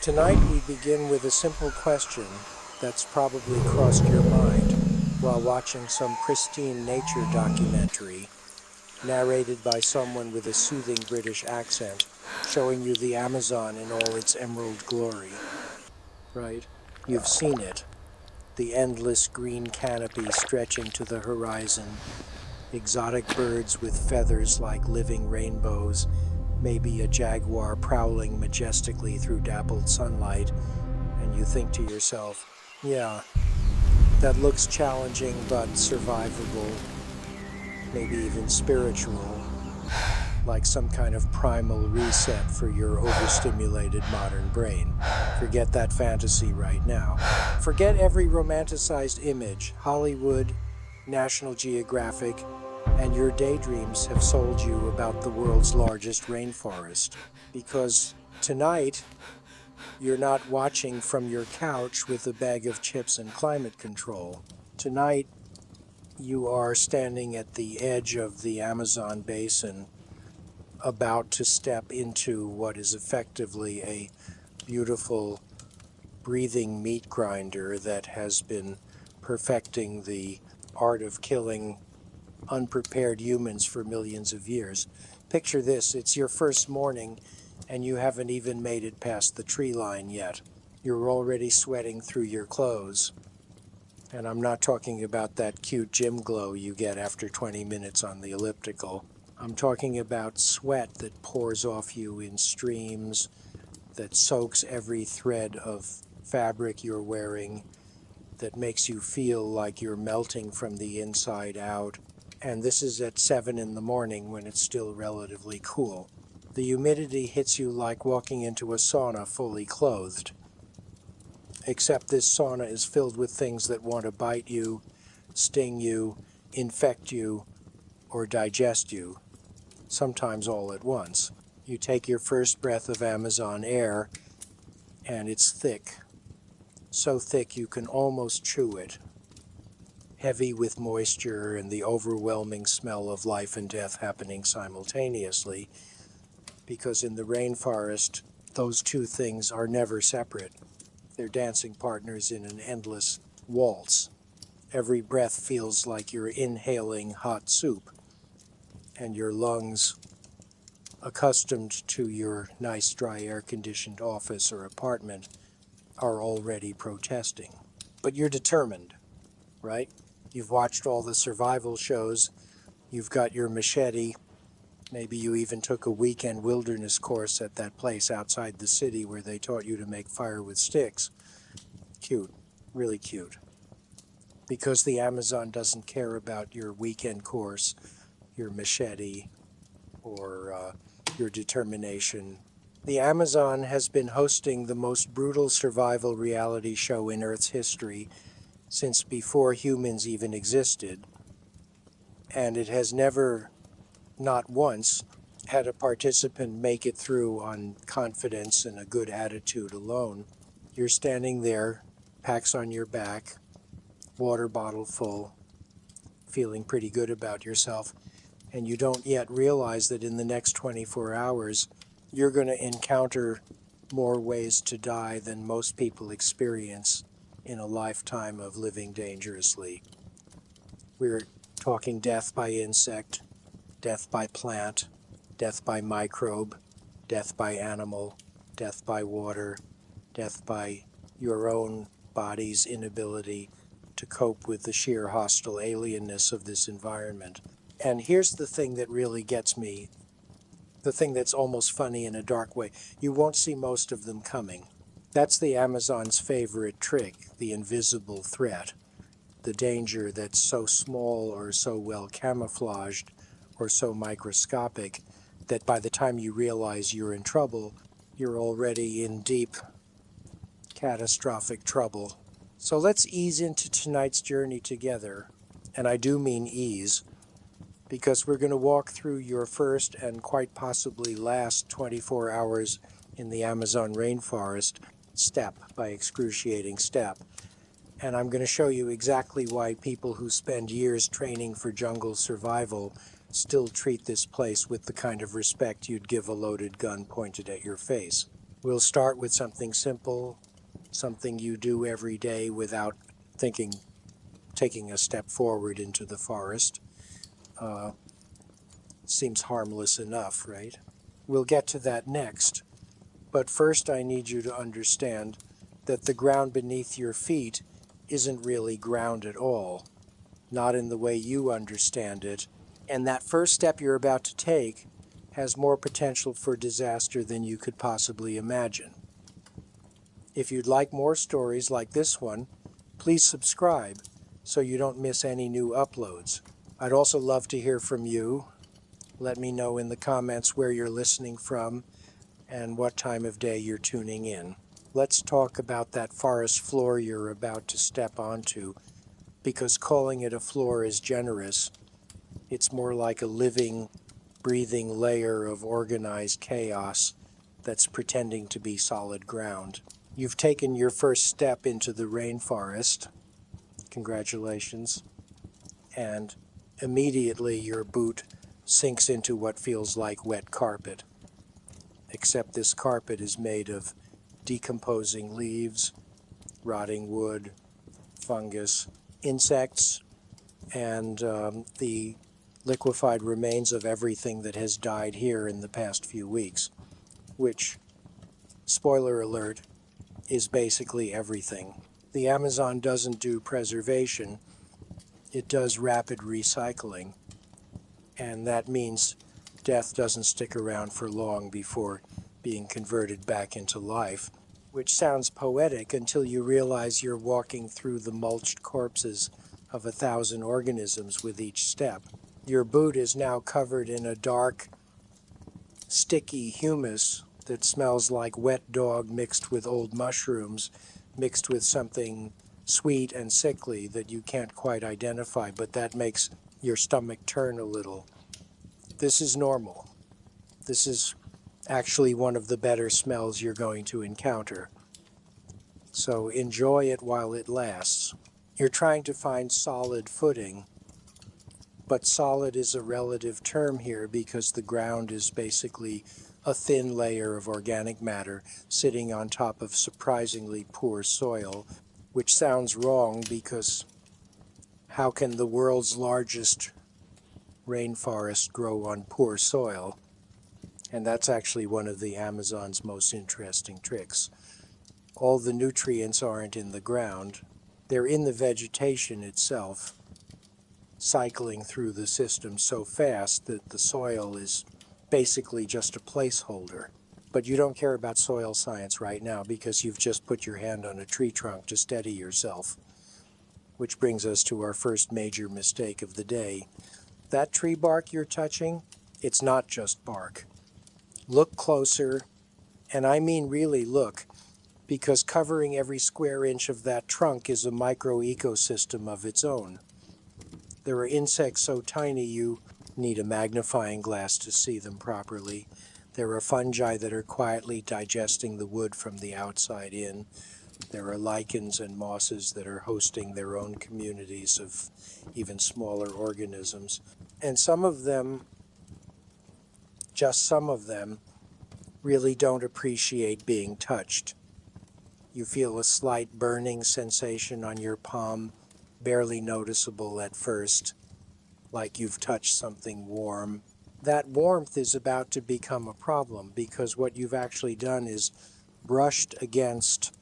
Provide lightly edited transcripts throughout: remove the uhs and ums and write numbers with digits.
Tonight we begin with a simple question that's probably crossed your mind while watching some pristine nature documentary narrated by someone with a soothing British accent showing you the Amazon in all its emerald glory. Right? You've seen it. The endless green canopy stretching to the horizon, exotic birds with feathers like living rainbows, maybe a jaguar prowling majestically through dappled sunlight, and you think to yourself, yeah, that looks challenging but survivable, maybe even spiritual, like some kind of primal reset for your overstimulated modern brain. Forget that fantasy right now. Forget every romanticized image, Hollywood, National Geographic, and your daydreams have sold you about the world's largest rainforest. Because tonight, you're not watching from your couch with a bag of chips and climate control. Tonight, you are standing at the edge of the Amazon basin, about to step into what is effectively a beautiful breathing meat grinder that has been perfecting the art of killing unprepared humans for millions of years. Picture this, it's your first morning and you haven't even made it past the tree line yet. You're already sweating through your clothes. And I'm not talking about that cute gym glow you get after 20 minutes on the elliptical. I'm talking about sweat that pours off you in streams, that soaks every thread of fabric you're wearing, that makes you feel like you're melting from the inside out. And this is at 7 in the morning when it's still relatively cool. The humidity hits you like walking into a sauna fully clothed. Except this sauna is filled with things that want to bite you, sting you, infect you, or digest you, sometimes all at once. You take your first breath of Amazon air, and it's thick. So thick you can almost chew it. Heavy with moisture and the overwhelming smell of life and death happening simultaneously, because in the rainforest, those two things are never separate. They're dancing partners in an endless waltz. Every breath feels like you're inhaling hot soup, and your lungs, accustomed to your nice dry air-conditioned office or apartment, are already protesting. But you're determined, right? You've watched all the survival shows, you've got your machete, maybe you even took a weekend wilderness course at that place outside the city where they taught you to make fire with sticks. Cute, really cute. Because the Amazon doesn't care about your weekend course, your machete, or your determination. The Amazon has been hosting the most brutal survival reality show in Earth's history since before humans even existed, and it has never, not once, had a participant make it through on confidence and a good attitude alone. You're standing there, packs on your back, water bottle full, feeling pretty good about yourself, and you don't yet realize that in the next 24 hours, you're going to encounter more ways to die than most people experience in a lifetime of living dangerously. We're talking death by insect, death by plant, death by microbe, death by animal, death by water, death by your own body's inability to cope with the sheer hostile alienness of this environment. And here's the thing that really gets me, the thing that's almost funny in a dark way. You won't see most of them coming. That's the Amazon's favorite trick, the invisible threat, the danger that's so small or so well camouflaged or so microscopic that by the time you realize you're in trouble, you're already in deep, catastrophic trouble. So let's ease into tonight's journey together, and I do mean ease, because we're going to walk through your first and quite possibly last 24 hours in the Amazon rainforest, step by excruciating step. And I'm going to show you exactly why people who spend years training for jungle survival still treat this place with the kind of respect you'd give a loaded gun pointed at your face. We'll start with something simple, something you do every day without taking a step forward into the forest. Seems harmless enough, right? We'll get to that next. But first I need you to understand that the ground beneath your feet isn't really ground at all, not in the way you understand it. And that first step you're about to take has more potential for disaster than you could possibly imagine. If you'd like more stories like this one, please subscribe so you don't miss any new uploads. I'd also love to hear from you. Let me know in the comments where you're listening from and what time of day you're tuning in. Let's talk about that forest floor you're about to step onto, because calling it a floor is generous. It's more like a living, breathing layer of organized chaos that's pretending to be solid ground. You've taken your first step into the rainforest. Congratulations. And immediately your boot sinks into what feels like wet carpet. Except this carpet is made of decomposing leaves, rotting wood, fungus, insects, and the liquefied remains of everything that has died here in the past few weeks, which, spoiler alert, is basically everything. The Amazon doesn't do preservation, it does rapid recycling, and that means death doesn't stick around for long before being converted back into life, which sounds poetic until you realize you're walking through the mulched corpses of 1,000 organisms with each step. Your boot is now covered in a dark, sticky humus that smells like wet dog mixed with old mushrooms, mixed with something sweet and sickly that you can't quite identify, but that makes your stomach turn a little. This is normal. This is actually one of the better smells you're going to encounter. So enjoy it while it lasts. You're trying to find solid footing, but solid is a relative term here because the ground is basically a thin layer of organic matter sitting on top of surprisingly poor soil, which sounds wrong because how can the world's largest rainforest grow on poor soil? And that's actually one of the Amazon's most interesting tricks. All the nutrients aren't in the ground, they're in the vegetation itself, cycling through the system so fast that the soil is basically just a placeholder. But you don't care about soil science right now because you've just put your hand on a tree trunk to steady yourself. Which brings us to our first major mistake of the day. That tree bark you're touching, it's not just bark. Look closer, and I mean really look, because covering every square inch of that trunk is a micro-ecosystem of its own. There are insects so tiny you need a magnifying glass to see them properly. There are fungi that are quietly digesting the wood from the outside in. There are lichens and mosses that are hosting their own communities of even smaller organisms. And some of them, just some of them, really don't appreciate being touched. You feel a slight burning sensation on your palm, barely noticeable at first, like you've touched something warm. That warmth is about to become a problem because what you've actually done is brushed against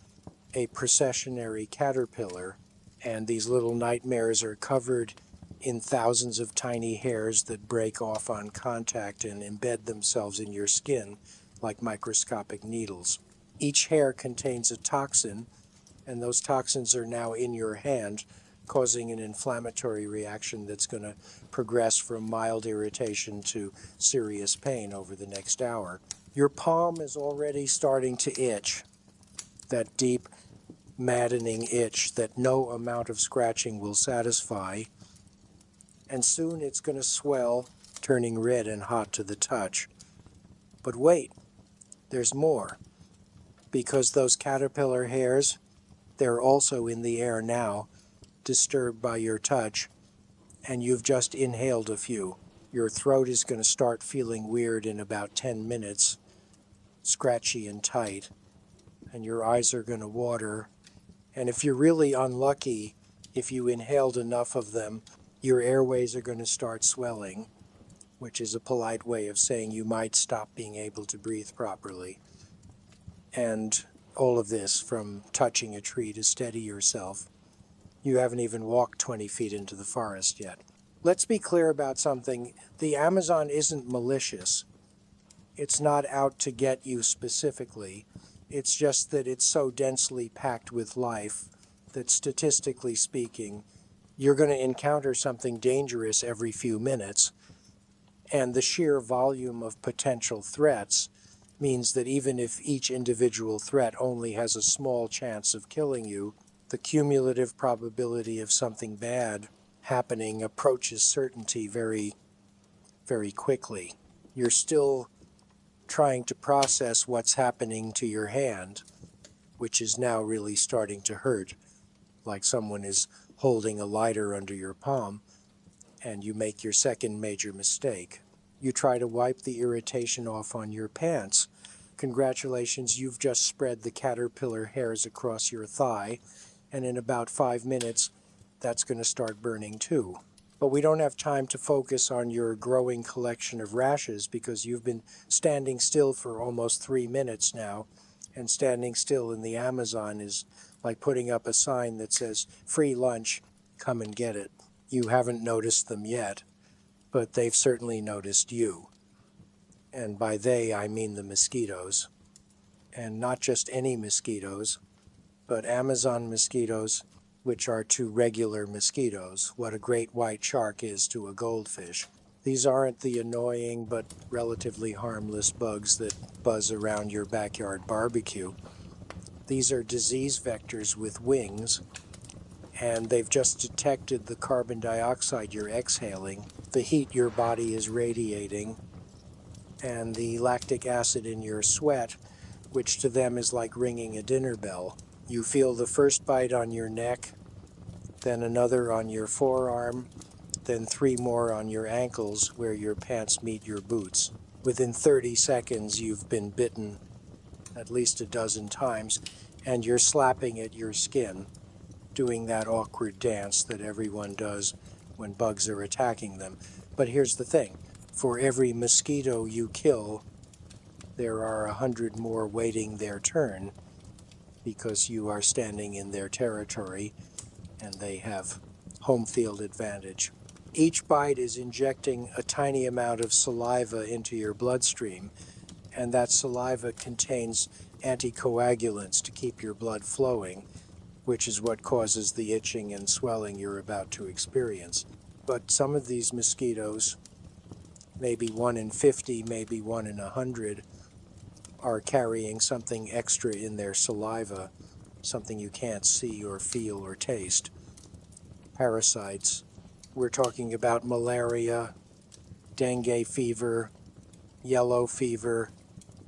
a processionary caterpillar, and these little nightmares are covered in thousands of tiny hairs that break off on contact and embed themselves in your skin like microscopic needles. Each hair contains a toxin, and those toxins are now in your hand, causing an inflammatory reaction that's going to progress from mild irritation to serious pain over the next hour. Your palm is already starting to itch, that deep, maddening itch that no amount of scratching will satisfy, and soon it's going to swell, turning red and hot to the touch. But wait, there's more, because those caterpillar hairs, they're also in the air now, disturbed by your touch, and you've just inhaled a few. Your throat is going to start feeling weird in about 10 minutes, scratchy and tight. and your eyes are going to water. And if you're really unlucky, if you inhaled enough of them, your airways are going to start swelling, which is a polite way of saying you might stop being able to breathe properly. And all of this from touching a tree to steady yourself. You haven't even walked 20 feet into the forest yet. Let's be clear about something. The Amazon isn't malicious. It's not out to get you specifically. It's just that it's so densely packed with life that statistically speaking, you're going to encounter something dangerous every few minutes. And the sheer volume of potential threats means that even if each individual threat only has a small chance of killing you, the cumulative probability of something bad happening approaches certainty very, very quickly. You're still trying to process what's happening to your hand, which is now really starting to hurt, like someone is holding a lighter under your palm, and you make your second major mistake. You try to wipe the irritation off on your pants. Congratulations, you've just spread the caterpillar hairs across your thigh, and in about 5 minutes, that's going to start burning too. But we don't have time to focus on your growing collection of rashes because you've been standing still for almost 3 minutes now, and standing still in the Amazon is like putting up a sign that says, "Free lunch, come and get it." You haven't noticed them yet, but they've certainly noticed you. And by they, I mean the mosquitoes. And not just any mosquitoes, but Amazon mosquitoes, which are to regular mosquitoes, what a great white shark is to a goldfish. These aren't the annoying but relatively harmless bugs that buzz around your backyard barbecue. These are disease vectors with wings, and they've just detected the carbon dioxide you're exhaling, the heat your body is radiating, and the lactic acid in your sweat, which to them is like ringing a dinner bell. You feel the first bite on your neck, then another on your forearm, then 3 more on your ankles where your pants meet your boots. Within 30 seconds, you've been bitten at least a dozen times, and you're slapping at your skin, doing that awkward dance that everyone does when bugs are attacking them. But here's the thing. For every mosquito you kill, there are 100 more waiting their turn because you are standing in their territory and they have home field advantage. Each bite is injecting a tiny amount of saliva into your bloodstream, and that saliva contains anticoagulants to keep your blood flowing, which is what causes the itching and swelling you're about to experience. But some of these mosquitoes, maybe 1 in 50, maybe 1 in 100, are carrying something extra in their saliva, something you can't see or feel or taste. Parasites. We're talking about malaria, dengue fever, yellow fever,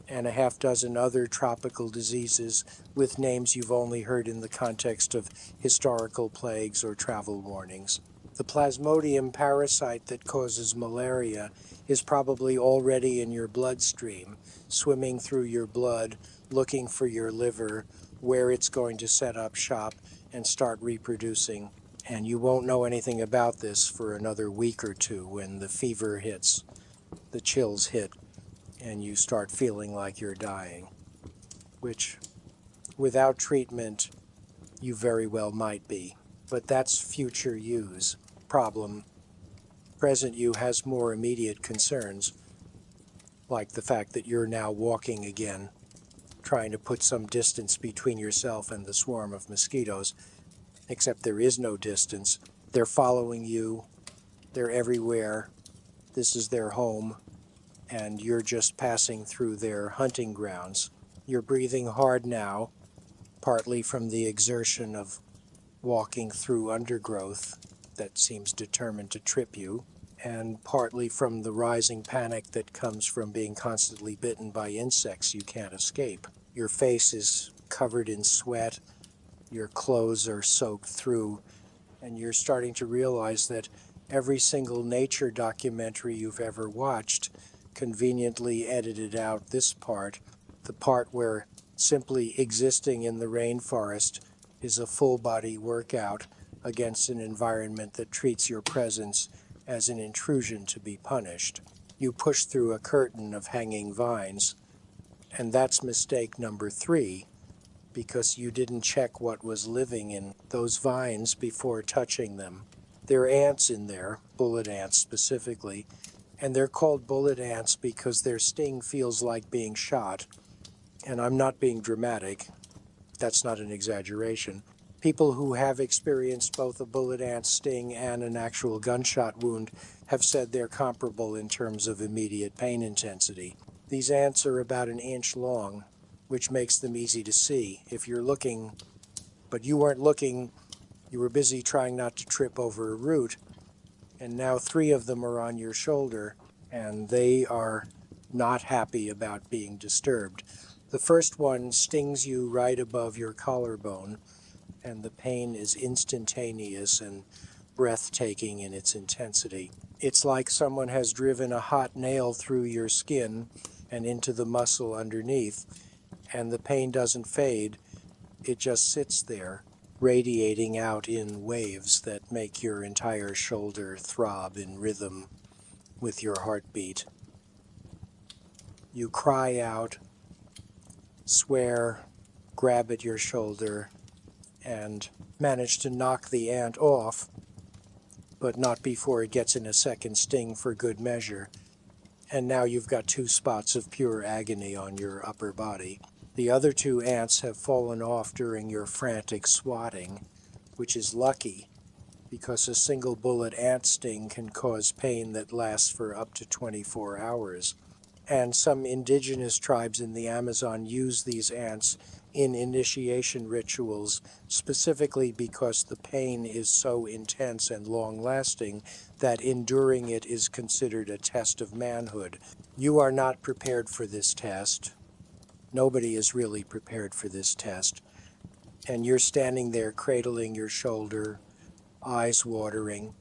and a half dozen other tropical diseases with names you've only heard in the context of historical plagues or travel warnings. The Plasmodium parasite that causes malaria is probably already in your bloodstream, swimming through your blood, looking for your liver, where it's going to set up shop and start reproducing. And you won't know anything about this for another week or two when the fever hits, the chills hit, and you start feeling like you're dying, which without treatment you very well might be. But that's future you's problem. Present you has more immediate concerns, like the fact that you're now walking again, trying to put some distance between yourself and the swarm of mosquitoes, except there is no distance. They're following you, they're everywhere, this is their home, and you're just passing through their hunting grounds. You're breathing hard now, partly from the exertion of walking through undergrowth that seems determined to trip you, and partly from the rising panic that comes from being constantly bitten by insects you can't escape. Your face is covered in sweat, your clothes are soaked through, and you're starting to realize that every single nature documentary you've ever watched conveniently edited out this part, the part where Simply existing in the rainforest is a full-body workout against an environment that treats your presence as an intrusion to be punished. You push through a curtain of hanging vines, and that's mistake number 3, because you didn't check what was living in those vines before touching them. There are ants in there, bullet ants specifically, and they're called bullet ants because their sting feels like being shot. And I'm not being dramatic, that's not an exaggeration. People who have experienced both a bullet ant sting and an actual gunshot wound have said they're comparable in terms of immediate pain intensity. These ants are about an inch long, which makes them easy to see. If you're looking, but you weren't looking, you were busy trying not to trip over a root, and now 3 of them are on your shoulder, and they are not happy about being disturbed. The first one stings you right above your collarbone, and the pain is instantaneous and breathtaking in its intensity. It's like someone has driven a hot nail through your skin and into the muscle underneath, and the pain doesn't fade, it just sits there, radiating out in waves that make your entire shoulder throb in rhythm with your heartbeat. You cry out, swear, grab at your shoulder, and manage to knock the ant off, but not before it gets in a second sting for good measure. And now you've got 2 spots of pure agony on your upper body. The other 2 ants have fallen off during your frantic swatting, which is lucky because a single bullet ant sting can cause pain that lasts for up to 24 hours. And some indigenous tribes in the Amazon use these ants in initiation rituals specifically because the pain is so intense and long-lasting that enduring it is considered a test of manhood. You are not prepared for this test. Nobody is really prepared for this test. And you're standing there cradling your shoulder, eyes watering,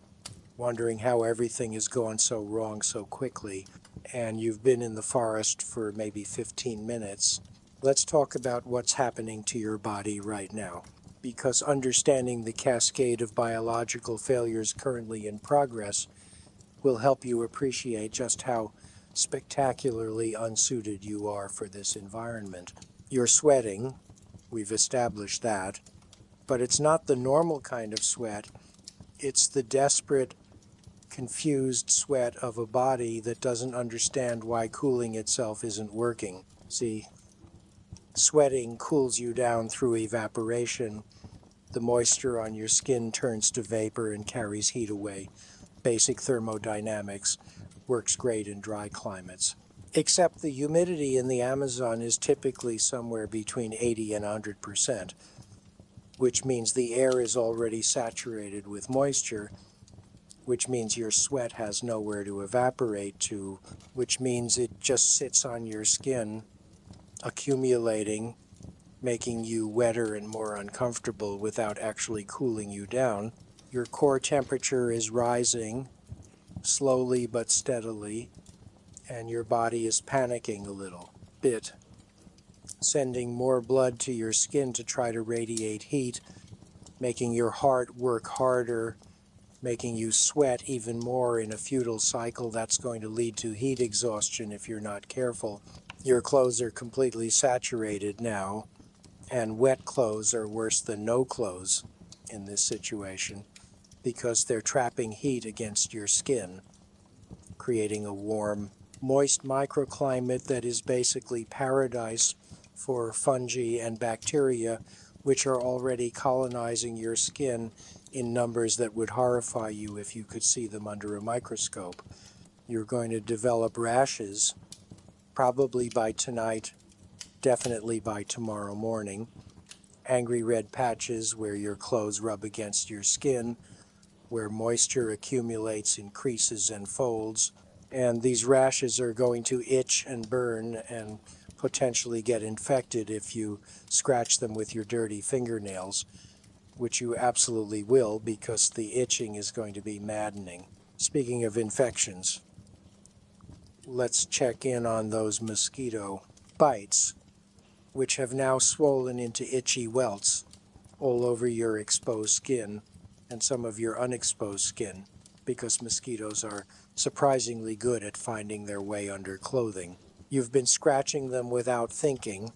wondering how everything has gone so wrong so quickly. And you've been in the forest for maybe 15 minutes. Let's talk about what's happening to your body right now, because understanding the cascade of biological failures currently in progress will help you appreciate just how spectacularly unsuited you are for this environment. You're sweating, we've established that, but it's not the normal kind of sweat. It's the desperate, confused sweat of a body that doesn't understand why cooling itself isn't working. See, sweating cools you down through evaporation. The moisture on your skin turns to vapor and carries heat away. Basic thermodynamics works great in dry climates. Except the humidity in the Amazon is typically somewhere between 80 and 100%, which means the air is already saturated with moisture, which means your sweat has nowhere to evaporate to, which means it just sits on your skin, accumulating, making you wetter and more uncomfortable without actually cooling you down. Your core temperature is rising, slowly but steadily, and your body is panicking a little bit, sending more blood to your skin to try to radiate heat, making your heart work harder, making you sweat even more in a futile cycle that's going to lead to heat exhaustion if you're not careful. Your clothes are completely saturated now, and wet clothes are worse than no clothes in this situation because they're trapping heat against your skin, creating a warm, moist microclimate that is basically paradise for fungi and bacteria, which are already colonizing your skin in numbers that would horrify you if you could see them under a microscope. You're going to develop rashes, probably by tonight, definitely by tomorrow morning. Angry red patches where your clothes rub against your skin, where moisture accumulates in creases and folds, and these rashes are going to itch and burn and potentially get infected if you scratch them with your dirty fingernails, which you absolutely will because the itching is going to be maddening. Speaking of infections, let's check in on those mosquito bites. which have now swollen into itchy welts all over your exposed skin and some of your unexposed skin, because mosquitoes are surprisingly good at finding their way under clothing. You've been scratching them without thinking,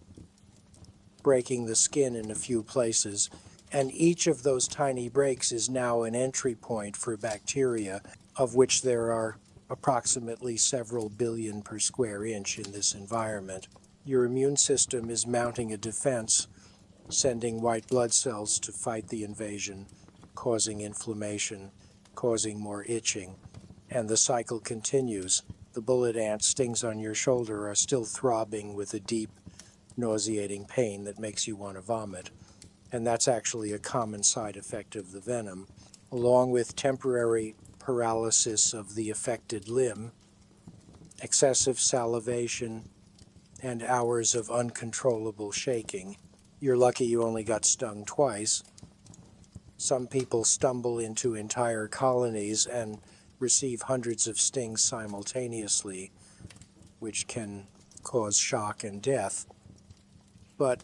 breaking the skin in a few places, and each of those tiny breaks is now an entry point for bacteria, of which there are approximately several billion per square inch in this environment. Your immune system is mounting a defense, sending white blood cells to fight the invasion, causing inflammation, causing more itching, and the cycle continues. The bullet ant stings on your shoulder are still throbbing with a deep, nauseating pain that makes you want to vomit, and that's actually a common side effect of the venom, along with temporary paralysis of the affected limb, excessive salivation, and hours of uncontrollable shaking. You're lucky you only got stung twice. Some people stumble into entire colonies and receive hundreds of stings simultaneously, which can cause shock and death. But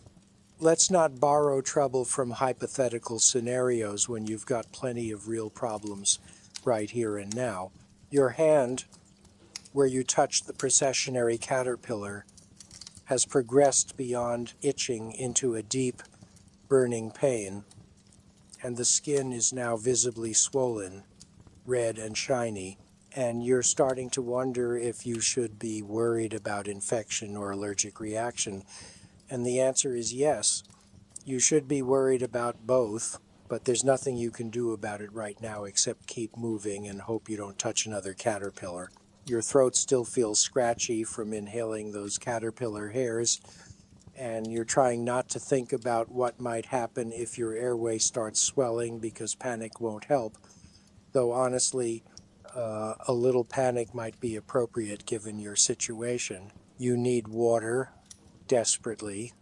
let's not borrow trouble from hypothetical scenarios when you've got plenty of real problems right here and now. Your hand, where you touched the processionary caterpillar, has progressed beyond itching into a deep, burning pain, and the skin is now visibly swollen, red and shiny, and you're starting to wonder if you should be worried about infection or allergic reaction. And the answer is yes. You should be worried about both, but there's nothing you can do about it right now except keep moving and hope you don't touch another caterpillar. Your throat still feels scratchy from inhaling those caterpillar hairs, and you're trying not to think about what might happen if your airway starts swelling, because panic won't help, though honestly, a little panic might be appropriate given your situation. You need water desperately.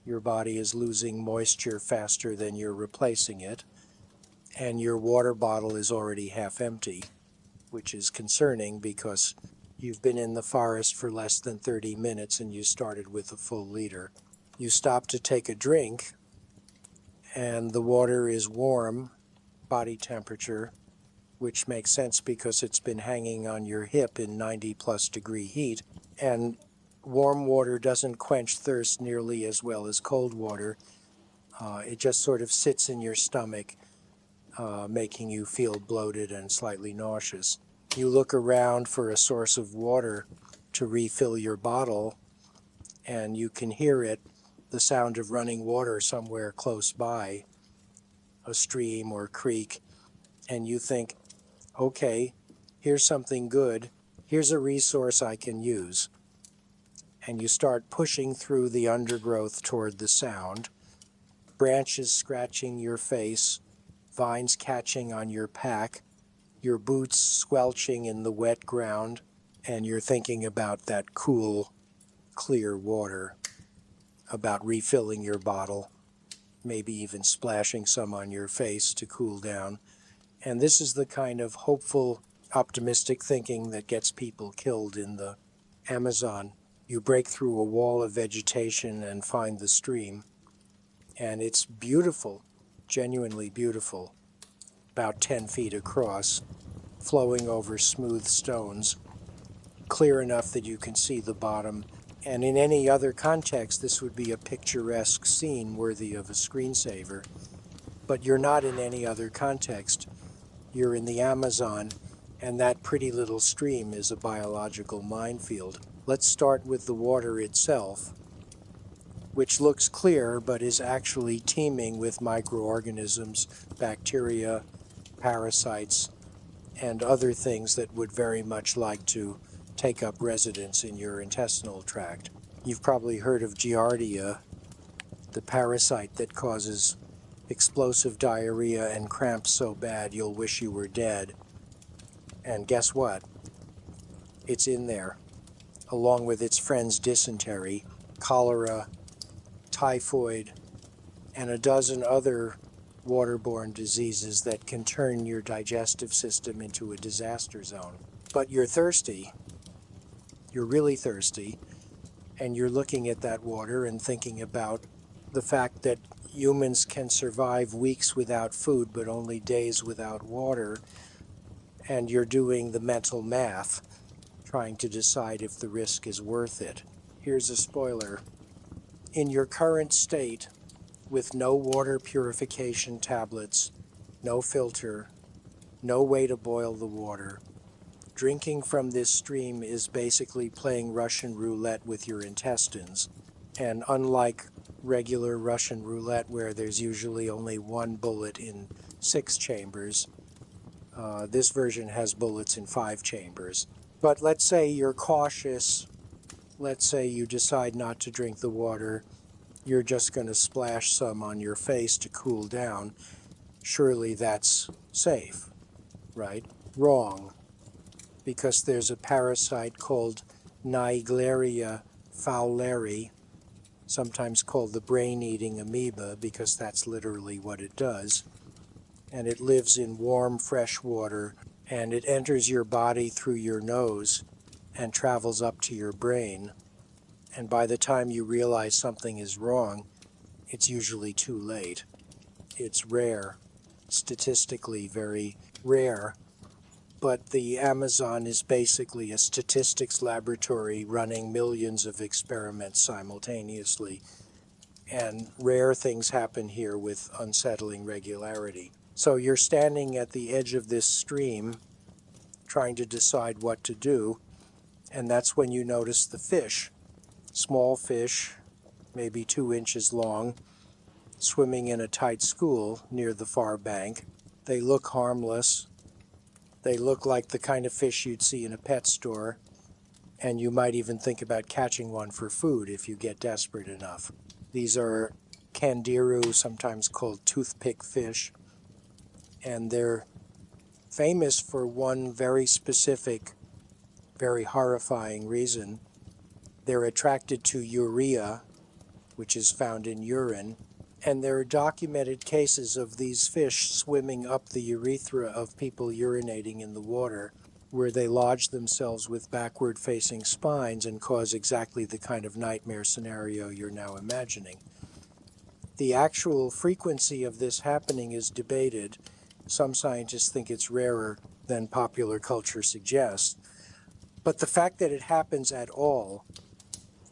Your body is losing moisture faster than you're replacing it, and your water bottle is already half empty, which is concerning because you've been in the forest for less than 30 minutes and you started with a full liter. You stop to take a drink, and the water is warm, body temperature, which makes sense because it's been hanging on your hip in 90+ degree heat, and warm water doesn't quench thirst nearly as well as cold water. It just sort of sits in your stomach, making you feel bloated and slightly nauseous. You look around for a source of water to refill your bottle, and you can hear it, the sound of running water somewhere close by, a stream or creek, and you think, okay, here's something good, here's a resource I can use. And you start pushing through the undergrowth toward the sound, branches scratching your face, vines catching on your pack, your boots squelching in the wet ground, and you're thinking about that cool, clear water, about refilling your bottle, maybe even splashing some on your face to cool down. And this is the kind of hopeful, optimistic thinking that gets people killed in the Amazon. You break through a wall of vegetation and find the stream, and it's beautiful, genuinely beautiful, about 10 feet across, flowing over smooth stones, clear enough that you can see the bottom. And in any other context, this would be a picturesque scene worthy of a screensaver. But you're not in any other context. You're in the Amazon, and that pretty little stream is a biological minefield. Let's start with the water itself, which looks clear but is actually teeming with microorganisms, bacteria, parasites, and other things that would very much like to take up residence in your intestinal tract. You've probably heard of Giardia, the parasite that causes explosive diarrhea and cramps so bad you'll wish you were dead. And guess what? It's in there, along with its friends dysentery, cholera, typhoid, and a dozen other waterborne diseases that can turn your digestive system into a disaster zone. But you're thirsty. You're really thirsty, and you're looking at that water and thinking about the fact that humans can survive weeks without food but only days without water, and you're doing the mental math, trying to decide if the risk is worth it. Here's a spoiler. In your current state, with no water purification tablets, no filter, no way to boil the water, drinking from this stream is basically playing Russian roulette with your intestines. And unlike regular Russian roulette, where there's usually only one bullet in 6 chambers, this version has bullets in 5 chambers. But let's say you're cautious. Let's say you decide not to drink the water. You're just going to splash some on your face to cool down. Surely that's safe, right? Wrong, because there's a parasite called Naegleria fowleri, sometimes called the brain-eating amoeba, because that's literally what it does. And it lives in warm, fresh water, and it enters your body through your nose and travels up to your brain. And by the time you realize something is wrong, it's usually too late. It's rare, statistically very rare, but the Amazon is basically a statistics laboratory running millions of experiments simultaneously, and rare things happen here with unsettling regularity. So you're standing at the edge of this stream trying to decide what to do, and that's when you notice the fish. Small fish, maybe 2 inches long, swimming in a tight school near the far bank. They look harmless. They look like the kind of fish you'd see in a pet store, and you might even think about catching one for food if you get desperate enough. These are candiru, sometimes called toothpick fish, and they're famous for one very specific, very horrifying reason. They're attracted to urea, which is found in urine, and there are documented cases of these fish swimming up the urethra of people urinating in the water, where they lodge themselves with backward-facing spines and cause exactly the kind of nightmare scenario you're now imagining. The actual frequency of this happening is debated. Some scientists think it's rarer than popular culture suggests. But the fact that it happens at all,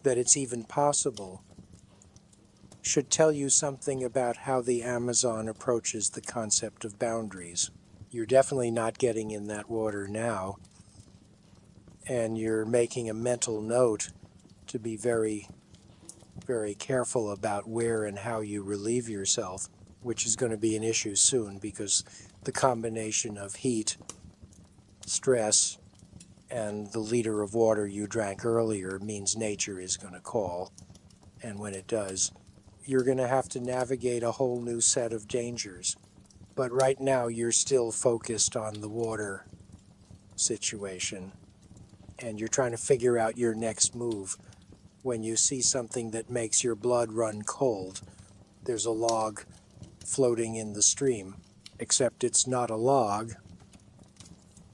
that it's even possible, should tell you something about how the Amazon approaches the concept of boundaries. You're definitely not getting in that water now, and you're making a mental note to be very, very careful about where and how you relieve yourself, which is going to be an issue soon because the combination of heat, stress, and the liter of water you drank earlier means nature is going to call. And when it does, you're going to have to navigate a whole new set of dangers. But right now, you're still focused on the water situation, and you're trying to figure out your next move. When you see something that makes your blood run cold, there's a log floating in the stream, except it's not a log,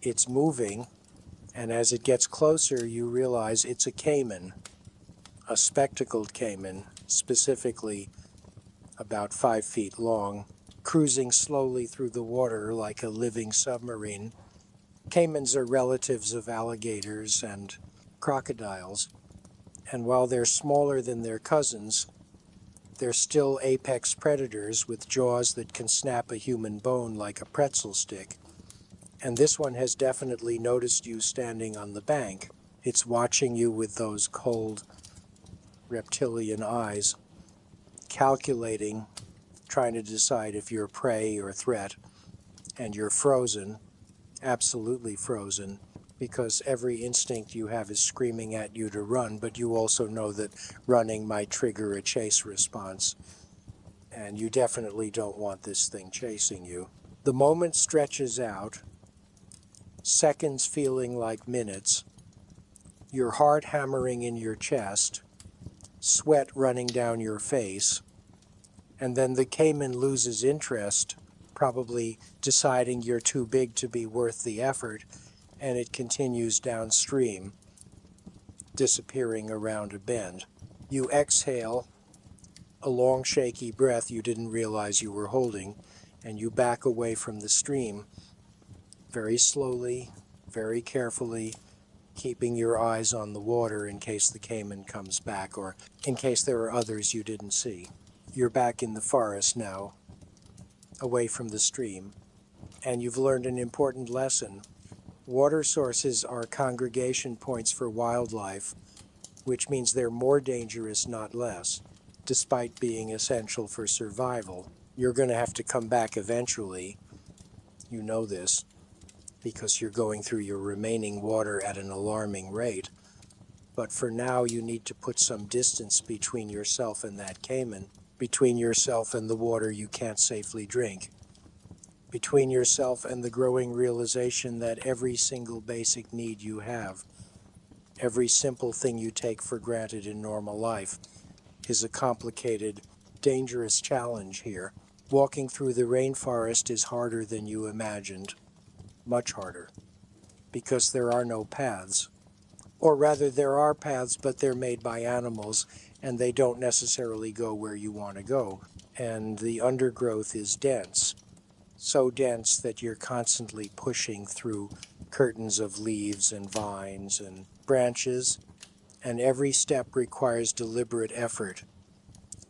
it's moving, and as it gets closer, you realize it's a caiman, a spectacled caiman, specifically about 5 feet long, cruising slowly through the water like a living submarine. Caimans are relatives of alligators and crocodiles, and while they're smaller than their cousins, they're still apex predators with jaws that can snap a human bone like a pretzel stick. And this one has definitely noticed you standing on the bank. It's watching you with those cold reptilian eyes, calculating, trying to decide if you're prey or threat. And you're frozen, absolutely frozen, because every instinct you have is screaming at you to run, but you also know that running might trigger a chase response. And you definitely don't want this thing chasing you. The moment stretches out, seconds feeling like minutes, your heart hammering in your chest, sweat running down your face, and then the caiman loses interest, probably deciding you're too big to be worth the effort, and it continues downstream. disappearing around a bend. You exhale a long shaky breath you didn't realize you were holding, and you back away from the stream very slowly, very carefully, keeping your eyes on the water in case the caiman comes back or in case there are others you didn't see. You're back in the forest now, away from the stream, and you've learned an important lesson. Water sources are congregation points for wildlife, which means they're more dangerous, not less, despite being essential for survival. You're going to have to come back eventually. You know this, because you're going through your remaining water at an alarming rate. But for now, you need to put some distance between yourself and that caiman, between yourself and the water you can't safely drink, between yourself and the growing realization that every single basic need you have, every simple thing you take for granted in normal life, is a complicated, dangerous challenge here. Walking through the rainforest is harder than you imagined, much harder, because there are no paths. Or rather, there are paths, but they're made by animals, and they don't necessarily go where you want to go. And the undergrowth is dense, so dense that you're constantly pushing through curtains of leaves and vines and branches, and every step requires deliberate effort,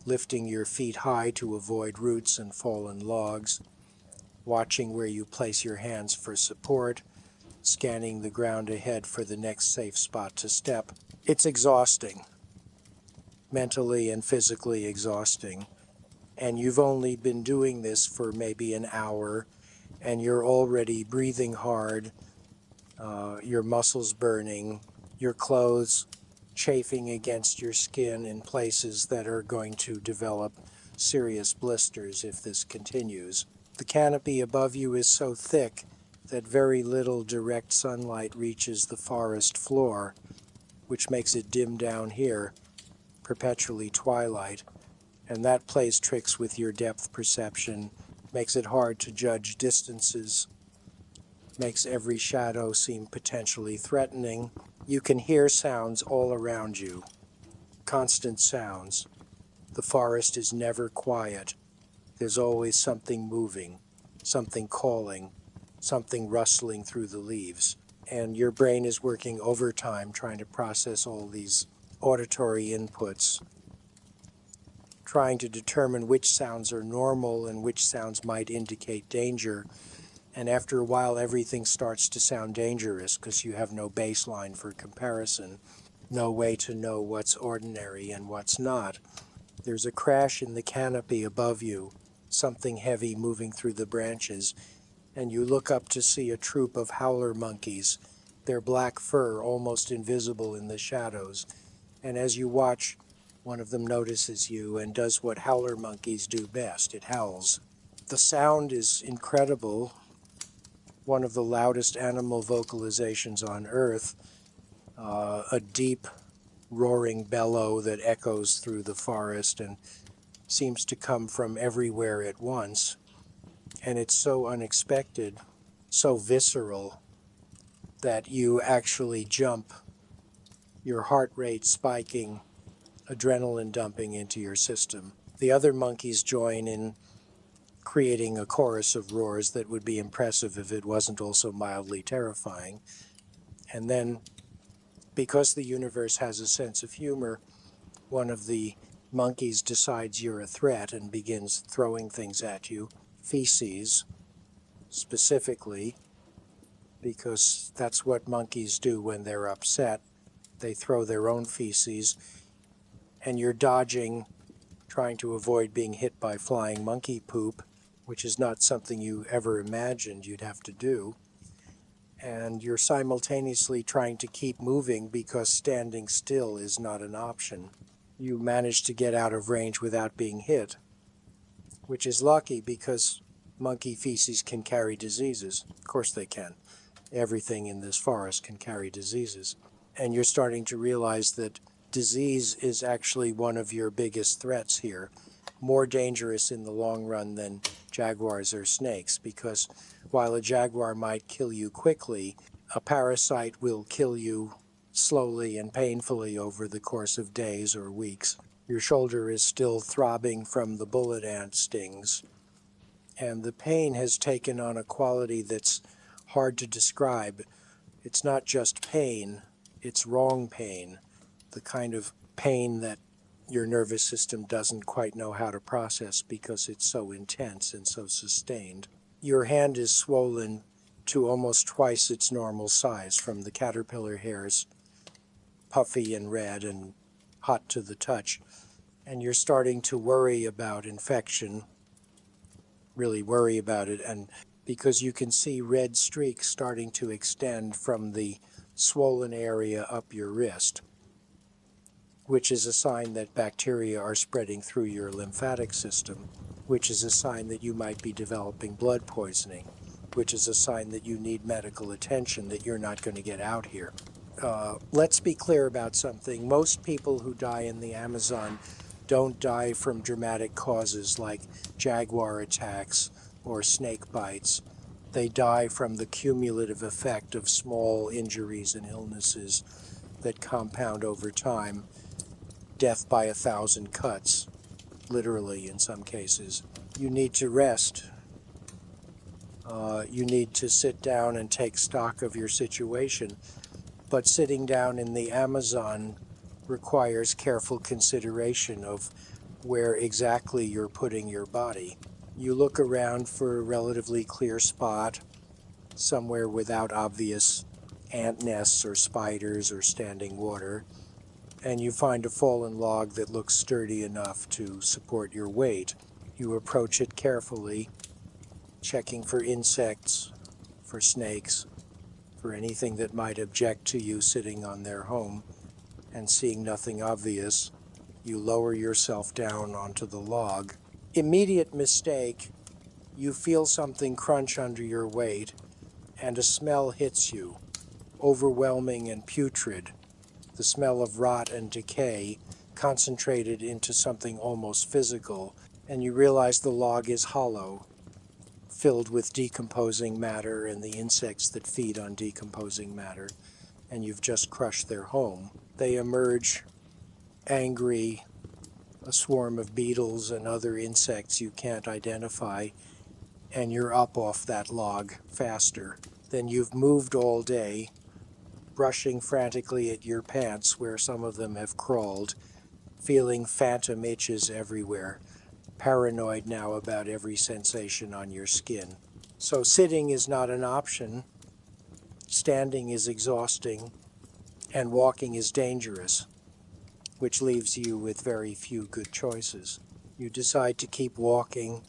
lifting your feet high to avoid roots and fallen logs, watching where you place your hands for support, scanning the ground ahead for the next safe spot to step. It's exhausting, mentally and physically exhausting, and you've only been doing this for maybe an hour, and you're already breathing hard, your muscles burning, your clothes chafing against your skin in places that are going to develop serious blisters if this continues. The canopy above you is so thick that very little direct sunlight reaches the forest floor, which makes it dim down here, perpetually twilight, and that plays tricks with your depth perception, makes it hard to judge distances, makes every shadow seem potentially threatening. You can hear sounds all around you, constant sounds. The forest is never quiet. There's always something moving, something calling, something rustling through the leaves. And your brain is working overtime trying to process all these auditory inputs, trying to determine which sounds are normal and which sounds might indicate danger. And after a while, everything starts to sound dangerous because you have no baseline for comparison, no way to know what's ordinary and what's not. There's a crash in the canopy above you, something heavy moving through the branches, and you look up to see a troop of howler monkeys, their black fur almost invisible in the shadows. And as you watch, one of them notices you and does what howler monkeys do best. It howls. The sound is incredible, one of the loudest animal vocalizations on Earth, a deep, roaring bellow that echoes through the forest and seems to come from everywhere at once. And it's so unexpected, so visceral, that you actually jump, your heart rate spiking, adrenaline dumping into your system. The other monkeys join in creating a chorus of roars that would be impressive if it wasn't also mildly terrifying. And then, because the universe has a sense of humor, one of the monkeys decides you're a threat and begins throwing things at you, feces specifically, because that's what monkeys do when they're upset. They throw their own feces, and you're dodging, trying to avoid being hit by flying monkey poop, which is not something you ever imagined you'd have to do. And you're simultaneously trying to keep moving because standing still is not an option. You manage to get out of range without being hit, which is lucky because monkey feces can carry diseases. Of course they can. Everything in this forest can carry diseases. And you're starting to realize that disease is actually one of your biggest threats here, more dangerous in the long run than jaguars or snakes, because while a jaguar might kill you quickly, a parasite will kill you slowly and painfully over the course of days or weeks. Your shoulder is still throbbing from the bullet ant stings, and the pain has taken on a quality that's hard to describe. It's not just pain, it's wrong pain, the kind of pain that your nervous system doesn't quite know how to process because it's so intense and so sustained. Your hand is swollen to almost twice its normal size, from the caterpillar hairs, puffy and red and hot to the touch. And you're starting to worry about infection, really worry about it, and because you can see red streaks starting to extend from the swollen area up your wrist, which is a sign that bacteria are spreading through your lymphatic system, which is a sign that you might be developing blood poisoning, which is a sign that you need medical attention, that you're not going to get out here. Let's be clear about something. Most people who die in the Amazon don't die from dramatic causes like jaguar attacks or snake bites. They die from the cumulative effect of small injuries and illnesses that compound over time. Death by 1,000 cuts, literally in some cases. You need to rest. You need to sit down and take stock of your situation. But sitting down in the Amazon requires careful consideration of where exactly you're putting your body. You look around for a relatively clear spot, somewhere without obvious ant nests or spiders or standing water, and you find a fallen log that looks sturdy enough to support your weight. You approach it carefully, checking for insects, for snakes, for anything that might object to you sitting on their home, and seeing nothing obvious, you lower yourself down onto the log. Immediate mistake, you feel something crunch under your weight, and a smell hits you, overwhelming and putrid, the smell of rot and decay concentrated into something almost physical, and you realize the log is hollow, filled with decomposing matter and the insects that feed on decomposing matter, and you've just crushed their home. They emerge angry, a swarm of beetles and other insects you can't identify, and you're up off that log faster than you've moved all day, brushing frantically at your pants where some of them have crawled, feeling phantom itches everywhere, paranoid now about every sensation on your skin. So sitting is not an option, standing is exhausting, and walking is dangerous, which leaves you with very few good choices. You decide to keep walking,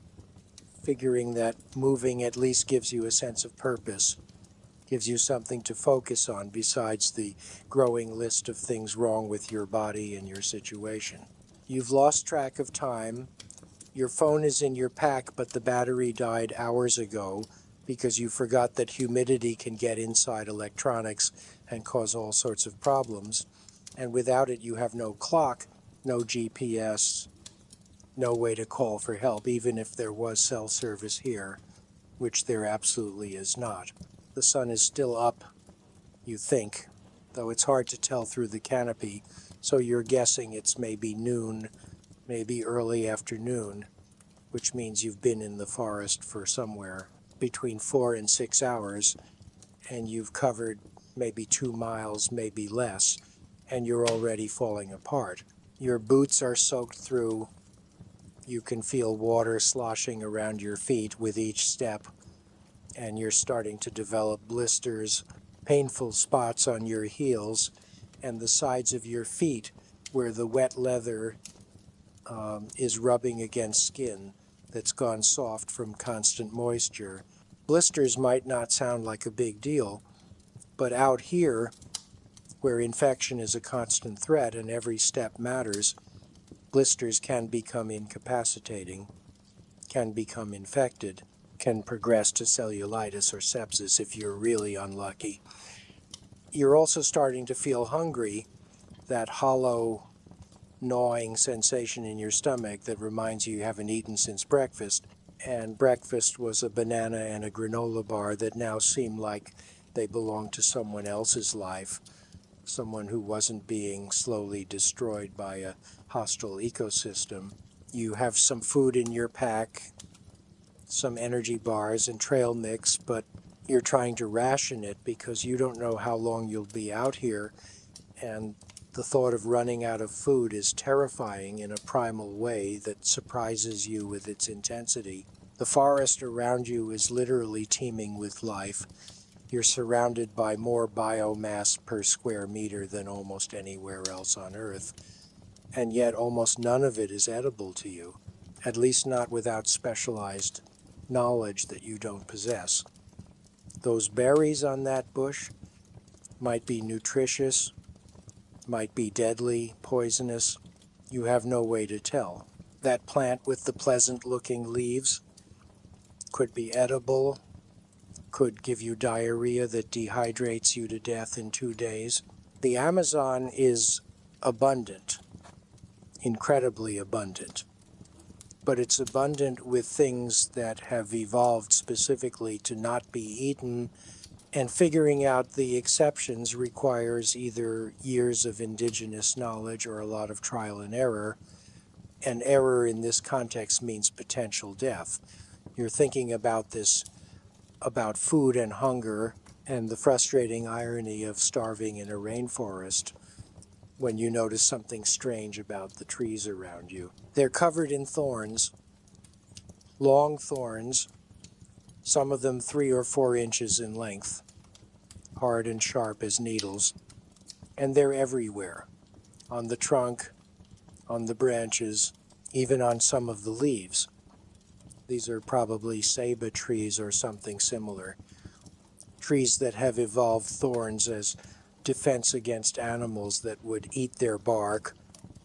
figuring that moving at least gives you a sense of purpose, gives you something to focus on besides the growing list of things wrong with your body and your situation. You've lost track of time. Your phone is in your pack, but the battery died hours ago because you forgot that humidity can get inside electronics and cause all sorts of problems. And without it, you have no clock, no GPS, no way to call for help, even if there was cell service here, which there absolutely is not. The sun is still up, you think, though it's hard to tell through the canopy, so you're guessing it's maybe noon, maybe early afternoon, which means you've been in the forest for somewhere between 4 and 6 hours, and you've covered maybe 2 miles, maybe less, and you're already falling apart. Your boots are soaked through. You can feel water sloshing around your feet with each step, and you're starting to develop blisters, painful spots on your heels and the sides of your feet where the wet leather is rubbing against skin that's gone soft from constant moisture. Blisters might not sound like a big deal, but out here, where infection is a constant threat and every step matters, blisters can become incapacitating, can become infected, can progress to cellulitis or sepsis if you're really unlucky. You're also starting to feel hungry, that hollow, gnawing sensation in your stomach that reminds you haven't eaten since breakfast, and breakfast was a banana and a granola bar that now seem like they belong to someone else's life. someone who wasn't being slowly destroyed by a hostile ecosystem. You have some food in your pack, some energy bars and trail mix, but you're trying to ration it because you don't know how long you'll be out here, and the thought of running out of food is terrifying in a primal way that surprises you with its intensity. The forest around you is literally teeming with life. You're surrounded by more biomass per square meter than almost anywhere else on Earth, and yet almost none of it is edible to you, at least not without specialized knowledge that you don't possess. Those berries on that bush might be nutritious, might be deadly, poisonous. You have no way to tell. That plant with the pleasant-looking leaves could be edible, could give you diarrhea that dehydrates you to death in 2 days. The Amazon is abundant, incredibly abundant. But it's abundant with things that have evolved specifically to not be eaten, and figuring out the exceptions requires either years of indigenous knowledge or a lot of trial and error. And error in this context means potential death. You're thinking about this, about food and hunger, and the frustrating irony of starving in a rainforest when you notice something strange about the trees around you. They're covered in thorns, long thorns, some of them 3 or 4 inches in length, hard and sharp as needles, and they're everywhere, on the trunk, on the branches, even on some of the leaves. These are probably ceiba trees or something similar, trees that have evolved thorns as defense against animals that would eat their bark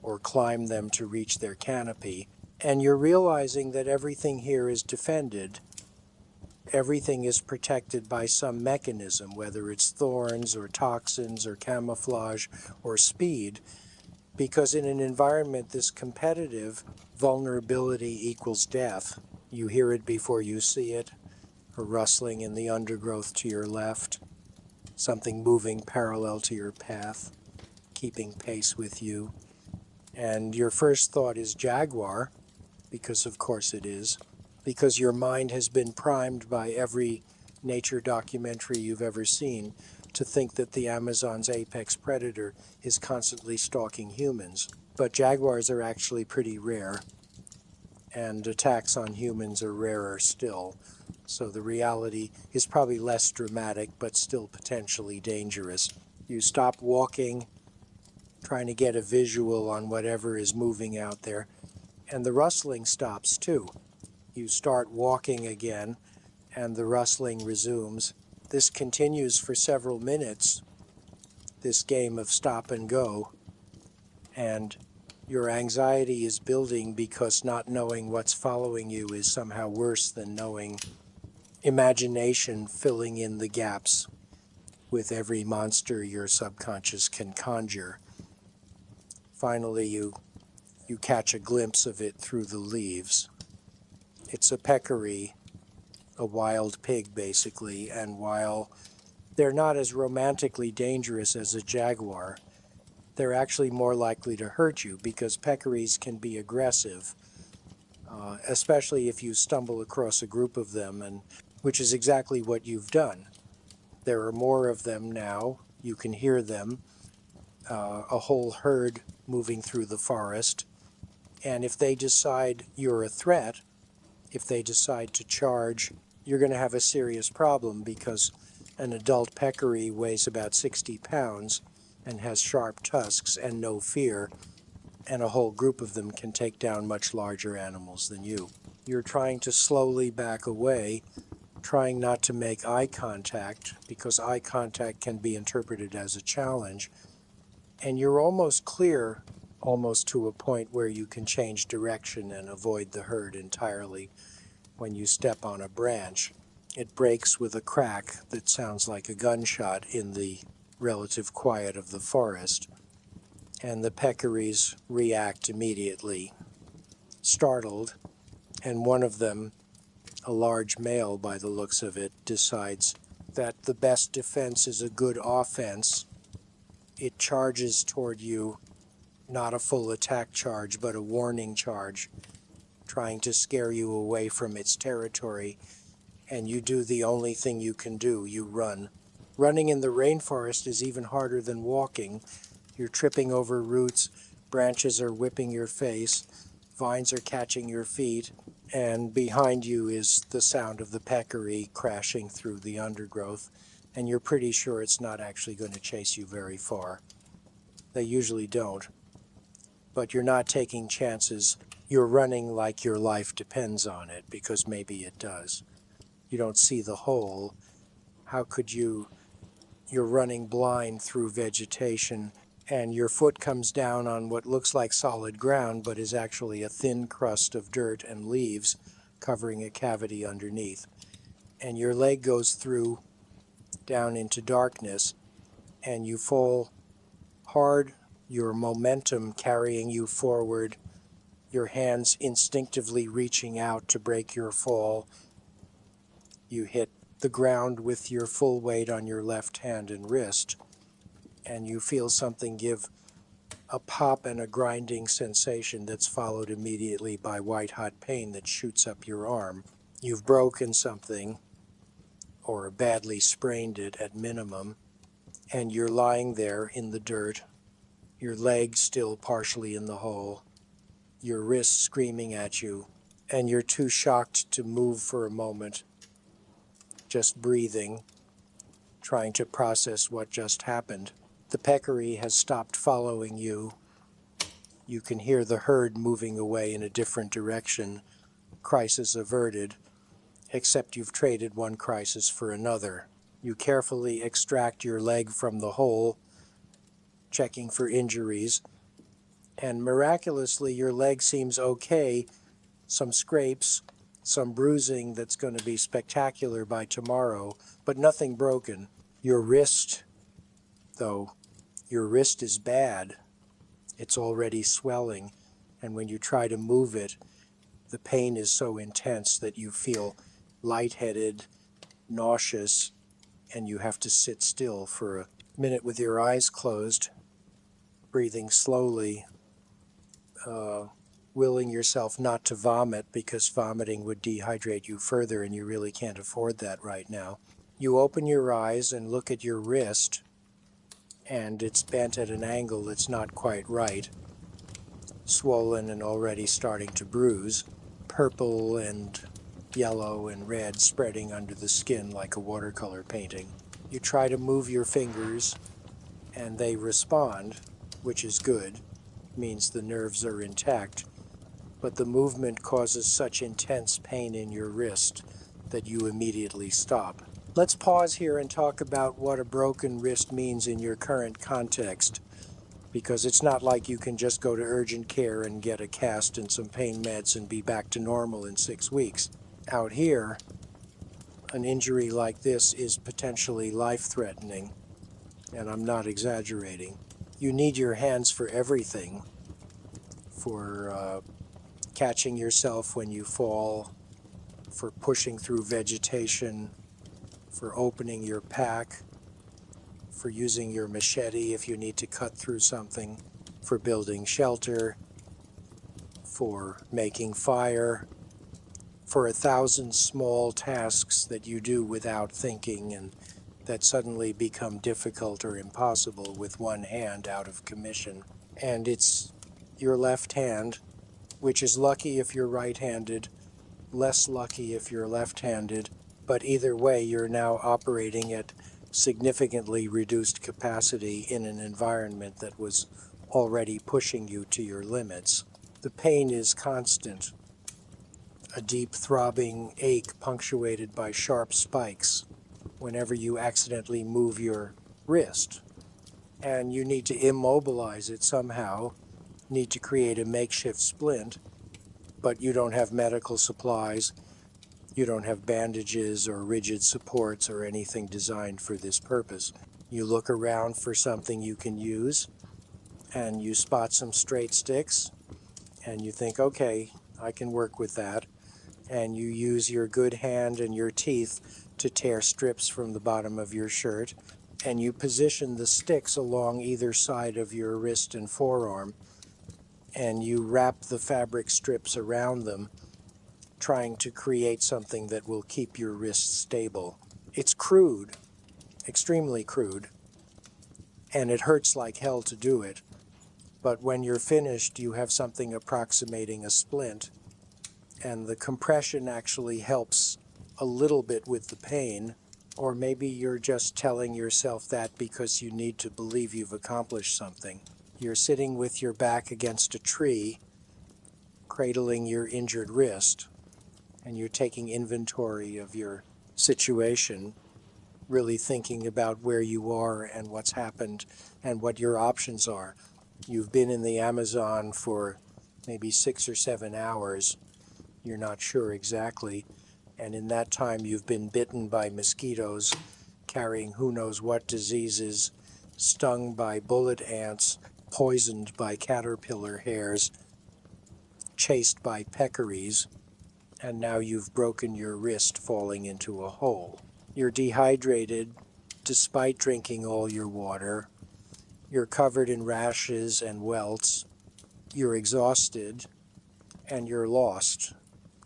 or climb them to reach their canopy. And you're realizing that everything here is defended. Everything is protected by some mechanism, whether it's thorns or toxins or camouflage or speed, because in an environment this competitive, vulnerability equals death. You hear it before you see it, a rustling in the undergrowth to your left, something moving parallel to your path, keeping pace with you. And your first thought is jaguar, because of course it is, because your mind has been primed by every nature documentary you've ever seen to think that the Amazon's apex predator is constantly stalking humans. But jaguars are actually pretty rare, and attacks on humans are rarer still. So the reality is probably less dramatic, but still potentially dangerous. You stop walking, trying to get a visual on whatever is moving out there, and the rustling stops too. You start walking again, and the rustling resumes. This continues for several minutes, this game of stop and go, and your anxiety is building because not knowing what's following you is somehow worse than knowing. Imagination filling in the gaps with every monster your subconscious can conjure. Finally, you catch a glimpse of it through the leaves. It's a peccary, a wild pig basically, and while they're not as romantically dangerous as a jaguar, they're actually more likely to hurt you because peccaries can be aggressive, especially if you stumble across a group of them, and which is exactly what you've done. There are more of them now. You can hear them, a whole herd moving through the forest. And if they decide you're a threat, if they decide to charge, you're going to have a serious problem because an adult peccary weighs about 60 pounds and has sharp tusks and no fear, and a whole group of them can take down much larger animals than you. You're trying to slowly back away, trying not to make eye contact, because eye contact can be interpreted as a challenge, and you're almost clear, almost to a point where you can change direction and avoid the herd entirely when you step on a branch. It breaks with a crack that sounds like a gunshot in the relative quiet of the forest, and the peccaries react immediately, startled, and one of them, a large male by the looks of it, decides that the best defense is a good offense, it charges toward you, not a full attack charge, but a warning charge, trying to scare you away from its territory, and you do the only thing you can do, you run. Running in the rainforest is even harder than walking. You're tripping over roots, branches are whipping your face, vines are catching your feet, and behind you is the sound of the peccary crashing through the undergrowth, and you're pretty sure it's not actually going to chase you very far. They usually don't. But you're not taking chances. You're running like your life depends on it, because maybe it does. You don't see the hole. How could you? You're running blind through vegetation, and your foot comes down on what looks like solid ground, but is actually a thin crust of dirt and leaves covering a cavity underneath. And your leg goes through down into darkness, and you fall hard, your momentum carrying you forward, your hands instinctively reaching out to break your fall. You hit the ground with your full weight on your left hand and wrist, and you feel something give a pop and a grinding sensation that's followed immediately by white-hot pain that shoots up your arm. You've broken something, or badly sprained it at minimum, and you're lying there in the dirt, your leg still partially in the hole, your wrist screaming at you, and you're too shocked to move for a moment, just breathing, trying to process what just happened. The peccary has stopped following you. You can hear the herd moving away in a different direction, crisis averted, except you've traded one crisis for another. You carefully extract your leg from the hole, checking for injuries, and miraculously your leg seems okay. Some scrapes, some bruising that's going to be spectacular by tomorrow, but nothing broken. Your wrist, though, your wrist is bad. It's already swelling, and when you try to move it, the pain is so intense that you feel lightheaded, nauseous, and you have to sit still for a minute with your eyes closed, breathing slowly, willing yourself not to vomit, because vomiting would dehydrate you further, and you really can't afford that right now. You open your eyes and look at your wrist, and it's bent at an angle that's not quite right, swollen and already starting to bruise, purple and yellow and red spreading under the skin like a watercolor painting. You try to move your fingers, and they respond, which is good, means the nerves are intact, but the movement causes such intense pain in your wrist that you immediately stop. Let's pause here and talk about what a broken wrist means in your current context, because it's not like you can just go to urgent care and get a cast and some pain meds and be back to normal in 6 weeks. Out here, an injury like this is potentially life-threatening, and I'm not exaggerating. You need your hands for everything, for catching yourself when you fall, for pushing through vegetation, for opening your pack, for using your machete if you need to cut through something, for building shelter, for making fire, for 1,000 small tasks that you do without thinking and that suddenly become difficult or impossible with one hand out of commission. And it's your left hand, which is lucky if you're right-handed, less lucky if you're left-handed, but either way you're now operating at significantly reduced capacity in an environment that was already pushing you to your limits. The pain is constant, a deep throbbing ache punctuated by sharp spikes whenever you accidentally move your wrist, and you need to immobilize it somehow, need to create a makeshift splint, but you don't have medical supplies, you don't have bandages or rigid supports or anything designed for this purpose. You look around for something you can use, and you spot some straight sticks, and you think, okay, I can work with that, and you use your good hand and your teeth to tear strips from the bottom of your shirt, and you position the sticks along either side of your wrist and forearm, and you wrap the fabric strips around them, trying to create something that will keep your wrist stable. It's crude, extremely crude, and it hurts like hell to do it, but when you're finished, you have something approximating a splint, and the compression actually helps a little bit with the pain, or maybe you're just telling yourself that because you need to believe you've accomplished something. You're sitting with your back against a tree, cradling your injured wrist, and you're taking inventory of your situation, really thinking about where you are and what's happened and what your options are. You've been in the Amazon for maybe 6 or 7 hours. You're not sure exactly. And in that time, you've been bitten by mosquitoes, carrying who knows what diseases, stung by bullet ants, poisoned by caterpillar hairs, chased by peccaries, and now you've broken your wrist falling into a hole. You're dehydrated despite drinking all your water. You're covered in rashes and welts. You're exhausted, and you're lost,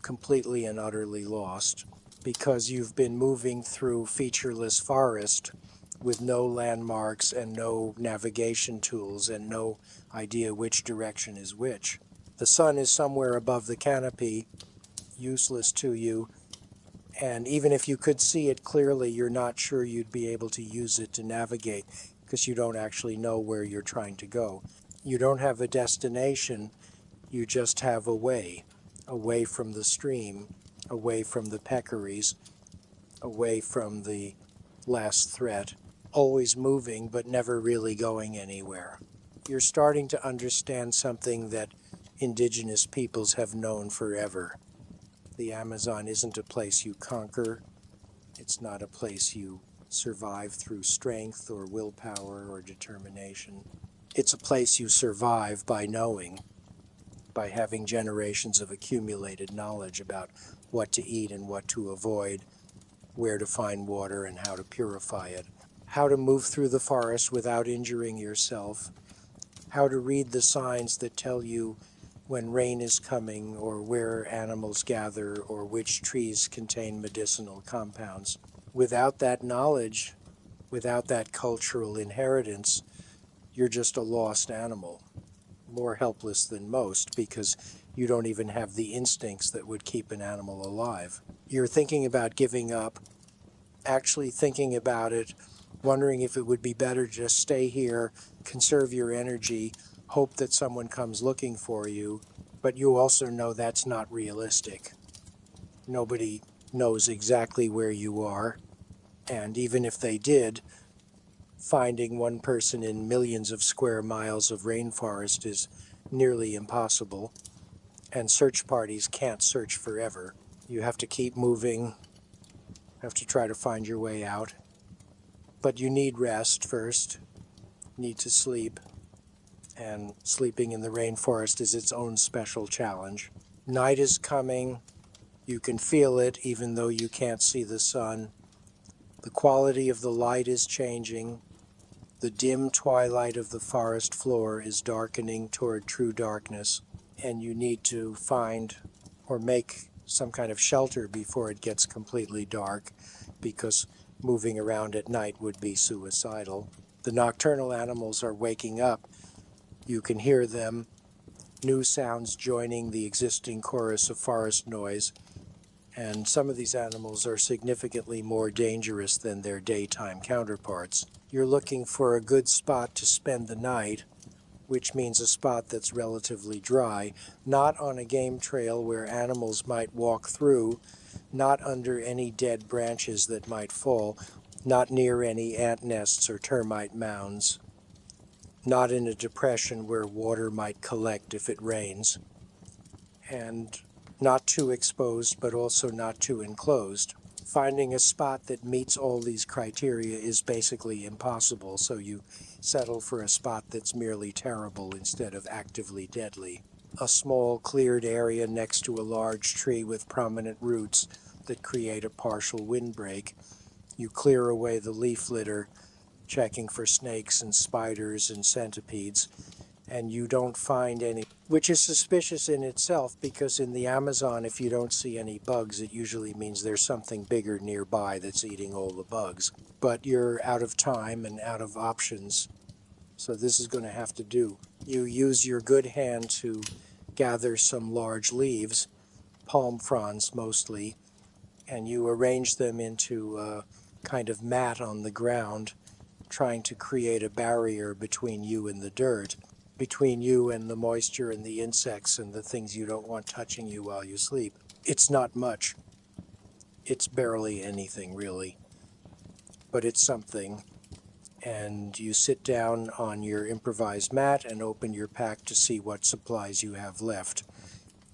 completely and utterly lost, because you've been moving through featureless forest with no landmarks and no navigation tools and no idea which direction is which. The sun is somewhere above the canopy, useless to you, and even if you could see it clearly, you're not sure you'd be able to use it to navigate because you don't actually know where you're trying to go. You don't have a destination, you just have a way, away from the stream, away from the peccaries, away from the last threat, always moving but never really going anywhere. You're starting to understand something that indigenous peoples have known forever. The Amazon isn't a place you conquer. It's not a place you survive through strength or willpower or determination. It's a place you survive by knowing, by having generations of accumulated knowledge about what to eat and what to avoid, where to find water and how to purify it, how to move through the forest without injuring yourself, how to read the signs that tell you when rain is coming, or where animals gather, or which trees contain medicinal compounds. Without that knowledge, without that cultural inheritance, you're just a lost animal, more helpless than most because you don't even have the instincts that would keep an animal alive. You're thinking about giving up, actually thinking about it, wondering if it would be better to just stay here, conserve your energy, hope that someone comes looking for you, but you also know that's not realistic. Nobody knows exactly where you are, and even if they did, finding one person in millions of square miles of rainforest is nearly impossible, and search parties can't search forever. You have to keep moving, have to try to find your way out, but you need rest first, need to sleep, and sleeping in the rainforest is its own special challenge. Night is coming. You can feel it even though you can't see the sun. The quality of the light is changing. The dim twilight of the forest floor is darkening toward true darkness, and you need to find or make some kind of shelter before it gets completely dark, because moving around at night would be suicidal. The nocturnal animals are waking up. You can hear them, new sounds joining the existing chorus of forest noise, and some of these animals are significantly more dangerous than their daytime counterparts. You're looking for a good spot to spend the night, which means a spot that's relatively dry, not on a game trail where animals might walk through, not under any dead branches that might fall, not near any ant nests or termite mounds, not in a depression where water might collect if it rains, and not too exposed but also not too enclosed. Finding a spot that meets all these criteria is basically impossible, so you settle for a spot that's merely terrible instead of actively deadly. A small cleared area next to a large tree with prominent roots that create a partial windbreak. You clear away the leaf litter, checking for snakes and spiders and centipedes, and you don't find any, which is suspicious in itself, because in the Amazon, if you don't see any bugs, it usually means there's something bigger nearby that's eating all the bugs. But you're out of time and out of options, so this is going to have to do. You use your good hand to gather some large leaves, palm fronds mostly, and you arrange them into a kind of mat on the ground, trying to create a barrier between you and the dirt, between you and the moisture and the insects and the things you don't want touching you while you sleep. It's not much. It's barely anything, really. But it's something. And you sit down on your improvised mat and open your pack to see what supplies you have left.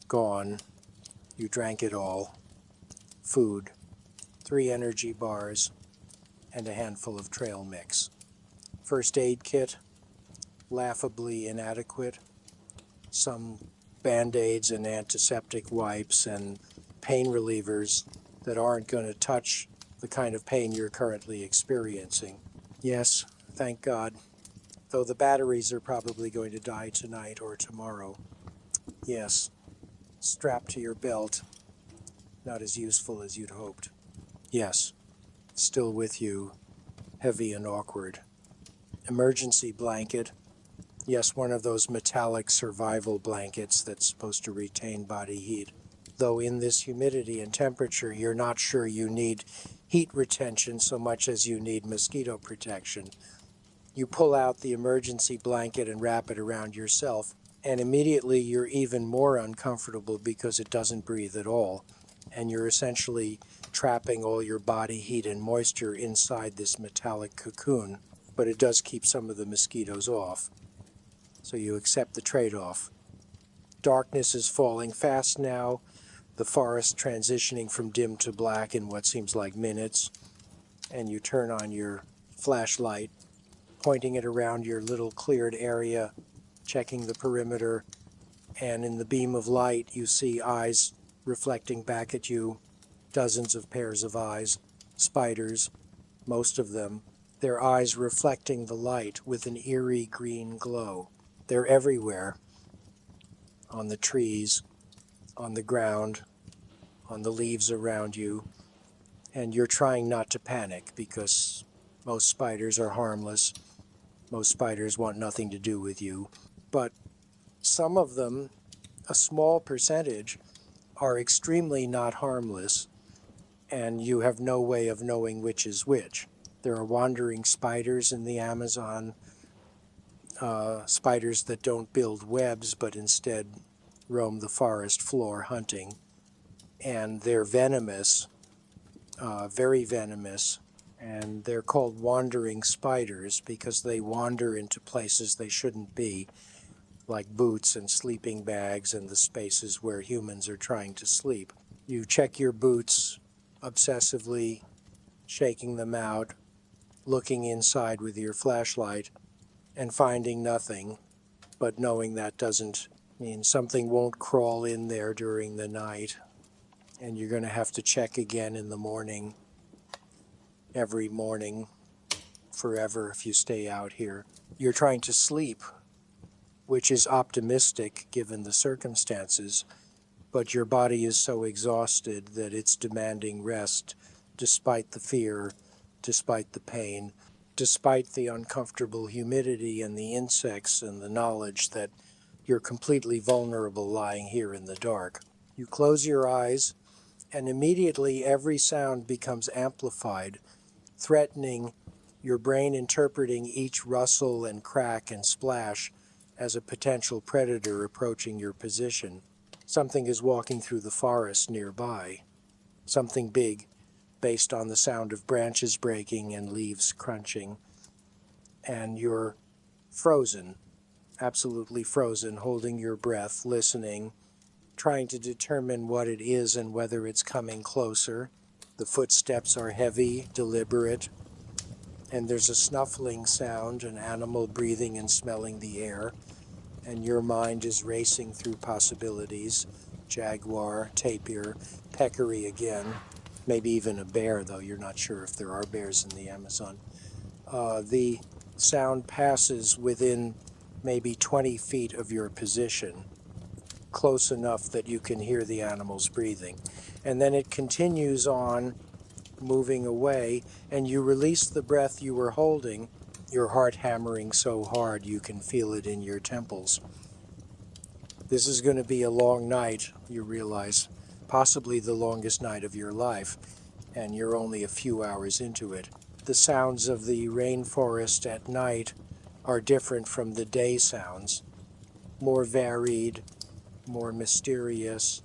Gone. You drank it all. Food. 3 energy bars and a handful of trail mix. First aid kit, laughably inadequate. Some Band-Aids and antiseptic wipes and pain relievers that aren't going to touch the kind of pain you're currently experiencing. Yes, thank God. Though the batteries are probably going to die tonight or tomorrow. Yes, strapped to your belt. Not as useful as you'd hoped. Yes, still with you, heavy and awkward. Emergency blanket. Yes, one of those metallic survival blankets that's supposed to retain body heat. Though in this humidity and temperature, you're not sure you need heat retention so much as you need mosquito protection. You pull out the emergency blanket and wrap it around yourself, and immediately you're even more uncomfortable because it doesn't breathe at all, and you're essentially trapping all your body heat and moisture inside this metallic cocoon, but it does keep some of the mosquitoes off. So you accept the trade-off. Darkness is falling fast now, the forest transitioning from dim to black in what seems like minutes, and you turn on your flashlight, pointing it around your little cleared area, checking the perimeter, and in the beam of light you see eyes reflecting back at you, dozens of pairs of eyes, spiders, most of them, their eyes reflecting the light with an eerie green glow. They're everywhere, on the trees, on the ground, on the leaves around you, and you're trying not to panic because most spiders are harmless. Most spiders want nothing to do with you, but some of them, a small percentage, are extremely not harmless, and you have no way of knowing which is which. There are wandering spiders in the Amazon, spiders that don't build webs but instead roam the forest floor hunting, and they're venomous, very venomous, and they're called wandering spiders because they wander into places they shouldn't be, like boots and sleeping bags and the spaces where humans are trying to sleep. You check your boots obsessively, shaking them out, looking inside with your flashlight, and finding nothing, but knowing that doesn't mean something won't crawl in there during the night, and you're going to have to check again in the morning, every morning, forever if you stay out here. You're trying to sleep, which is optimistic given the circumstances, but your body is so exhausted that it's demanding rest, despite the fear, despite the pain, despite the uncomfortable humidity and the insects and the knowledge that you're completely vulnerable lying here in the dark. You close your eyes, and immediately every sound becomes amplified, threatening, your brain interpreting each rustle and crack and splash as a potential predator approaching your position. Something is walking through the forest nearby. Something big, based on the sound of branches breaking and leaves crunching. And you're frozen, absolutely frozen, holding your breath, listening, trying to determine what it is and whether it's coming closer. The footsteps are heavy, deliberate, and there's a snuffling sound, an animal breathing and smelling the air, and your mind is racing through possibilities. Jaguar, tapir, peccary again, maybe even a bear, though you're not sure if there are bears in the Amazon. The sound passes within maybe 20 feet of your position, close enough that you can hear the animals breathing. And then it continues on, moving away, and you release the breath you were holding, your heart hammering so hard you can feel it in your temples. This is going to be a long night, you realize, possibly the longest night of your life, and you're only a few hours into it. The sounds of the rainforest at night are different from the day sounds, more varied, more mysterious,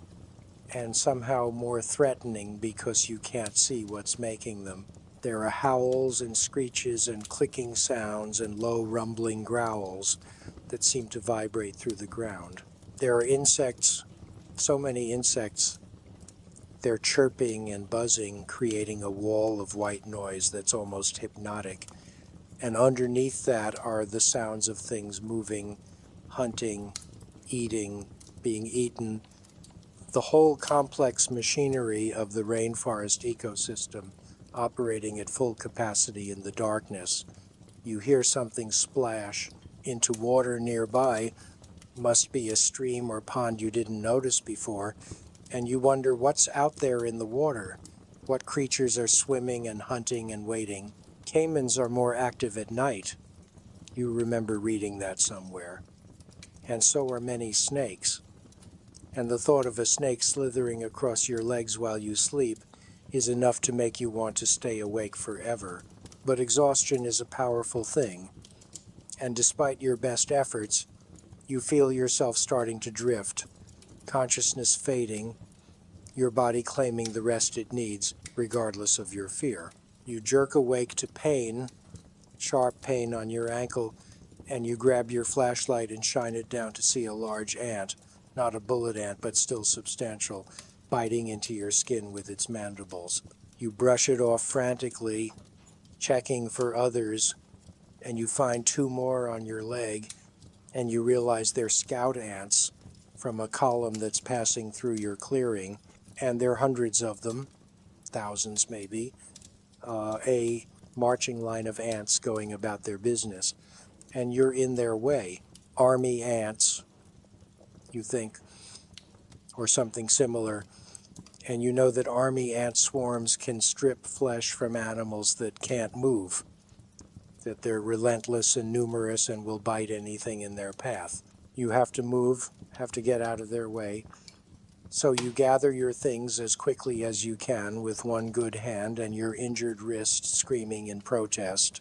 and somehow more threatening because you can't see what's making them. There are howls and screeches and clicking sounds and low rumbling growls that seem to vibrate through the ground. There are insects, so many insects. They're chirping and buzzing, creating a wall of white noise that's almost hypnotic. And underneath that are the sounds of things moving, hunting, eating, being eaten. The whole complex machinery of the rainforest ecosystem operating at full capacity in the darkness. You hear something splash into water nearby, must be a stream or pond you didn't notice before, and you wonder what's out there in the water. What creatures are swimming and hunting and waiting? Caimans are more active at night. You remember reading that somewhere. And so are many snakes. And the thought of a snake slithering across your legs while you sleep is enough to make you want to stay awake forever. But exhaustion is a powerful thing, and despite your best efforts, you feel yourself starting to drift, consciousness fading, your body claiming the rest it needs, regardless of your fear. You jerk awake to pain, sharp pain on your ankle, and you grab your flashlight and shine it down to see a large ant, not a bullet ant, but still substantial, biting into your skin with its mandibles. You brush it off frantically, checking for others, and you find two more on your leg, and you realize they're scout ants from a column that's passing through your clearing, and there are hundreds of them, thousands maybe, a marching line of ants going about their business, and you're in their way. Army ants, you think, or something similar, and you know that army ant swarms can strip flesh from animals that can't move, that they're relentless and numerous and will bite anything in their path. You have to move, have to get out of their way. So you gather your things as quickly as you can with one good hand and your injured wrist screaming in protest,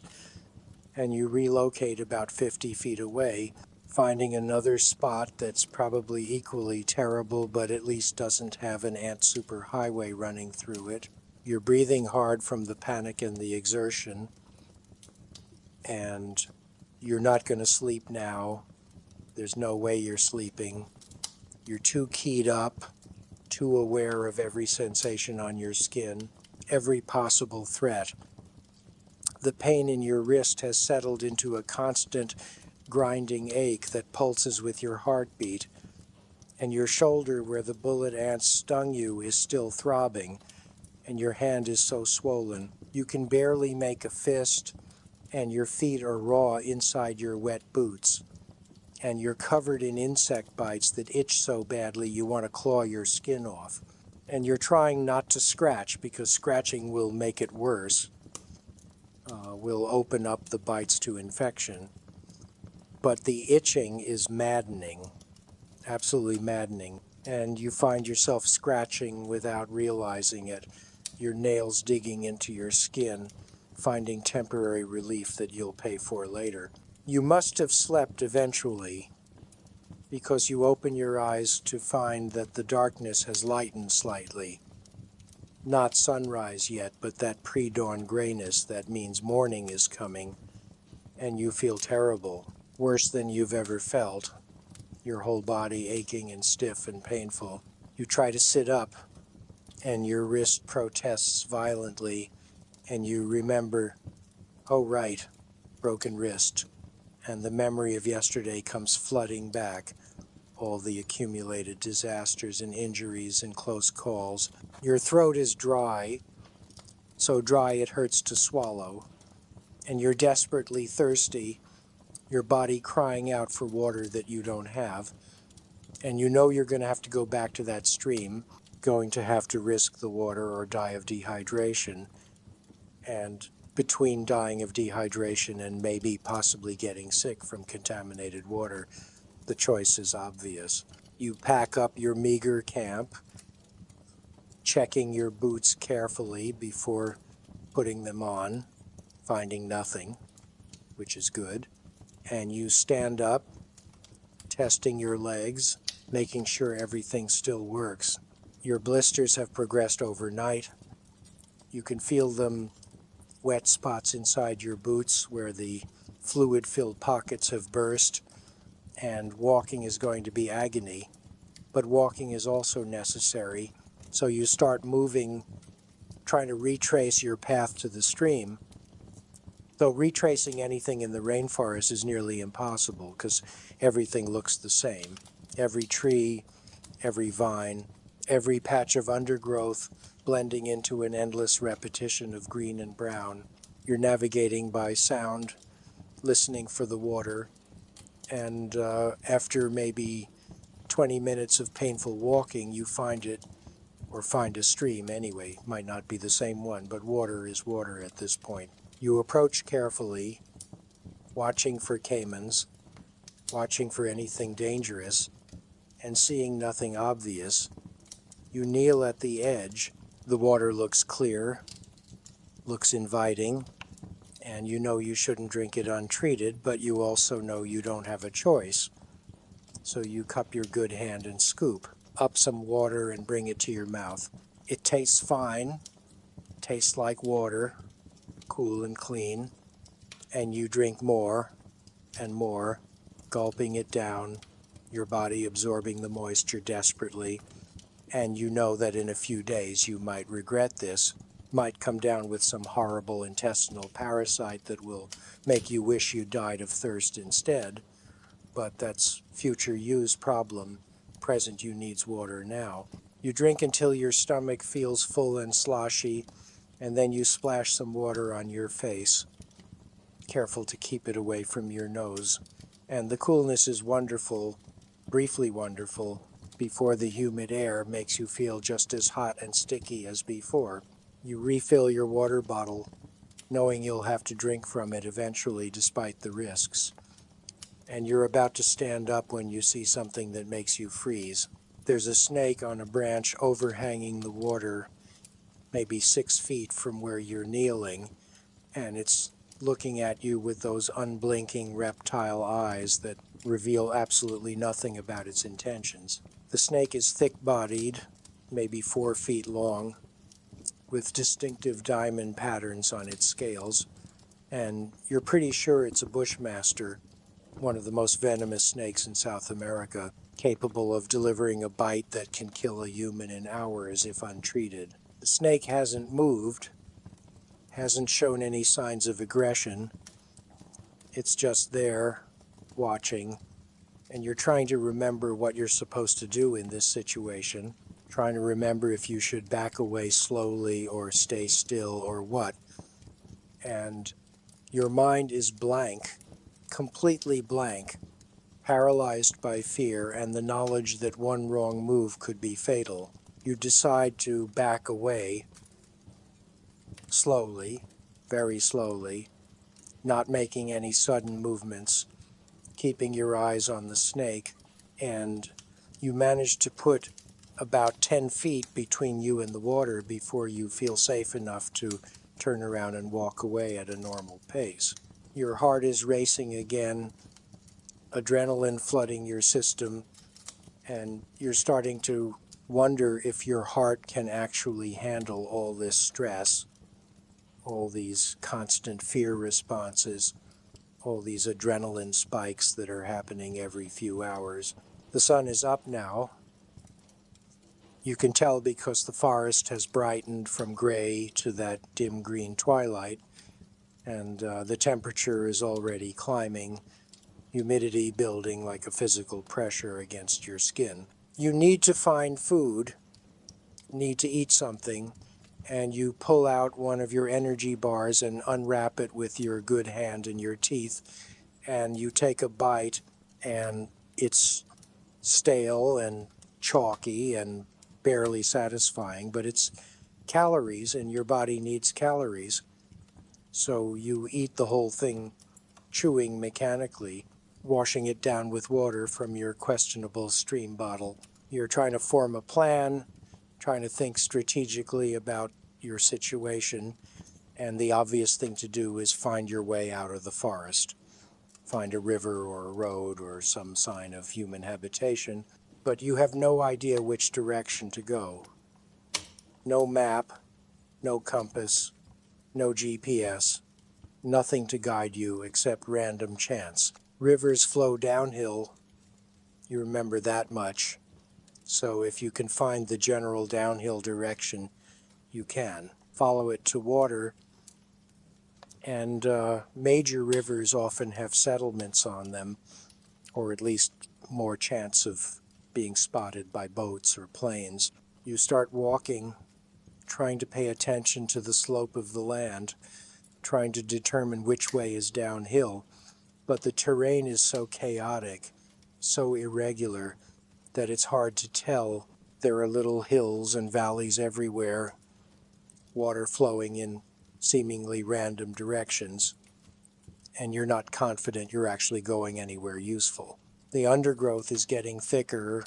and you relocate about 50 feet away, finding another spot that's probably equally terrible but at least doesn't have an ant superhighway running through it. You're breathing hard from the panic and the exertion, and you're not going to sleep now. There's no way you're sleeping. You're too keyed up, too aware of every sensation on your skin, every possible threat. The pain in your wrist has settled into a constant grinding ache that pulses with your heartbeat, and your shoulder where the bullet ants stung you is still throbbing, and your hand is so swollen. You can barely make a fist, and your feet are raw inside your wet boots, and you're covered in insect bites that itch so badly you want to claw your skin off. And you're trying not to scratch because scratching will make it worse, will open up the bites to infection. But the itching is maddening, absolutely maddening. And you find yourself scratching without realizing it, your nails digging into your skin, finding temporary relief that you'll pay for later. You must have slept eventually, because you open your eyes to find that the darkness has lightened slightly. Not sunrise yet, but that pre-dawn grayness that means morning is coming, and you feel terrible, worse than you've ever felt, your whole body aching and stiff and painful. You try to sit up, and your wrist protests violently, and you remember, oh right, broken wrist, and the memory of yesterday comes flooding back, all the accumulated disasters and injuries and close calls. Your throat is dry, so dry it hurts to swallow, and you're desperately thirsty, your body crying out for water that you don't have, and you know you're going to have to go back to that stream, going to have to risk the water or die of dehydration. And between dying of dehydration and maybe possibly getting sick from contaminated water, the choice is obvious. You pack up your meager camp, checking your boots carefully before putting them on, finding nothing, which is good. And you stand up, testing your legs, making sure everything still works. Your blisters have progressed overnight. You can feel them, wet spots inside your boots where the fluid-filled pockets have burst, and walking is going to be agony. But walking is also necessary, so you start moving, trying to retrace your path to the stream. Though retracing anything in the rainforest is nearly impossible because everything looks the same. Every tree, every vine, every patch of undergrowth blending into an endless repetition of green and brown. You're navigating by sound, listening for the water, and after maybe 20 minutes of painful walking, you find it, or find a stream anyway. Might not be the same one, but water is water at this point. You approach carefully, watching for caimans, watching for anything dangerous, and seeing nothing obvious. You kneel at the edge. The water looks clear, looks inviting, and you know you shouldn't drink it untreated, but you also know you don't have a choice. So you cup your good hand and scoop up some water and bring it to your mouth. It tastes fine, tastes like water, cool and clean, and you drink more and more, gulping it down, your body absorbing the moisture desperately, and you know that in a few days you might regret this, might come down with some horrible intestinal parasite that will make you wish you died of thirst instead, but that's future you's problem. Present you needs water now. You drink until your stomach feels full and sloshy, and then you splash some water on your face, careful to keep it away from your nose. And the coolness is wonderful, briefly wonderful, before the humid air makes you feel just as hot and sticky as before. You refill your water bottle, knowing you'll have to drink from it eventually despite the risks. And you're about to stand up when you see something that makes you freeze. There's a snake on a branch overhanging the water, maybe 6 feet from where you're kneeling, and it's looking at you with those unblinking reptile eyes that reveal absolutely nothing about its intentions. The snake is thick-bodied, maybe 4 feet long, with distinctive diamond patterns on its scales, and you're pretty sure it's a bushmaster, one of the most venomous snakes in South America, capable of delivering a bite that can kill a human in hours if untreated. The snake hasn't moved, hasn't shown any signs of aggression. It's just there, watching, and you're trying to remember what you're supposed to do in this situation, trying to remember if you should back away slowly or stay still or what. And your mind is blank, completely blank, paralyzed by fear and the knowledge that one wrong move could be fatal. You decide to back away slowly, very slowly, not making any sudden movements, keeping your eyes on the snake, and you manage to put about 10 feet between you and the water before you feel safe enough to turn around and walk away at a normal pace. Your heart is racing again, adrenaline flooding your system, and you're starting to wonder if your heart can actually handle all this stress, all these constant fear responses, all these adrenaline spikes that are happening every few hours. The sun is up now. You can tell because the forest has brightened from gray to that dim green twilight, and the temperature is already climbing, humidity building like a physical pressure against your skin. You need to find food, need to eat something, and you pull out one of your energy bars and unwrap it with your good hand and your teeth, and you take a bite, and it's stale and chalky and barely satisfying, but it's calories, and your body needs calories. So you eat the whole thing, chewing mechanically, washing it down with water from your questionable stream bottle. You're trying to form a plan, trying to think strategically about your situation, and the obvious thing to do is find your way out of the forest. Find a river or a road or some sign of human habitation, but you have no idea which direction to go. No map, no compass, no GPS, nothing to guide you except random chance. Rivers flow downhill, you remember that much. So if you can find the general downhill direction, you can. Follow it to water, and major rivers often have settlements on them, or at least more chance of being spotted by boats or planes. You start walking, trying to pay attention to the slope of the land, trying to determine which way is downhill, but the terrain is so chaotic, so irregular, that it's hard to tell. There are little hills and valleys everywhere, water flowing in seemingly random directions, and you're not confident you're actually going anywhere useful. The undergrowth is getting thicker,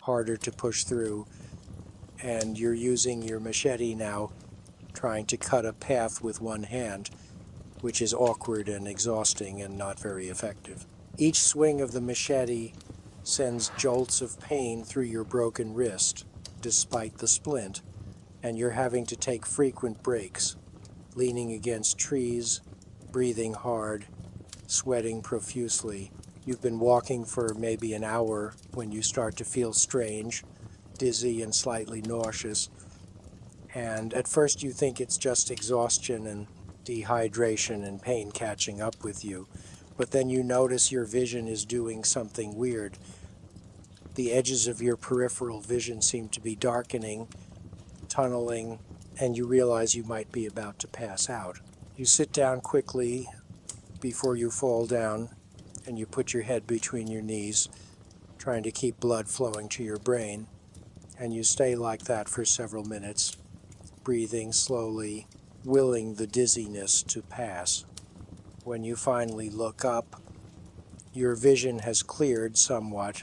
harder to push through, and you're using your machete now, trying to cut a path with one hand, which is awkward and exhausting and not very effective. Each swing of the machete sends jolts of pain through your broken wrist, despite the splint, and you're having to take frequent breaks, leaning against trees, breathing hard, sweating profusely. You've been walking for maybe an hour when you start to feel strange, dizzy and slightly nauseous, and at first you think it's just exhaustion and dehydration and pain catching up with you, but then you notice your vision is doing something weird. The edges of your peripheral vision seem to be darkening, tunneling, and you realize you might be about to pass out. You sit down quickly before you fall down, and you put your head between your knees, trying to keep blood flowing to your brain, and you stay like that for several minutes, breathing slowly, willing the dizziness to pass. When you finally look up, your vision has cleared somewhat,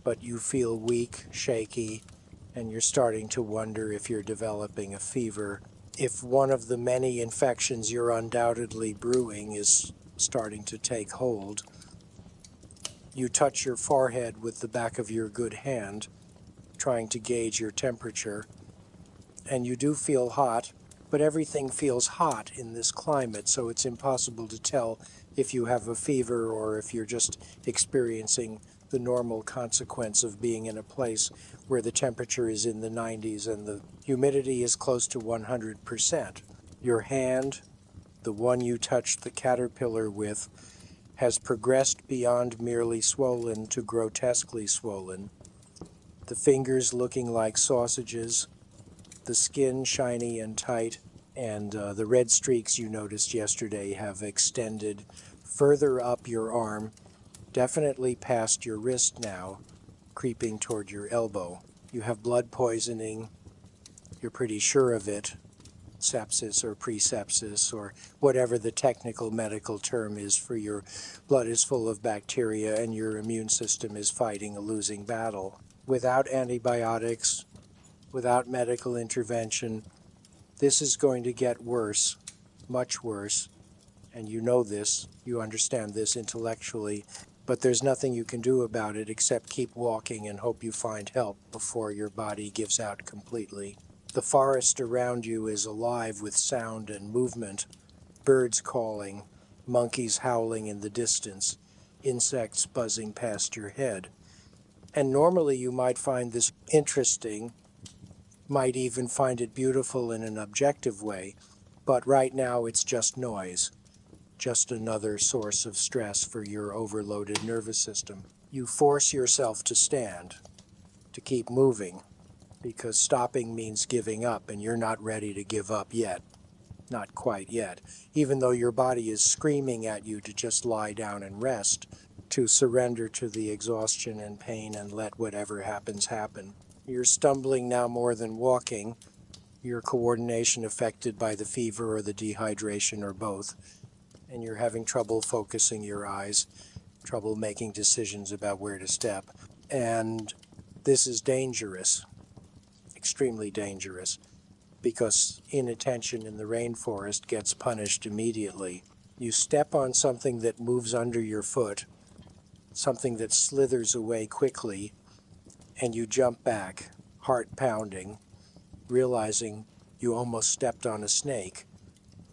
but you feel weak, shaky, and you're starting to wonder if you're developing a fever, if one of the many infections you're undoubtedly brewing is starting to take hold. You touch your forehead with the back of your good hand, trying to gauge your temperature, and you do feel hot, but everything feels hot in this climate, so it's impossible to tell if you have a fever or if you're just experiencing the normal consequence of being in a place where the temperature is in the 90s and the humidity is close to 100%. Your hand, the one you touched the caterpillar with, has progressed beyond merely swollen to grotesquely swollen. The fingers looking like sausages, the skin shiny and tight, and the red streaks you noticed yesterday have extended further up your arm, definitely past your wrist now, creeping toward your elbow. You have blood poisoning, you're pretty sure of it, sepsis or presepsis or whatever the technical medical term is for your blood is full of bacteria and your immune system is fighting a losing battle. Without antibiotics, without medical intervention, this is going to get worse, much worse, and you know this, you understand this intellectually, but there's nothing you can do about it except keep walking and hope you find help before your body gives out completely. The forest around you is alive with sound and movement, birds calling, monkeys howling in the distance, insects buzzing past your head. And normally you might find this interesting, might even find it beautiful in an objective way, but right now it's just noise, just another source of stress for your overloaded nervous system. You force yourself to stand, to keep moving, because stopping means giving up, and you're not ready to give up yet. Not quite yet. Even though your body is screaming at you to just lie down and rest, to surrender to the exhaustion and pain and let whatever happens happen. You're stumbling now more than walking, your coordination affected by the fever or the dehydration or both, and you're having trouble focusing your eyes, trouble making decisions about where to step. And this is dangerous, extremely dangerous, because inattention in the rainforest gets punished immediately. You step on something that moves under your foot, something that slithers away quickly, and you jump back, heart pounding, realizing you almost stepped on a snake,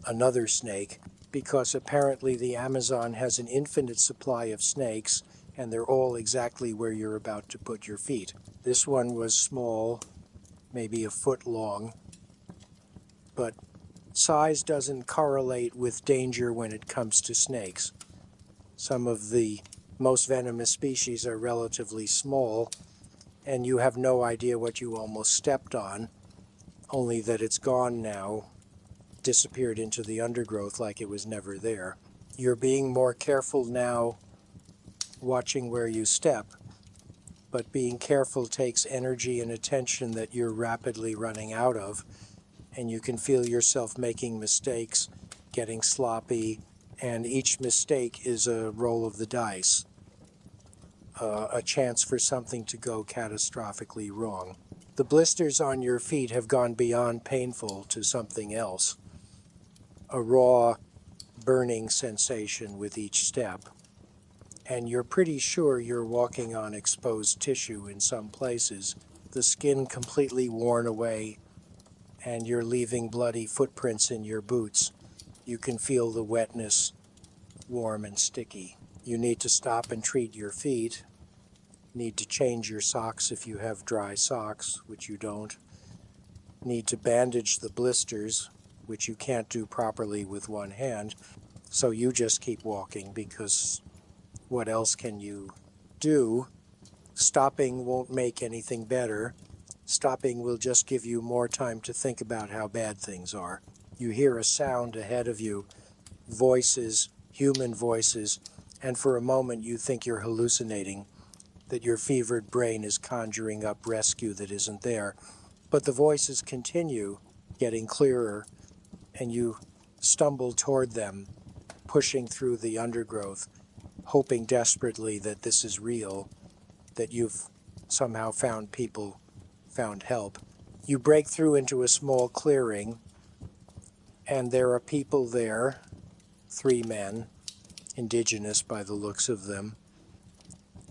another snake, because apparently the Amazon has an infinite supply of snakes, and they're all exactly where you're about to put your feet. This one was small, maybe a foot long, but size doesn't correlate with danger when it comes to snakes. Some of the most venomous species are relatively small, and you have no idea what you almost stepped on, only that it's gone now, disappeared into the undergrowth like it was never there. You're being more careful now, watching where you step, but being careful takes energy and attention that you're rapidly running out of, and you can feel yourself making mistakes, getting sloppy, and each mistake is a roll of the dice, a chance for something to go catastrophically wrong. The blisters on your feet have gone beyond painful to something else, a raw, burning sensation with each step. And you're pretty sure you're walking on exposed tissue in some places, the skin completely worn away, and you're leaving bloody footprints in your boots. You can feel the wetness, warm and sticky. You need to stop and treat your feet. Need to change your socks if you have dry socks, which you don't. Need to bandage the blisters, which you can't do properly with one hand. So you just keep walking, because what else can you do? Stopping won't make anything better. Stopping will just give you more time to think about how bad things are. You hear a sound ahead of you, voices, human voices, and for a moment you think you're hallucinating, that your fevered brain is conjuring up rescue that isn't there. But the voices continue, getting clearer, and you stumble toward them, pushing through the undergrowth, hoping desperately that this is real, that you've somehow found people, found help. You break through into a small clearing, and there are people there, 3 men, indigenous by the looks of them,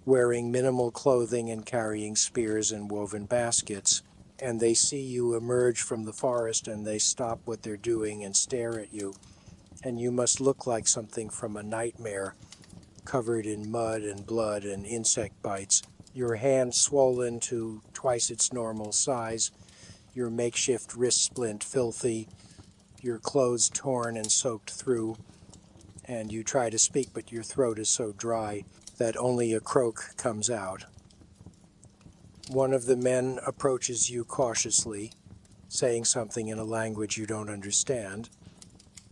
wearing minimal clothing and carrying spears and woven baskets, and they see you emerge from the forest and they stop what they're doing and stare at you, and you must look like something from a nightmare, covered in mud and blood and insect bites, your hand swollen to twice its normal size, your makeshift wrist splint filthy, your clothes torn and soaked through, and you try to speak, but your throat is so dry that only a croak comes out. One of the men approaches you cautiously, saying something in a language you don't understand,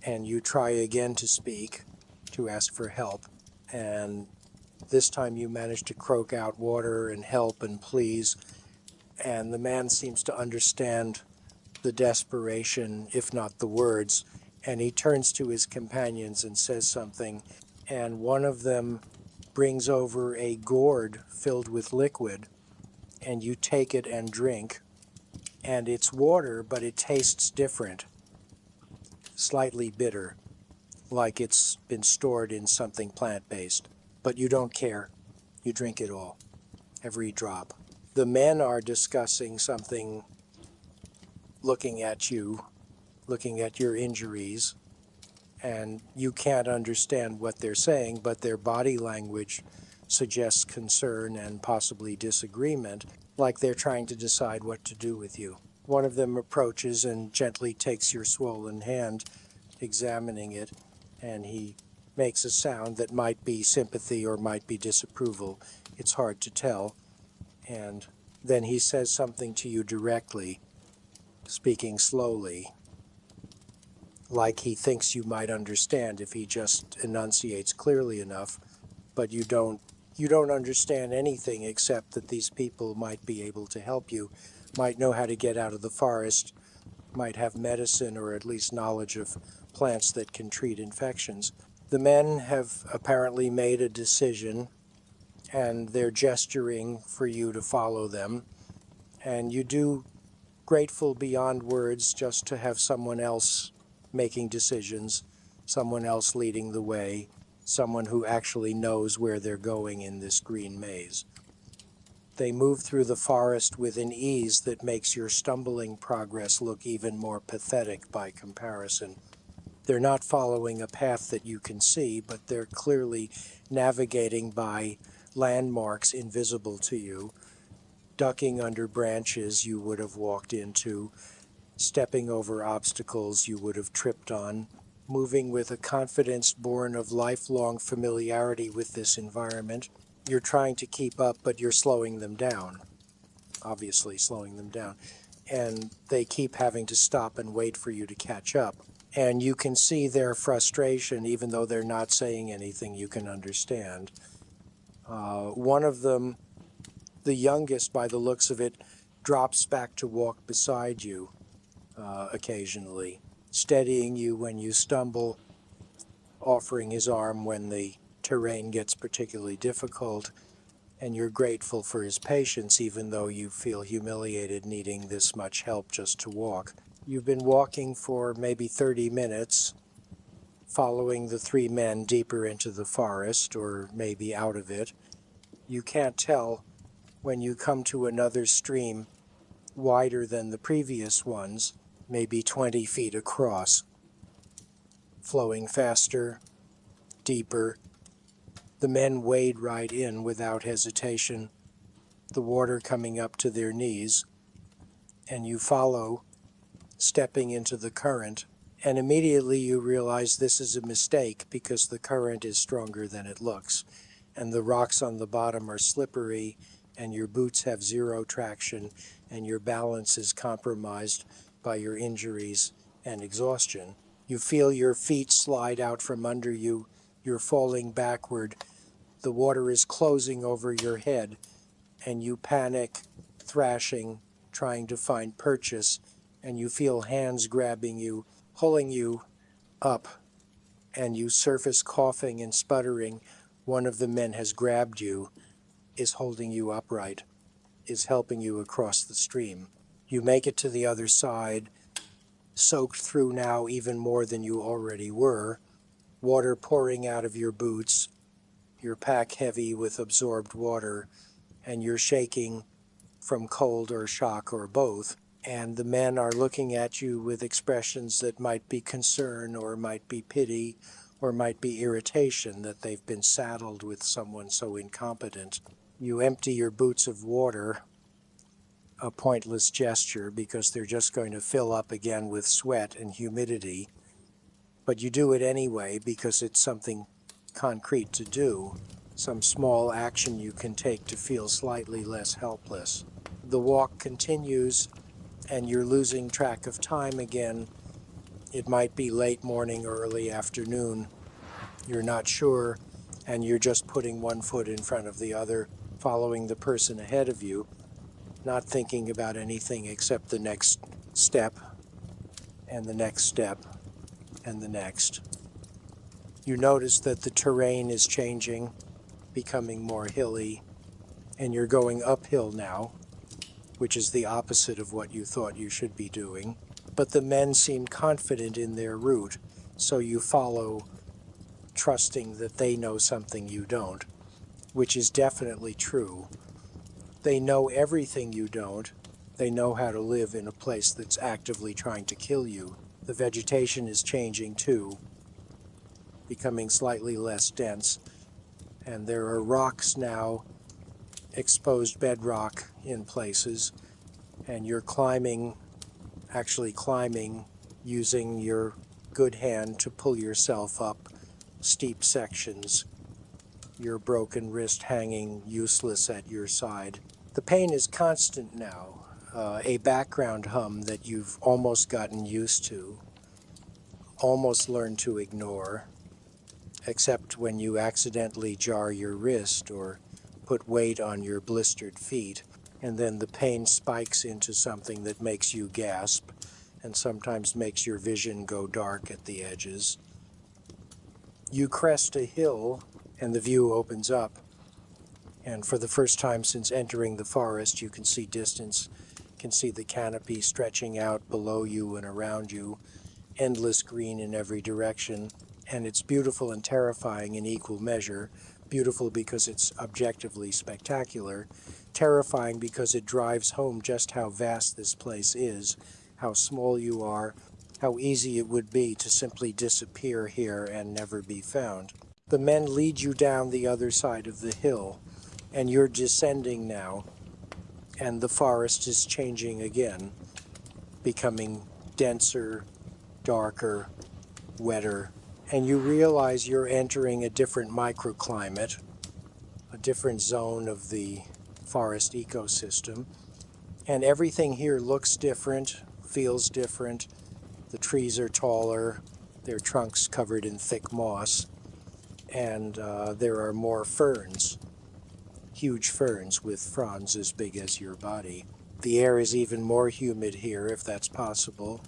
and you try again to speak, to ask for help, and this time you manage to croak out water and help and please, and the man seems to understand the desperation, if not the words, and he turns to his companions and says something, and one of them brings over a gourd filled with liquid, and you take it and drink, and it's water, but it tastes different, slightly bitter, like it's been stored in something plant-based. But you don't care. You drink it all, every drop. The men are discussing something, looking at you, looking at your injuries, and you can't understand what they're saying, but their body language suggests concern and possibly disagreement, like they're trying to decide what to do with you. One of them approaches and gently takes your swollen hand, examining it, and he makes a sound that might be sympathy or might be disapproval. It's hard to tell. And Then he says something to you directly, speaking slowly, like he thinks you might understand if he just enunciates clearly enough, but you don't understand anything except that these people might be able to help you, might know how to get out of the forest, might have medicine or at least knowledge of plants that can treat infections. The men have apparently made a decision, and they're gesturing for you to follow them, and you do grateful beyond words just to have someone else making decisions, someone else leading the way, someone who actually knows where they're going in this green maze. They move through the forest with an ease that makes your stumbling progress look even more pathetic by comparison. They're not following a path that you can see, but they're clearly navigating by landmarks invisible to you, ducking under branches you would have walked into, stepping over obstacles you would have tripped on, moving with a confidence born of lifelong familiarity with this environment. You're trying to keep up, but you're slowing them down, obviously slowing them down. And they keep having to stop and wait for you to catch up. And you can see their frustration, even though they're not saying anything you can understand. One of them, the youngest by the looks of it, drops back to walk beside you occasionally, steadying you when you stumble, offering his arm when the terrain gets particularly difficult, and you're grateful for his patience even though you feel humiliated needing this much help just to walk. You've been walking for maybe 30 minutes, following the three men deeper into the forest, or maybe out of it. You can't tell when you come to another stream wider than the previous ones, maybe 20 feet across, flowing faster, deeper. The men wade right in without hesitation, the water coming up to their knees, and you follow, stepping into the current, and immediately you realize this is a mistake because the current is stronger than it looks, and the rocks on the bottom are slippery, and your boots have zero traction, and your balance is compromised by your injuries and exhaustion. You feel your feet slide out from under you, you're falling backward, the water is closing over your head, and you panic, thrashing, trying to find purchase, and you feel hands grabbing you, pulling you up, and you surface coughing and sputtering. One of the men has grabbed you, is holding you upright, is helping you across the stream. You make it to the other side, soaked through now even more than you already were, water pouring out of your boots, your pack heavy with absorbed water, and you're shaking from cold or shock or both. And the men are looking at you with expressions that might be concern or might be pity or might be irritation that they've been saddled with someone so incompetent. You empty your boots of water, a pointless gesture because they're just going to fill up again with sweat and humidity, but you do it anyway because it's something concrete to do, some small action you can take to feel slightly less helpless. The walk continues, and you're losing track of time again. It might be late morning or early afternoon. You're not sure, and you're just putting one foot in front of the other, following the person ahead of you, not thinking about anything except the next step, and the next step, and the next. You notice that the terrain is changing, becoming more hilly, and you're going uphill now, which is the opposite of what you thought you should be doing. But the men seem confident in their route, so you follow, trusting that they know something you don't, which is definitely true. They know everything you don't. They know how to live in a place that's actively trying to kill you. The vegetation is changing too, becoming slightly less dense, and there are rocks now, exposed bedrock in places, and you're actually climbing, using your good hand to pull yourself up steep sections, your broken wrist hanging useless at your side. The pain is constant now, a background hum that you've almost gotten used to, almost learned to ignore, except when you accidentally jar your wrist or put weight on your blistered feet, and then the pain spikes into something that makes you gasp and sometimes makes your vision go dark at the edges. You crest a hill and the view opens up, and for the first time since entering the forest you can see distance, can see the canopy stretching out below you and around you, endless green in every direction, and it's beautiful and terrifying in equal measure. Beautiful because it's objectively spectacular, terrifying because it drives home just how vast this place is, how small you are, how easy it would be to simply disappear here and never be found. The men lead you down the other side of the hill, and you're descending now, and the forest is changing again, becoming denser, darker, wetter, and you realize you're entering a different microclimate, a different zone of the forest ecosystem, and everything here looks different, feels different. The trees are taller, their trunks covered in thick moss, and there are more ferns, huge ferns with fronds as big as your body. The air is even more humid here, if that's possible,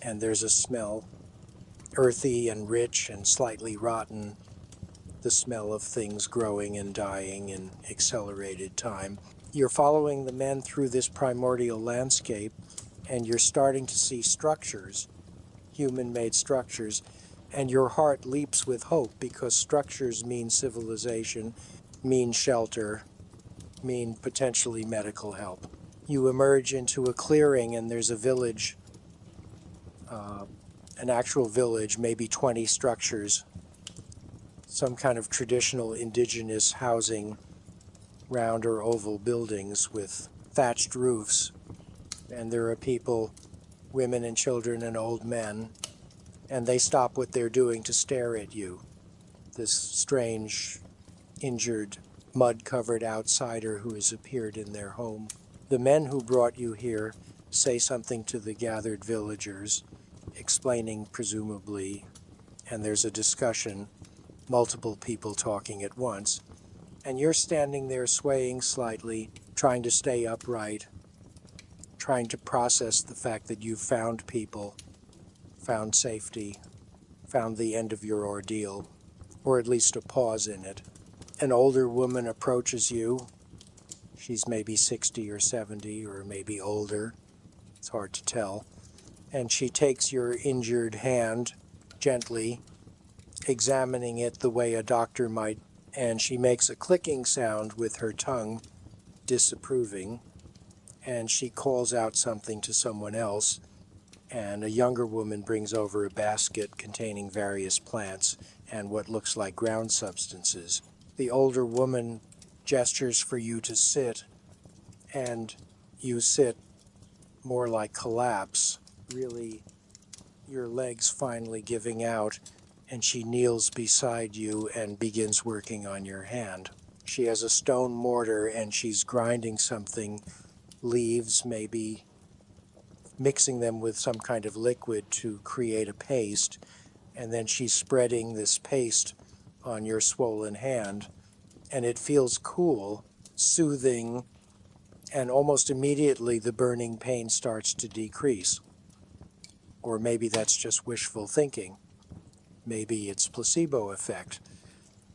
and there's a smell, earthy and rich and slightly rotten, the smell of things growing and dying in accelerated time. You're following the men through this primordial landscape, and you're starting to see structures, human-made structures, and your heart leaps with hope because structures mean civilization, mean shelter, mean potentially medical help. You emerge into a clearing and there's a village, an actual village, maybe 20 structures, some kind of traditional indigenous housing, round or oval buildings with thatched roofs, and there are people, women and children and old men, and they stop what they're doing to stare at you, this strange, injured, mud-covered outsider who has appeared in their home. The men who brought you here say something to the gathered villagers, explaining presumably, and there's a discussion, multiple people talking at once, and you're standing there swaying slightly, trying to stay upright, trying to process the fact that you've found people, found safety, found the end of your ordeal, or at least a pause in it. An older woman approaches you. She's maybe 60 or 70 or maybe older. It's hard to tell. And she takes your injured hand gently, examining it the way a doctor might, and she makes a clicking sound with her tongue, disapproving, and she calls out something to someone else, and a younger woman brings over a basket containing various plants and what looks like ground substances. The older woman gestures for you to sit, and you sit more like collapse, really your legs finally giving out, and she kneels beside you and begins working on your hand. She has a stone mortar and she's grinding something, leaves maybe, mixing them with some kind of liquid to create a paste, and then she's spreading this paste on your swollen hand, and it feels cool, soothing, and almost immediately the burning pain starts to decrease. Or maybe that's just wishful thinking. Maybe it's placebo effect,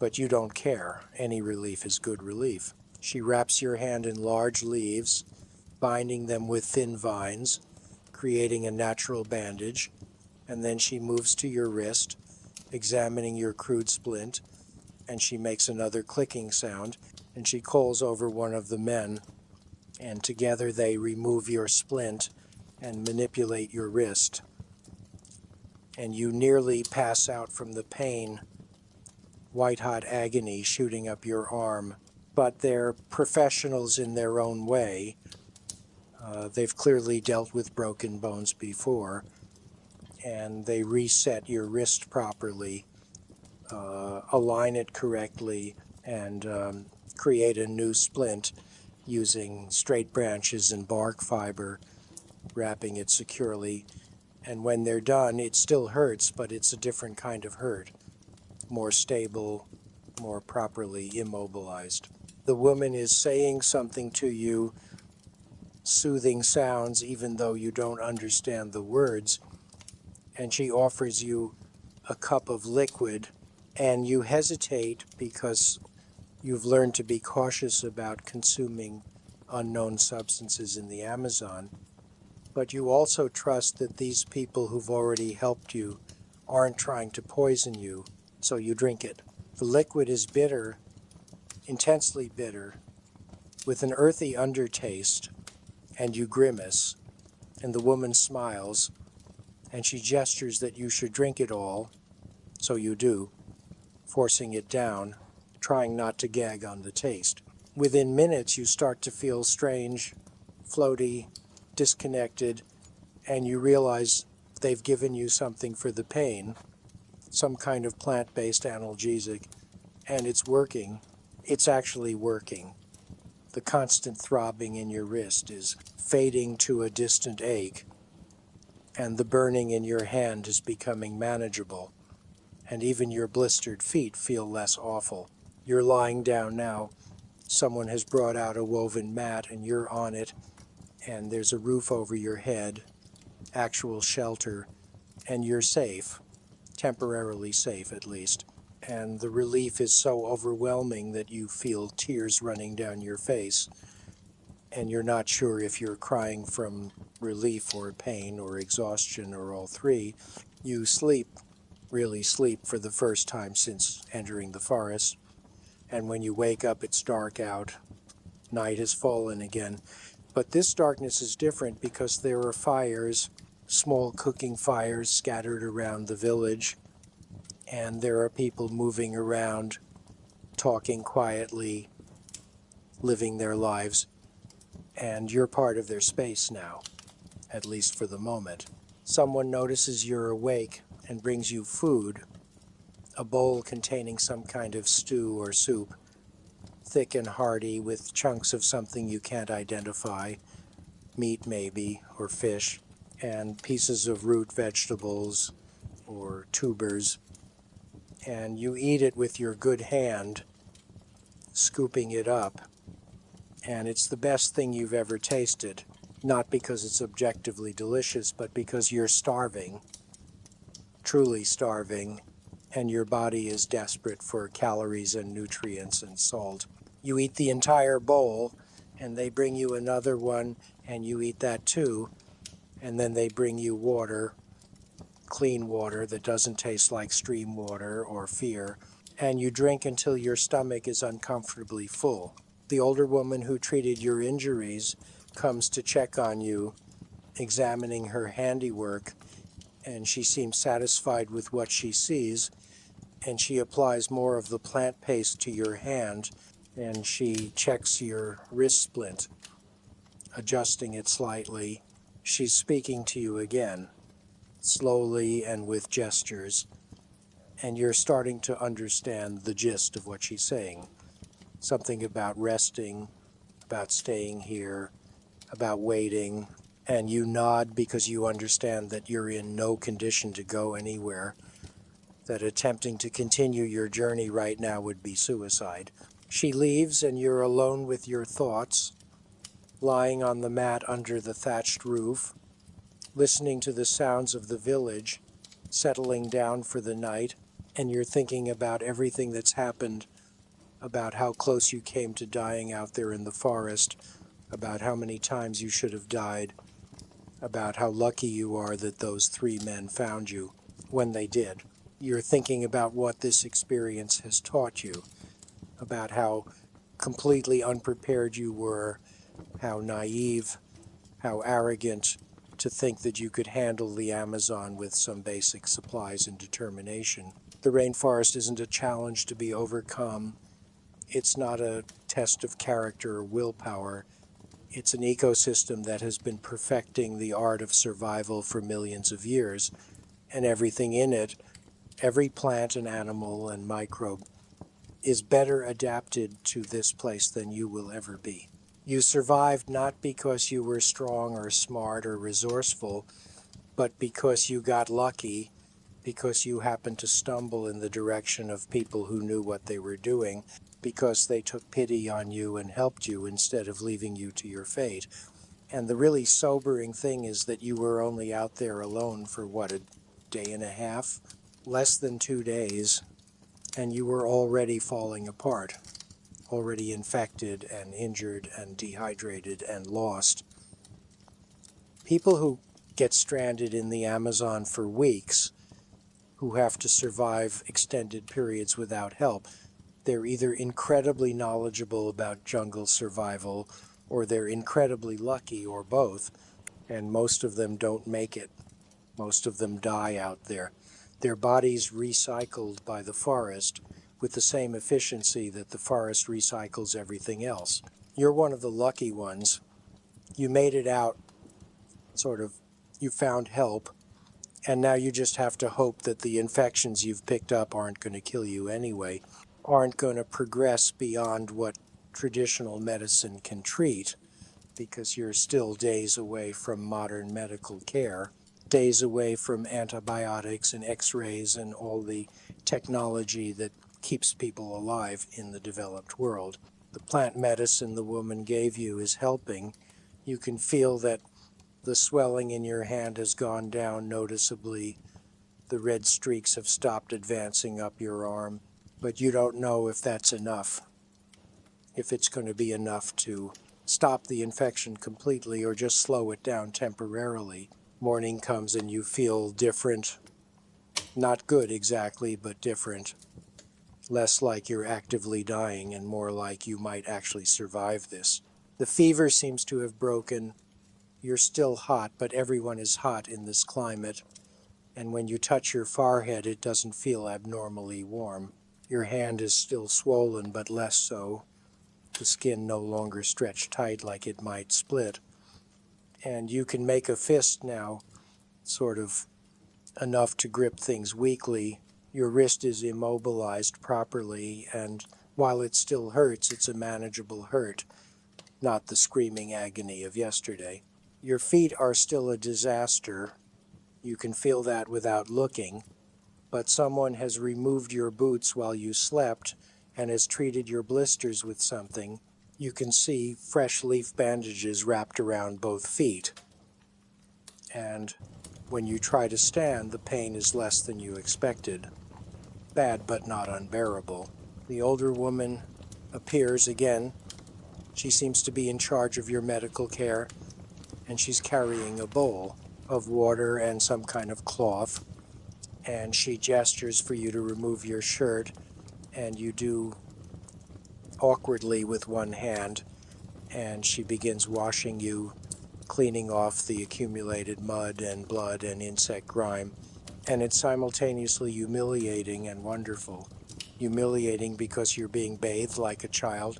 but you don't care. Any relief is good relief. She wraps your hand in large leaves, binding them with thin vines, creating a natural bandage, and then she moves to your wrist, examining your crude splint, and she makes another clicking sound, and she calls over one of the men, and together they remove your splint and manipulate your wrist. And you nearly pass out from the pain, white-hot agony shooting up your arm. But they're professionals in their own way. They've clearly dealt with broken bones before, and they reset your wrist properly, align it correctly, and create a new splint using straight branches and bark fiber, wrapping it securely. And when they're done, it still hurts, but it's a different kind of hurt, more stable, more properly immobilized. The woman is saying something to you, soothing sounds, even though you don't understand the words, and she offers you a cup of liquid, and you hesitate because you've learned to be cautious about consuming unknown substances in the Amazon. But you also trust that these people who've already helped you aren't trying to poison you, so you drink it. The liquid is bitter, intensely bitter, with an earthy undertaste, and you grimace, and the woman smiles, and she gestures that you should drink it all, so you do, forcing it down, trying not to gag on the taste. Within minutes, you start to feel strange, floaty, disconnected, and you realize they've given you something for the pain, some kind of plant-based analgesic, and it's working. It's actually working. The constant throbbing in your wrist is fading to a distant ache, and the burning in your hand is becoming manageable, and even your blistered feet feel less awful. You're lying down now. Someone has brought out a woven mat, and you're on it, and there's a roof over your head, actual shelter, and you're safe, temporarily safe at least. And the relief is so overwhelming that you feel tears running down your face, and you're not sure if you're crying from relief or pain or exhaustion or all three. You sleep, really sleep for the first time since entering the forest, and when you wake up it's dark out. Night has fallen again. But this darkness is different because there are fires, small cooking fires scattered around the village, and there are people moving around, talking quietly, living their lives, and you're part of their space now, at least for the moment. Someone notices you're awake and brings you food, a bowl containing some kind of stew or soup, thick and hearty with chunks of something you can't identify, meat maybe, or fish, and pieces of root vegetables or tubers, and you eat it with your good hand, scooping it up, and it's the best thing you've ever tasted, not because it's objectively delicious, but because you're starving, truly starving, and your body is desperate for calories and nutrients and salt. You eat the entire bowl, and they bring you another one, and you eat that too, and then they bring you water, clean water that doesn't taste like stream water or fear, and you drink until your stomach is uncomfortably full. The older woman who treated your injuries comes to check on you, examining her handiwork, and she seems satisfied with what she sees, and she applies more of the plant paste to your hand, and she checks your wrist splint, adjusting it slightly. She's speaking to you again, slowly and with gestures, and you're starting to understand the gist of what she's saying. Something about resting, about staying here, about waiting, and you nod because you understand that you're in no condition to go anywhere, that attempting to continue your journey right now would be suicide. She leaves and you're alone with your thoughts, lying on the mat under the thatched roof, listening to the sounds of the village, settling down for the night, and you're thinking about everything that's happened, about how close you came to dying out there in the forest, about how many times you should have died, about how lucky you are that those 3 men found you when they did. You're thinking about what this experience has taught you, about how completely unprepared you were, how naive, how arrogant to think that you could handle the Amazon with some basic supplies and determination. The rainforest isn't a challenge to be overcome. It's not a test of character or willpower. It's an ecosystem that has been perfecting the art of survival for millions of years, and everything in it, every plant and animal and microbe, is better adapted to this place than you will ever be. You survived not because you were strong or smart or resourceful, but because you got lucky, because you happened to stumble in the direction of people who knew what they were doing, because they took pity on you and helped you instead of leaving you to your fate. And the really sobering thing is that you were only out there alone for what, a day and a half? Less than 2 days, and you were already falling apart, already infected and injured and dehydrated and lost. People who get stranded in the Amazon for weeks, who have to survive extended periods without help, they're either incredibly knowledgeable about jungle survival or they're incredibly lucky, or both, and most of them don't make it. Most of them die out there. Their bodies recycled by the forest with the same efficiency that the forest recycles everything else. You're one of the lucky ones. You made it out, sort of. You found help, and now you just have to hope that the infections you've picked up aren't going to kill you anyway, aren't going to progress beyond what traditional medicine can treat, because you're still days away from modern medical care, days away from antibiotics and x-rays and all the technology that keeps people alive in the developed world. The plant medicine the woman gave you is helping. You can feel that the swelling in your hand has gone down noticeably. The red streaks have stopped advancing up your arm, but you don't know if that's enough, if it's going to be enough to stop the infection completely or just slow it down temporarily. Morning comes and you feel different. Not good exactly, but different. Less like you're actively dying and more like you might actually survive this. The fever seems to have broken. You're still hot, but everyone is hot in this climate. And when you touch your forehead, it doesn't feel abnormally warm. Your hand is still swollen, but less so. The skin no longer stretched tight like it might split. And you can make a fist now, sort of enough to grip things weakly. Your wrist is immobilized properly, and while it still hurts, it's a manageable hurt, not the screaming agony of yesterday. Your feet are still a disaster. You can feel that without looking, but someone has removed your boots while you slept and has treated your blisters with something. You can see fresh leaf bandages wrapped around both feet. And when you try to stand, the pain is less than you expected. Bad, but not unbearable. The older woman appears again. She seems to be in charge of your medical care, and she's carrying a bowl of water and some kind of cloth. And she gestures for you to remove your shirt, and you do awkwardly with one hand, and she begins washing you, cleaning off the accumulated mud and blood and insect grime. And it's simultaneously humiliating and wonderful. Humiliating because you're being bathed like a child.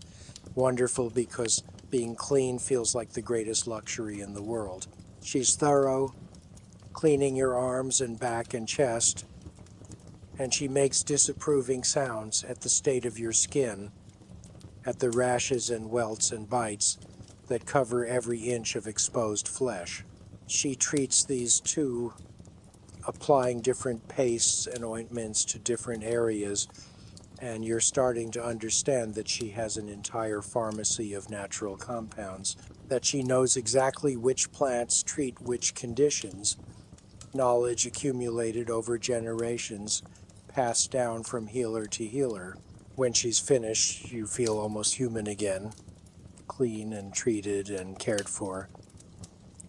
Wonderful because being clean feels like the greatest luxury in the world. She's thorough, cleaning your arms and back and chest, and she makes disapproving sounds at the state of your skin, at the rashes and welts and bites that cover every inch of exposed flesh. She treats these too, applying different pastes and ointments to different areas, and you're starting to understand that she has an entire pharmacy of natural compounds, that she knows exactly which plants treat which conditions, knowledge accumulated over generations, passed down from healer to healer. When she's finished, you feel almost human again, clean and treated and cared for,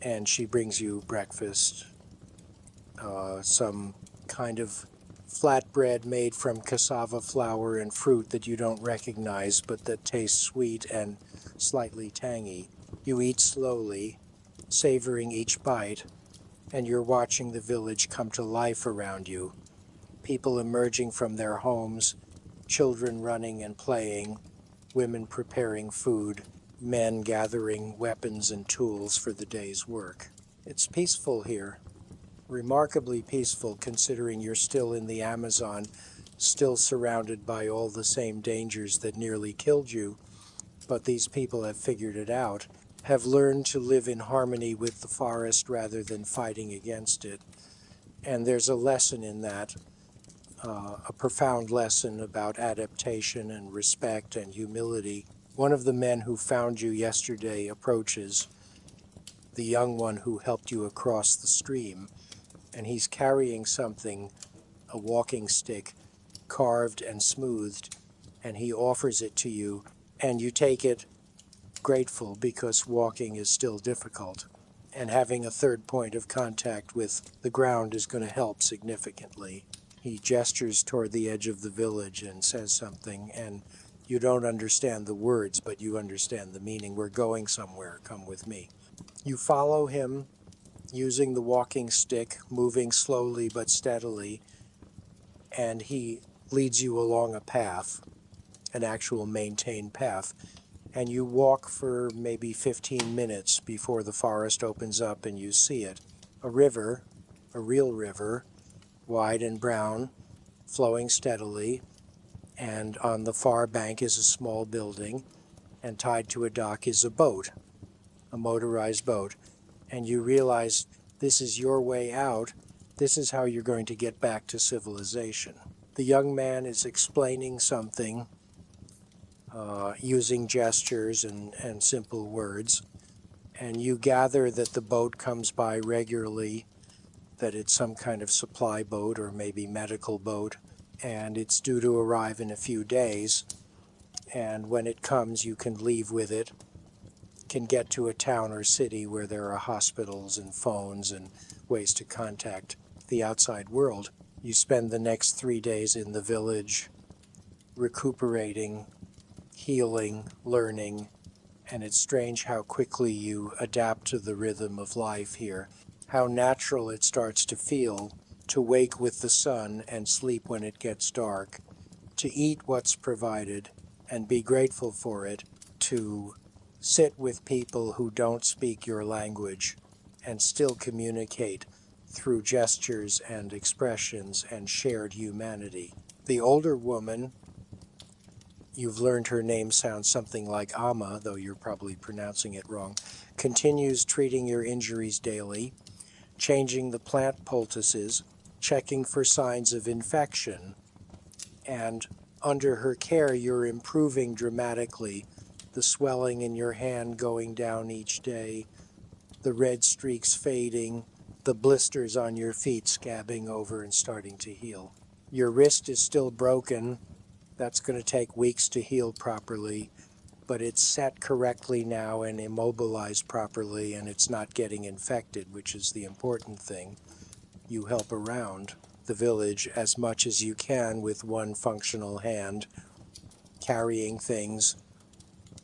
and she brings you breakfast, some kind of flatbread made from cassava flour and fruit that you don't recognize but that tastes sweet and slightly tangy. You eat slowly, savoring each bite, and you're watching the village come to life around you. People emerging from their homes, children running and playing, women preparing food, men gathering weapons and tools for the day's work. It's peaceful here. Remarkably peaceful considering you're still in the Amazon, still surrounded by all the same dangers that nearly killed you, but these people have figured it out, have learned to live in harmony with the forest rather than fighting against it. And there's a lesson in that, a profound lesson about adaptation and respect and humility. One of the men who found you yesterday approaches the young one who helped you across the stream, and he's carrying something, a walking stick, carved and smoothed, and he offers it to you, and you take it grateful because walking is still difficult. And having a third point of contact with the ground is going to help significantly. He gestures toward the edge of the village and says something, and you don't understand the words, but you understand the meaning. We're going somewhere, come with me. You follow him using the walking stick, moving slowly but steadily, and he leads you along a path, an actual maintained path, and you walk for maybe 15 minutes before the forest opens up and you see it. A river, a real river, wide and brown, flowing steadily, and on the far bank is a small building, and tied to a dock is a boat, a motorized boat, and you realize this is your way out. This is how you're going to get back to civilization. The young man is explaining something, using gestures and simple words, and you gather that the boat comes by regularly, that it's some kind of supply boat or maybe medical boat, and it's due to arrive in a few days, and when it comes you can leave with it, can get to a town or city where there are hospitals and phones and ways to contact the outside world. You spend the next 3 days in the village, recuperating, healing, learning, and it's strange how quickly you adapt to the rhythm of life here, how natural it starts to feel to wake with the sun and sleep when it gets dark, to eat what's provided and be grateful for it, to sit with people who don't speak your language and still communicate through gestures and expressions and shared humanity. The older woman, you've learned her name sounds something like Amma, though you're probably pronouncing it wrong, continues treating your injuries daily, changing the plant poultices, checking for signs of infection, and under her care you're improving dramatically, the swelling in your hand going down each day, the red streaks fading, the blisters on your feet scabbing over and starting to heal. Your wrist is still broken. That's going to take weeks to heal properly, but it's set correctly now and immobilized properly, and it's not getting infected, which is the important thing. You help around the village as much as you can with one functional hand, carrying things,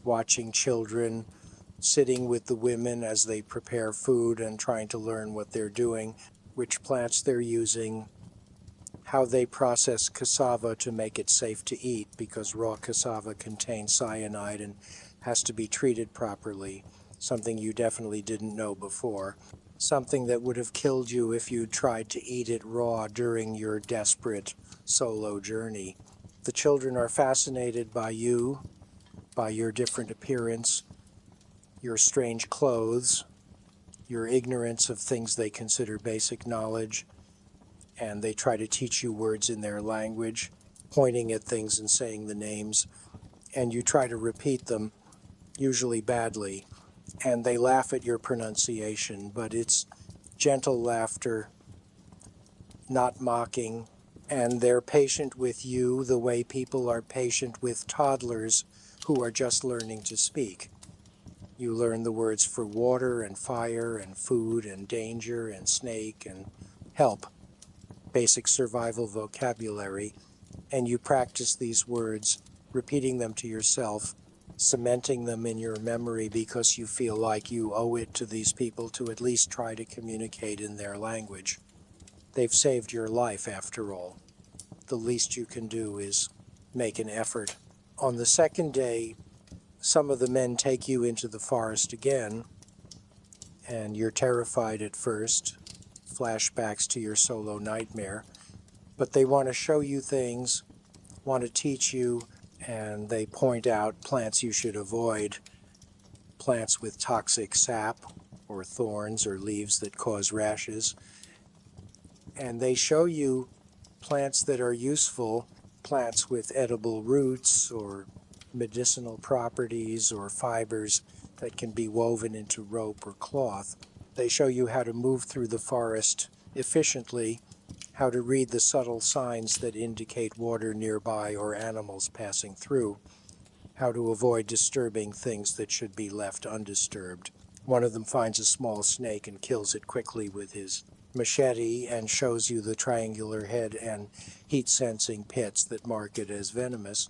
watching children, sitting with the women as they prepare food and trying to learn what they're doing, which plants they're using, how they process cassava to make it safe to eat, because raw cassava contains cyanide and has to be treated properly, something you definitely didn't know before, something that would have killed you if you tried to eat it raw during your desperate solo journey. The children are fascinated by you, by your different appearance, your strange clothes, your ignorance of things they consider basic knowledge, and they try to teach you words in their language, pointing at things and saying the names, and you try to repeat them, usually badly, and they laugh at your pronunciation, but it's gentle laughter, not mocking, and they're patient with you the way people are patient with toddlers who are just learning to speak. You learn the words for water and fire and food and danger and snake and help, basic survival vocabulary, and you practice these words, repeating them to yourself, cementing them in your memory because you feel like you owe it to these people to at least try to communicate in their language. They've saved your life, after all. The least you can do is make an effort. On the second day, some of the men take you into the forest again, and you're terrified at first, flashbacks to your solo nightmare, but they want to show you things, want to teach you, and they point out plants you should avoid, plants with toxic sap or thorns or leaves that cause rashes. And they show you plants that are useful, plants with edible roots or medicinal properties or fibers that can be woven into rope or cloth. They show you how to move through the forest efficiently, how to read the subtle signs that indicate water nearby or animals passing through, how to avoid disturbing things that should be left undisturbed. One of them finds a small snake and kills it quickly with his machete and shows you the triangular head and heat-sensing pits that mark it as venomous.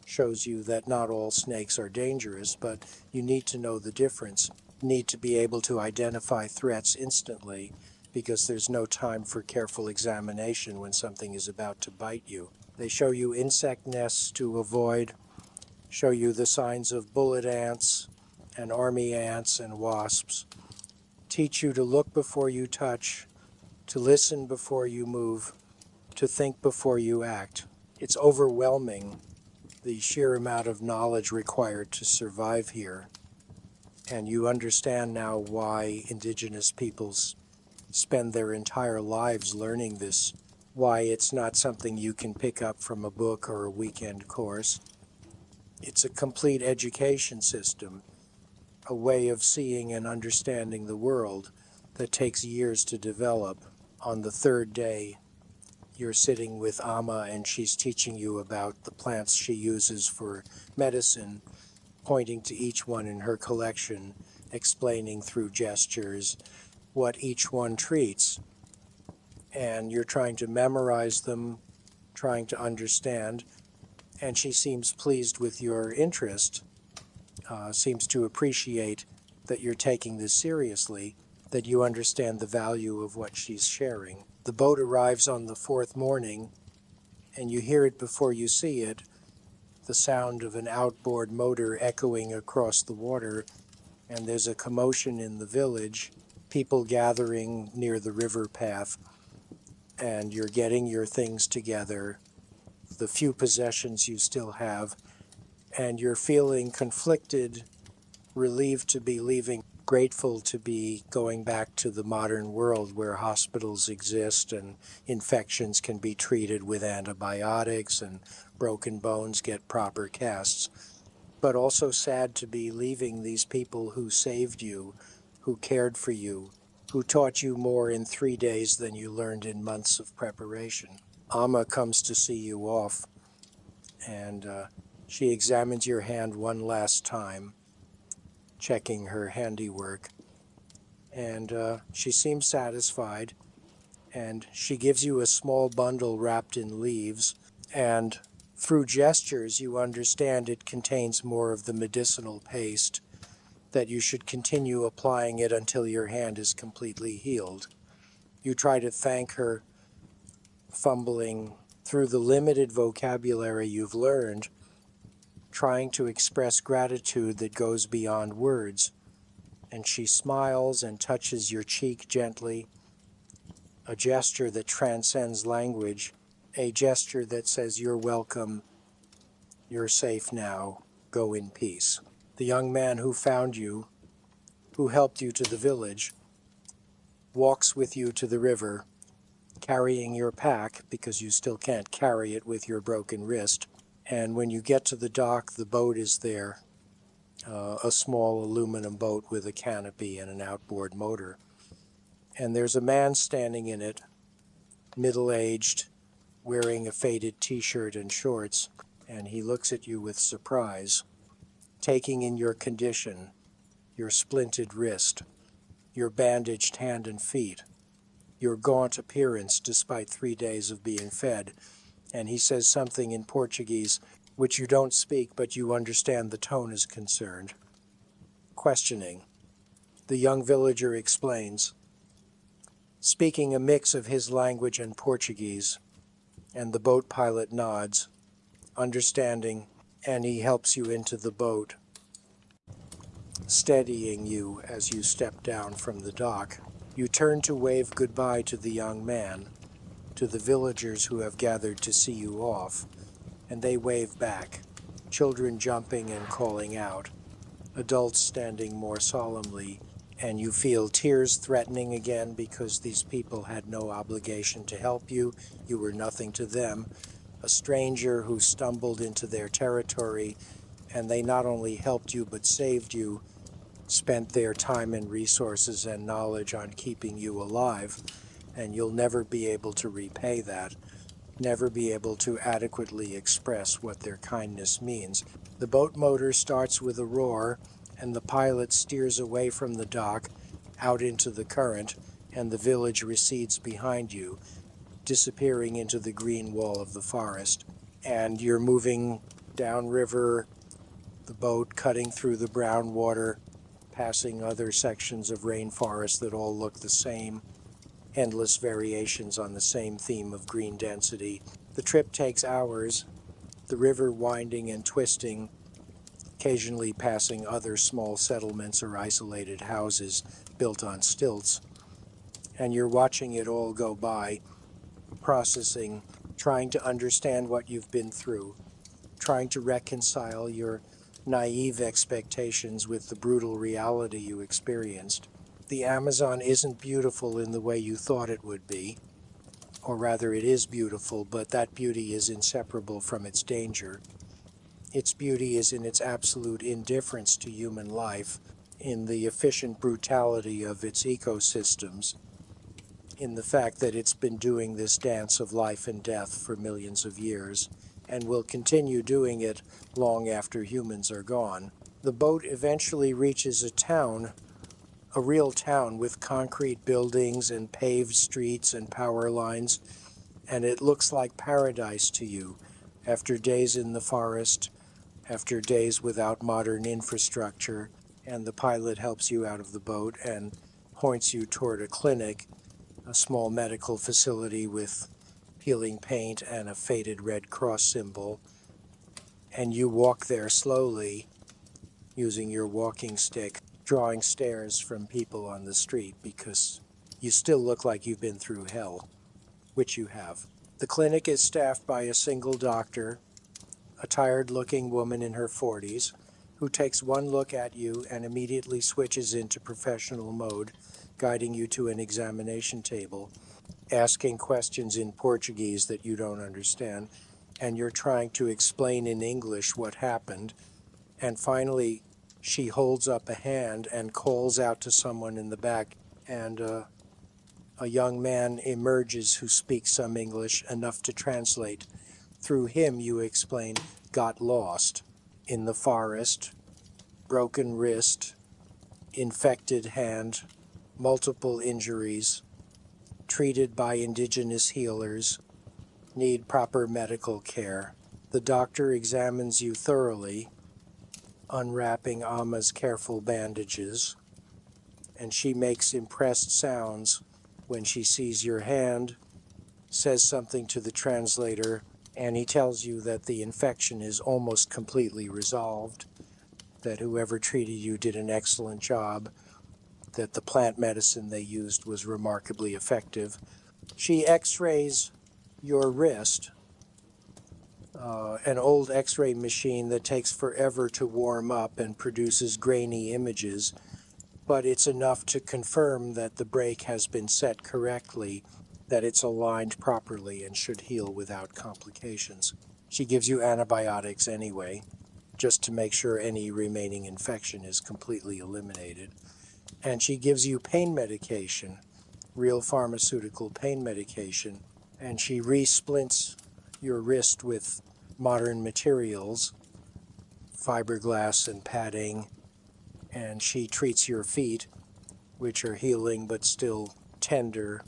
Shows you that not all snakes are dangerous, but you need to know the difference. You need to be able to identify threats instantly because there's no time for careful examination when something is about to bite you. They show you insect nests to avoid, show you the signs of bullet ants and army ants and wasps, teach you to look before you touch, to listen before you move, to think before you act. It's overwhelming, the sheer amount of knowledge required to survive here. And you understand now why indigenous peoples spend their entire lives learning this, why it's not something you can pick up from a book or a weekend course. It's a complete education system, a way of seeing and understanding the world that takes years to develop. On the third day, you're sitting with Amma and she's teaching you about the plants she uses for medicine, pointing to each one in her collection, explaining through gestures what each one treats. And you're trying to memorize them, trying to understand, and she seems pleased with your interest, seems to appreciate that you're taking this seriously, that you understand the value of what she's sharing. The boat arrives on the fourth morning, and you hear it before you see it, the sound of an outboard motor echoing across the water, and there's a commotion in the village, people gathering near the river path, and you're getting your things together, the few possessions you still have, and you're feeling conflicted, relieved to be leaving, grateful to be going back to the modern world where hospitals exist and infections can be treated with antibiotics and broken bones get proper casts, but also sad to be leaving these people who saved you, who cared for you, who taught you more in 3 days than you learned in months of preparation. Amma comes to see you off, and she examines your hand one last time, checking her handiwork, and she seems satisfied, and she gives you a small bundle wrapped in leaves, and through gestures you understand it contains more of the medicinal paste, that you should continue applying it until your hand is completely healed. You try to thank her, fumbling through the limited vocabulary you've learned, trying to express gratitude that goes beyond words. And she smiles and touches your cheek gently, a gesture that transcends language, a gesture that says you're welcome, you're safe now, go in peace. The young man who found you, who helped you to the village, walks with you to the river, carrying your pack because you still can't carry it with your broken wrist. And when you get to the dock, the boat is there, a small aluminum boat with a canopy and an outboard motor. And there's a man standing in it, middle-aged, wearing a faded t-shirt and shorts, and he looks at you with surprise, taking in your condition, your splinted wrist, your bandaged hand and feet, your gaunt appearance despite 3 days of being fed, and he says something in Portuguese which you don't speak, but you understand the tone is concerned. Questioning. The young villager explains, speaking a mix of his language and Portuguese, and the boat pilot nods, understanding, and he helps you into the boat, steadying you as you step down from the dock. You turn to wave goodbye to the young man, to the villagers who have gathered to see you off, and they wave back. children jumping and calling out, adults standing more solemnly, and you feel tears threatening again because these people had no obligation to help you. You were nothing to them. A stranger who stumbled into their territory, and they not only helped you but saved you, spent their time and resources and knowledge on keeping you alive, and you'll never be able to repay that, never be able to adequately express what their kindness means. The boat motor starts with a roar, and the pilot steers away from the dock out into the current, and the village recedes behind you, disappearing into the green wall of the forest. And you're moving downriver, the boat cutting through the brown water, passing other sections of rainforest that all look the same, endless variations on the same theme of green density. The trip takes hours, the river winding and twisting, occasionally passing other small settlements or isolated houses built on stilts. And you're watching it all go by, processing, trying to understand what you've been through, trying to reconcile your naive expectations with the brutal reality you experienced. The Amazon isn't beautiful in the way you thought it would be, or rather it is beautiful, but that beauty is inseparable from its danger. Its beauty is in its absolute indifference to human life, in the efficient brutality of its ecosystems, in the fact that it's been doing this dance of life and death for millions of years, and will continue doing it long after humans are gone. The boat eventually reaches a town, a real town with concrete buildings and paved streets and power lines, and it looks like paradise to you after days in the forest, after days without modern infrastructure, and the pilot helps you out of the boat and points you toward a clinic, a small medical facility with peeling paint and a faded Red Cross symbol, and you walk there slowly using your walking stick, drawing stares from people on the street because you still look like you've been through hell, which you have. The clinic is staffed by a single doctor, a tired-looking woman in her 40s, who takes one look at you and immediately switches into professional mode, guiding you to an examination table, asking questions in Portuguese that you don't understand, and you're trying to explain in English what happened, and finally she holds up a hand and calls out to someone in the back, and a young man emerges who speaks some English, enough to translate. Through him, you explain, got lost in the forest, broken wrist, infected hand, multiple injuries, treated by indigenous healers, need proper medical care. The doctor examines you thoroughly, unwrapping Amma's careful bandages, and she makes impressed sounds when she sees your hand, says something to the translator, and he tells you that the infection is almost completely resolved, that whoever treated you did an excellent job, that the plant medicine they used was remarkably effective. She x-rays your wrist, an old x-ray machine that takes forever to warm up and produces grainy images, but it's enough to confirm that the break has been set correctly, that it's aligned properly and should heal without complications. She gives you antibiotics anyway, just to make sure any remaining infection is completely eliminated. And she gives you pain medication, real pharmaceutical pain medication, and she resplints your wrist with modern materials, fiberglass and padding, and she treats your feet, which are healing but still tender,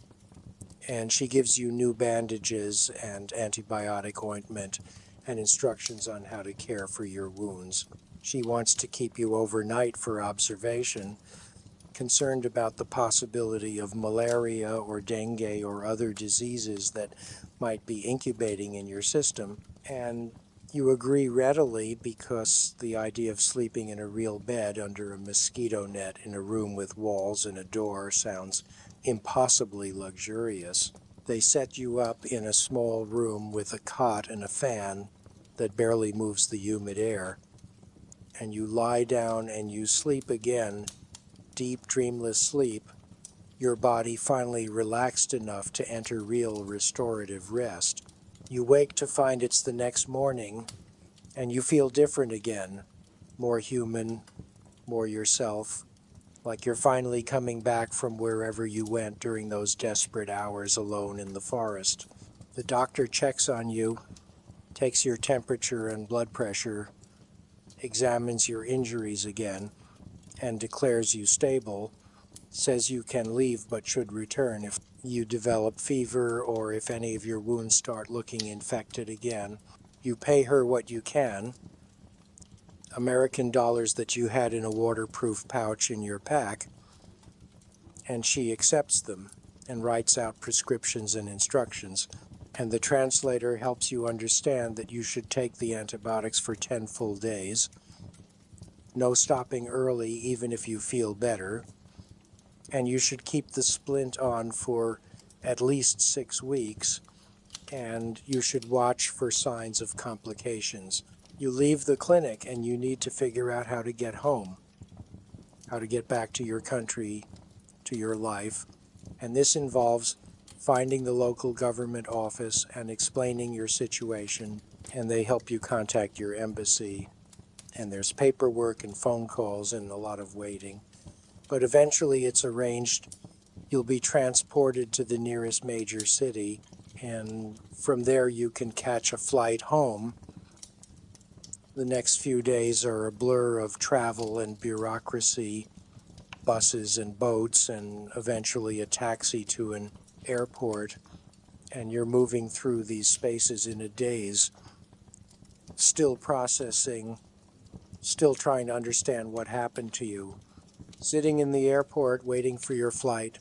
and she gives you new bandages and antibiotic ointment and instructions on how to care for your wounds. She wants to keep you overnight for observation, concerned about the possibility of malaria or dengue or other diseases that might be incubating in your system. And you agree readily because the idea of sleeping in a real bed under a mosquito net in a room with walls and a door sounds impossibly luxurious. They set you up in a small room with a cot and a fan, that barely moves the humid air. And you lie down and you sleep again, deep, dreamless sleep, your body finally relaxed enough to enter real restorative rest. You wake to find it's the next morning, and you feel different again, more human, more yourself, like you're finally coming back from wherever you went during those desperate hours alone in the forest. The doctor checks on you, takes your temperature and blood pressure, examines your injuries again, and declares you stable, says you can leave but should return if you develop fever or if any of your wounds start looking infected again. You pay her what you can, American dollars that you had in a waterproof pouch in your pack, and she accepts them and writes out prescriptions and instructions. And the translator helps you understand that you should take the antibiotics for 10 full days, no stopping early even if you feel better, and you should keep the splint on for at least 6 weeks, and you should watch for signs of complications. You leave the clinic and you need to figure out how to get home, how to get back to your country, to your life, and this involves finding the local government office and explaining your situation, and they help you contact your embassy, and there's paperwork and phone calls and a lot of waiting. But eventually it's arranged. You'll be transported to the nearest major city, and from there you can catch a flight home. The next few days are a blur of travel and bureaucracy, buses and boats, and eventually a taxi to an airport, and you're moving through these spaces in a daze, still processing, still trying to understand what happened to you. Sitting in the airport waiting for your flight,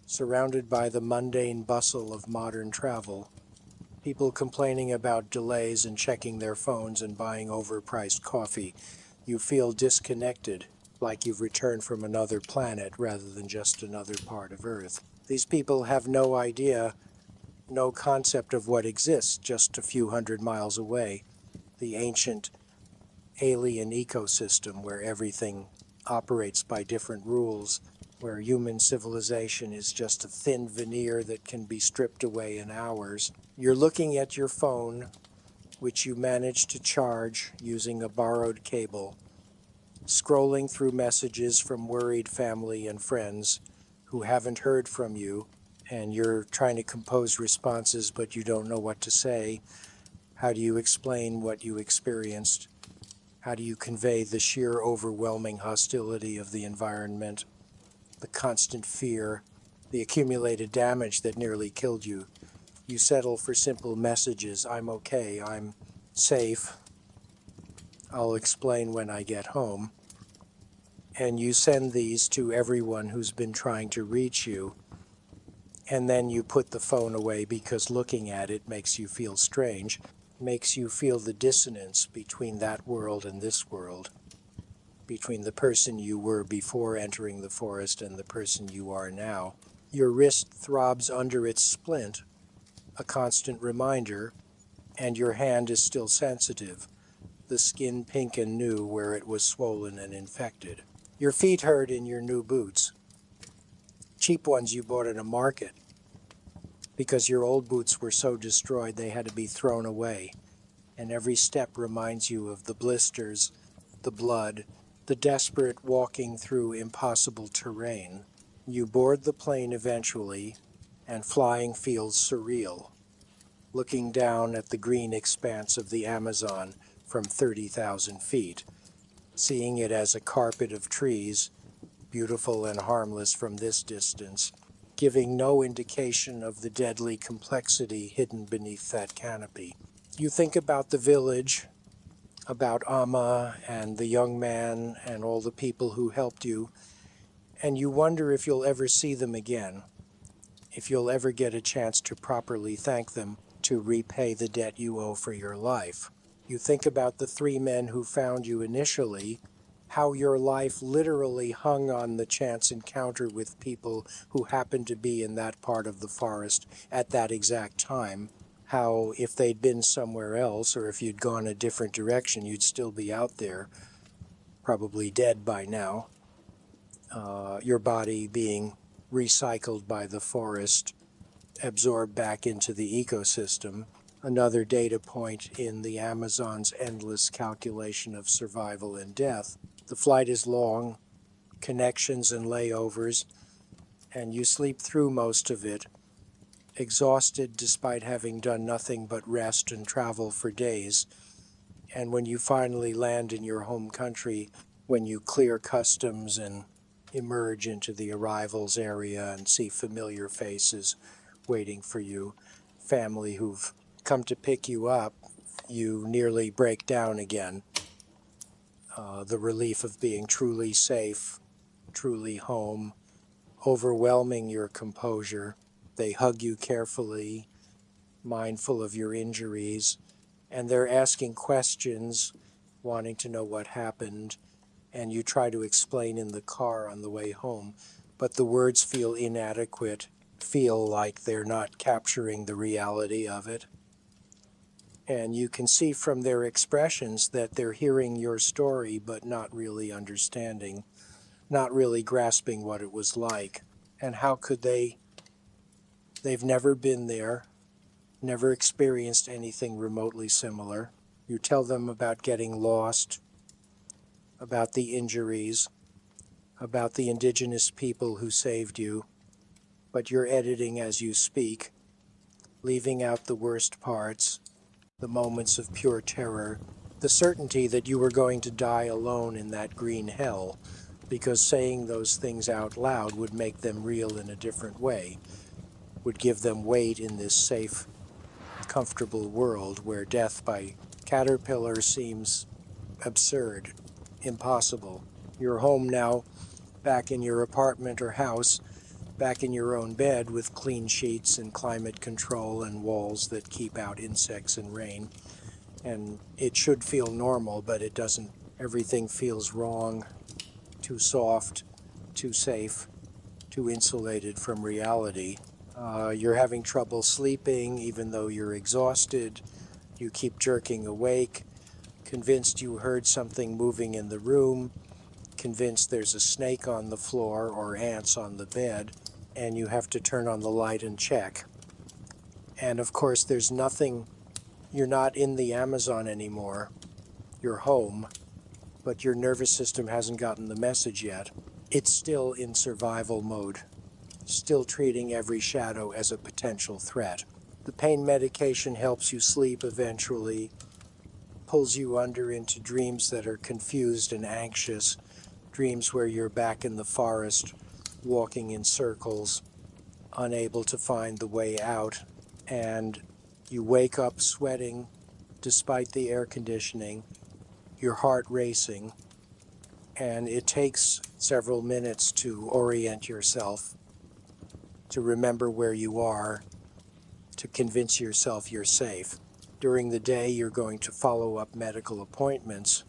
surrounded by the mundane bustle of modern travel, people complaining about delays and checking their phones and buying overpriced coffee, you feel disconnected, like you've returned from another planet rather than just another part of Earth. These people have no idea, no concept of what exists just a few hundred miles away, the ancient alien ecosystem where everything operates by different rules, where human civilization is just a thin veneer that can be stripped away in hours. You're looking at your phone, which you managed to charge using a borrowed cable, scrolling through messages from worried family and friends who haven't heard from you, and you're trying to compose responses but you don't know what to say. How do you explain what you experienced? How do you convey the sheer overwhelming hostility of the environment, the constant fear, the accumulated damage that nearly killed you? You settle for simple messages: I'm okay, I'm safe, I'll explain when I get home. And you send these to everyone who's been trying to reach you, and then you put the phone away because looking at it makes you feel strange, makes you feel the dissonance between that world and this world, between the person you were before entering the forest and the person you are now. Your wrist throbs under its splint, a constant reminder, and your hand is still sensitive, the skin pink and new where it was swollen and infected. Your feet hurt in your new boots, cheap ones you bought at a market, because your old boots were so destroyed they had to be thrown away, and every step reminds you of the blisters, the blood, the desperate walking through impossible terrain. You board the plane eventually, and flying feels surreal, looking down at the green expanse of the Amazon from 30,000 feet, seeing it as a carpet of trees, beautiful and harmless from this distance, giving no indication of the deadly complexity hidden beneath that canopy. You think about the village, about Amma and the young man and all the people who helped you, and you wonder if you'll ever see them again, if you'll ever get a chance to properly thank them, to repay the debt you owe for your life. You think about the 3 men who found you initially, how your life literally hung on the chance encounter with people who happened to be in that part of the forest at that exact time, how if they'd been somewhere else or if you'd gone a different direction, you'd still be out there, probably dead by now. Your body being recycled by the forest, absorbed back into the ecosystem. Another data point in the Amazon's endless calculation of survival and death. The flight is long, connections and layovers, and you sleep through most of it, exhausted despite having done nothing but rest and travel for days. And when you finally land in your home country, when you clear customs and emerge into the arrivals area and see familiar faces waiting for you, family who've come to pick you up, you nearly break down again. The relief of being truly safe, truly home, overwhelming your composure. They hug you carefully, mindful of your injuries, and they're asking questions, wanting to know what happened, and you try to explain in the car on the way home, but the words feel inadequate, feel like they're not capturing the reality of it. And you can see from their expressions that they're hearing your story but not really understanding, not really grasping what it was like. And how could they? They've never been there, never experienced anything remotely similar. You tell them about getting lost, about the injuries, about the indigenous people who saved you, but you're editing as you speak, leaving out the worst parts, the moments of pure terror, the certainty that you were going to die alone in that green hell, because saying those things out loud would make them real in a different way, would give them weight in this safe, comfortable world where death by caterpillar seems absurd, impossible. You're home now, back in your apartment or house, back in your own bed with clean sheets and climate control and walls that keep out insects and rain. And it should feel normal, but it doesn't. Everything feels wrong, too soft, too safe, too insulated from reality. You're having trouble sleeping even though you're exhausted. You keep jerking awake, convinced you heard something moving in the room, convinced there's a snake on the floor or ants on the bed, and you have to turn on the light and check. And of course, there's nothing, you're not in the Amazon anymore. You're home, but your nervous system hasn't gotten the message yet. It's still in survival mode, still treating every shadow as a potential threat. The pain medication helps you sleep eventually, pulls you under into dreams that are confused and anxious, dreams where you're back in the forest, walking in circles, unable to find the way out, and you wake up sweating despite the air conditioning, your heart racing, and it takes several minutes to orient yourself, to remember where you are, to convince yourself you're safe. During the day, you're going to follow up medical appointments,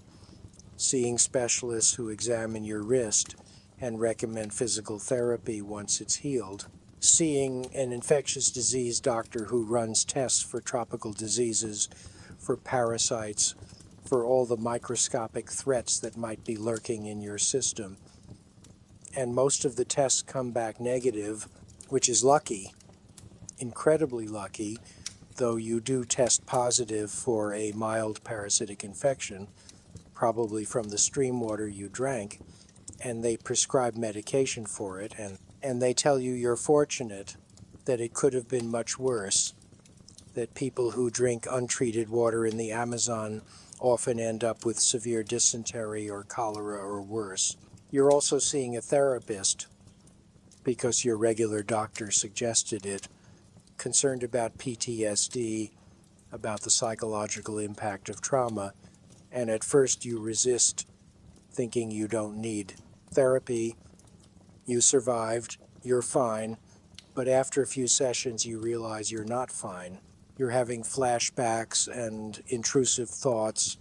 seeing specialists who examine your wrist and recommend physical therapy once it's healed, seeing an infectious disease doctor who runs tests for tropical diseases, for parasites, for all the microscopic threats that might be lurking in your system. And most of the tests come back negative, which is lucky, incredibly lucky, though you do test positive for a mild parasitic infection, probably from the stream water you drank, and they prescribe medication for it, and they tell you you're fortunate, that it could have been much worse, that people who drink untreated water in the Amazon often end up with severe dysentery or cholera or worse. You're also seeing a therapist because your regular doctor suggested it, concerned about PTSD, about the psychological impact of trauma, and at first you resist, thinking you don't need therapy. You survived, you're fine, but after a few sessions you realize you're not fine. You're having flashbacks and intrusive thoughts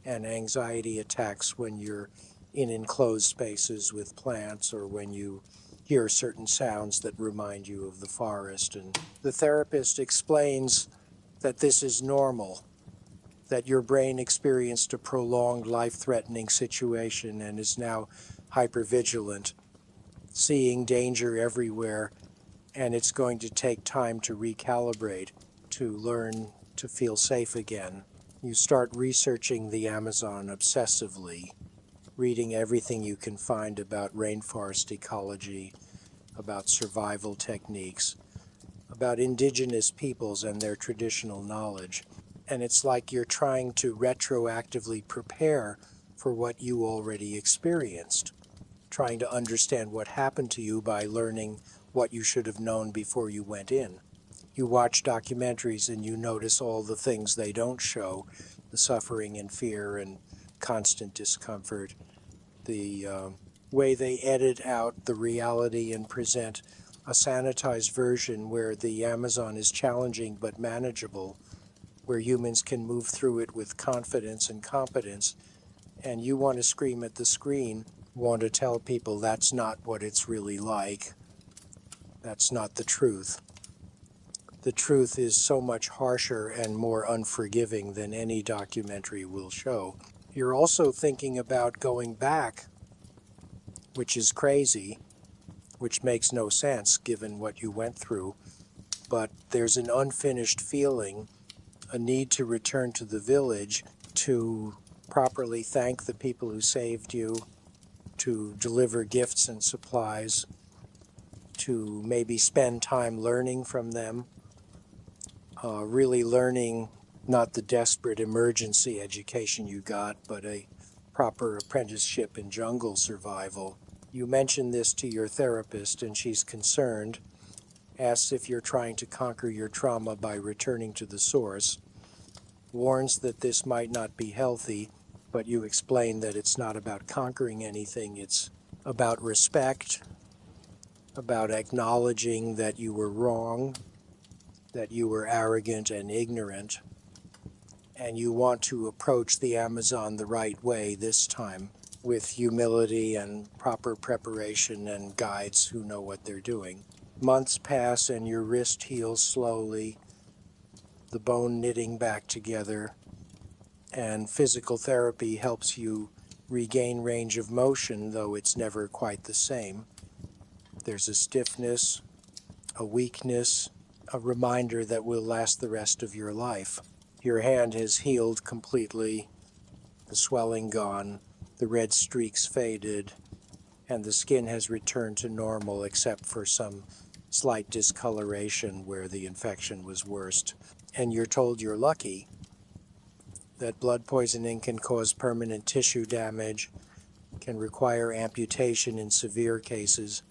and anxiety attacks when you're in enclosed spaces with plants or when you hear certain sounds that remind you of the forest. And the therapist explains that this is normal, that your brain experienced a prolonged life-threatening situation and is now hypervigilant, seeing danger everywhere, and it's going to take time to recalibrate, to learn to feel safe again. You start researching the Amazon obsessively, reading everything you can find about rainforest ecology, about survival techniques, about indigenous peoples and their traditional knowledge. And it's like you're trying to retroactively prepare for what you already experienced, trying to understand what happened to you by learning what you should have known before you went in. You watch documentaries and you notice all the things they don't show, the suffering and fear and constant discomfort, the way they edit out the reality and present a sanitized version where the Amazon is challenging but manageable, where humans can move through it with confidence and competence, and you want to scream at the screen, want to tell people that's not what it's really like. That's not the truth. The truth is so much harsher and more unforgiving than any documentary will show. You're also thinking about going back, which is crazy, which makes no sense given what you went through. But there's an unfinished feeling, a need to return to the village, to properly thank the people who saved you, to deliver gifts and supplies, to maybe spend time learning from them, really learning not the desperate emergency education you got, but a proper apprenticeship in jungle survival. You mention this to your therapist and she's concerned, asks if you're trying to conquer your trauma by returning to the source, warns that this might not be healthy, but you explain that it's not about conquering anything, it's about respect, about acknowledging that you were wrong, that you were arrogant and ignorant, and you want to approach the Amazon the right way this time, with humility and proper preparation and guides who know what they're doing. Months pass and your wrist heals slowly, the bone knitting back together, and physical therapy helps you regain range of motion, though it's never quite the same. There's a stiffness, a weakness, a reminder that will last the rest of your life. Your hand has healed completely, the swelling gone, the red streaks faded, and the skin has returned to normal except for some slight discoloration where the infection was worst. And you're told you're lucky, that blood poisoning can cause permanent tissue damage, can require amputation in severe cases,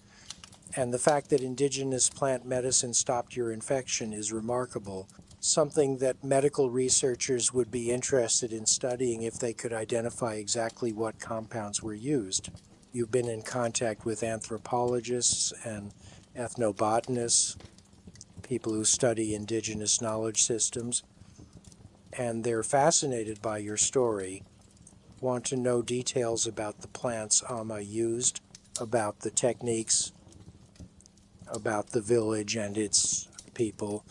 and the fact that indigenous plant medicine stopped your infection is remarkable, something that medical researchers would be interested in studying if they could identify exactly what compounds were used. You've been in contact with anthropologists and ethnobotanists, people who study indigenous knowledge systems, and they're fascinated by your story, want to know details about the plants Amma used, about the techniques, about the village and its people,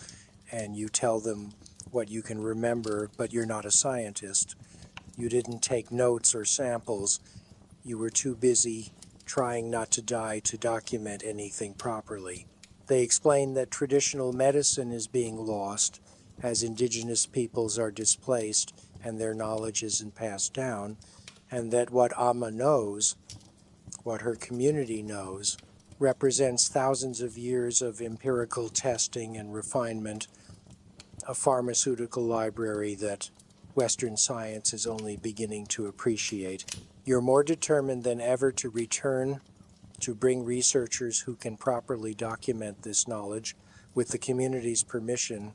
and you tell them what you can remember, but you're not a scientist. You didn't take notes or samples. You were too busy trying not to die to document anything properly. They explain that traditional medicine is being lost as indigenous peoples are displaced and their knowledge isn't passed down, and that what Amma knows, what her community knows, represents thousands of years of empirical testing and refinement, a pharmaceutical library that Western science is only beginning to appreciate. You're more determined than ever to return, to bring researchers who can properly document this knowledge, with the community's permission,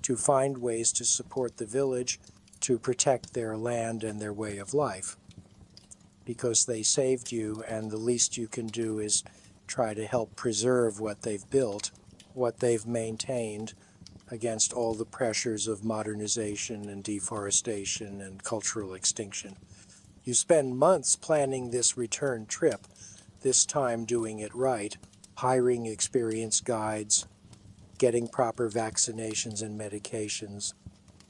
to find ways to support the village, to protect their land and their way of life. Because they saved you, and the least you can do is try to help preserve what they've built, what they've maintained, against all the pressures of modernization and deforestation and cultural extinction. You spend months planning this return trip, this time doing it right, hiring experienced guides, getting proper vaccinations and medications,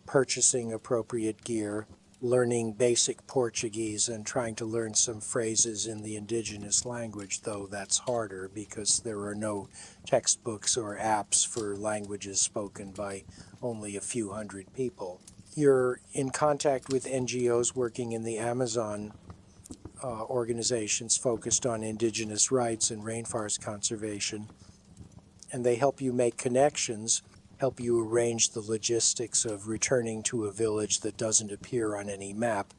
purchasing appropriate gear, learning basic Portuguese, and trying to learn some phrases in the indigenous language, though that's harder because there are no textbooks or apps for languages spoken by only a few hundred people. You're in contact with NGOs working in the Amazon, organizations focused on indigenous rights and rainforest conservation, and they help you make connections, help you arrange the logistics of returning to a village that doesn't appear on any map,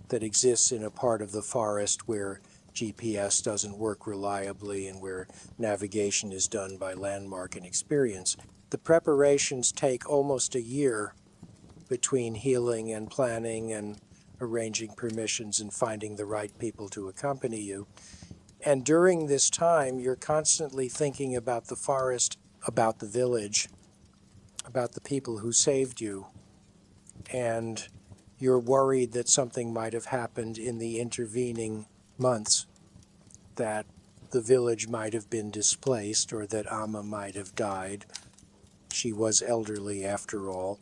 that exists in a part of the forest where GPS doesn't work reliably and where navigation is done by landmark and experience. The preparations take almost a year between healing and planning and arranging permissions and finding the right people to accompany you. And during this time, you're constantly thinking about the forest, about the village, about the people who saved you, and you're worried that something might have happened in the intervening months, that the village might have been displaced or that Amma might have died. She was elderly after all.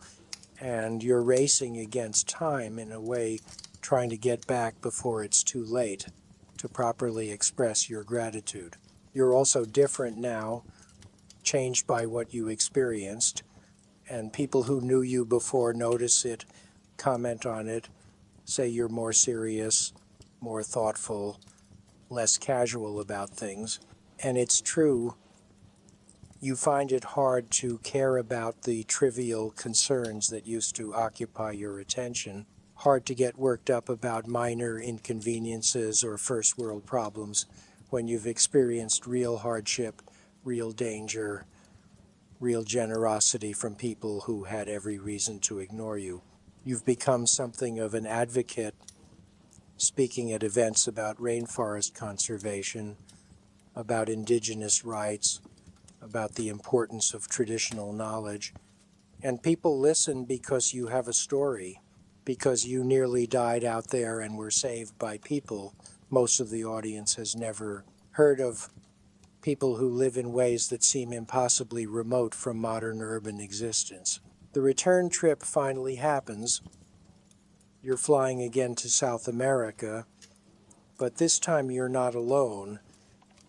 And you're racing against time in a way, trying to get back before it's too late to properly express your gratitude. You're also different now, changed by what you experienced, and people who knew you before notice it, comment on it, say you're more serious, more thoughtful, less casual about things. And it's true, you find it hard to care about the trivial concerns that used to occupy your attention, hard to get worked up about minor inconveniences or first world problems when you've experienced real hardship, real danger, real generosity from people who had every reason to ignore you. You've become something of an advocate, speaking at events about rainforest conservation, about indigenous rights, about the importance of traditional knowledge. And people listen because you have a story, because you nearly died out there and were saved by people most of the audience has never heard of, people who live in ways that seem impossibly remote from modern urban existence. The return trip finally happens. You're flying again to South America, but this time you're not alone.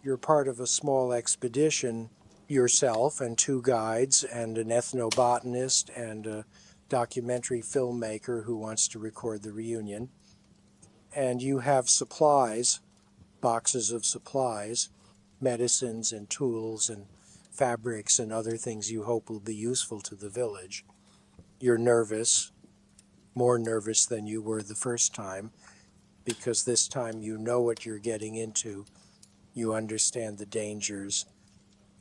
You're part of a small expedition, yourself and two guides and an ethnobotanist and a documentary filmmaker who wants to record the reunion. And you have supplies, boxes of supplies, medicines and tools and fabrics and other things you hope will be useful to the village. You're nervous, more nervous than you were the first time, because this time you know what you're getting into. You understand the dangers,